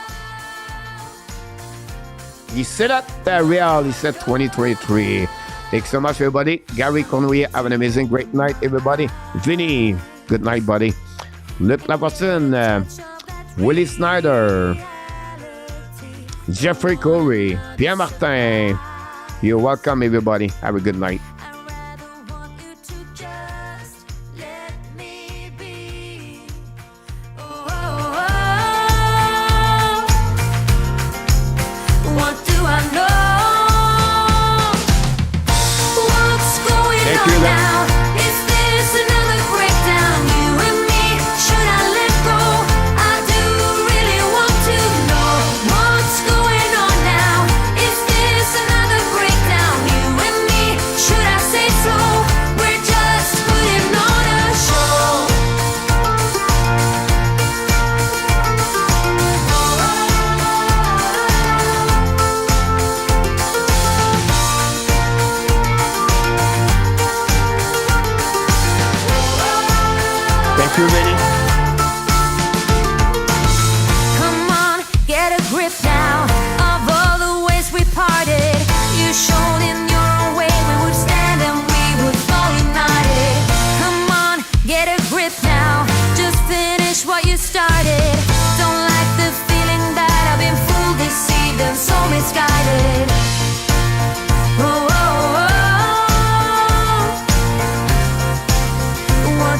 You said that real, he said 2023. Thanks so much, everybody. Gary Cournoyer, have an amazing, great night, everybody. Vinny, good night, buddy. Luc Laperson, Willie Snyder, Jeffrey Corey, Pierre Martin. You're welcome, everybody. Have a good night. What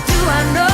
do I know?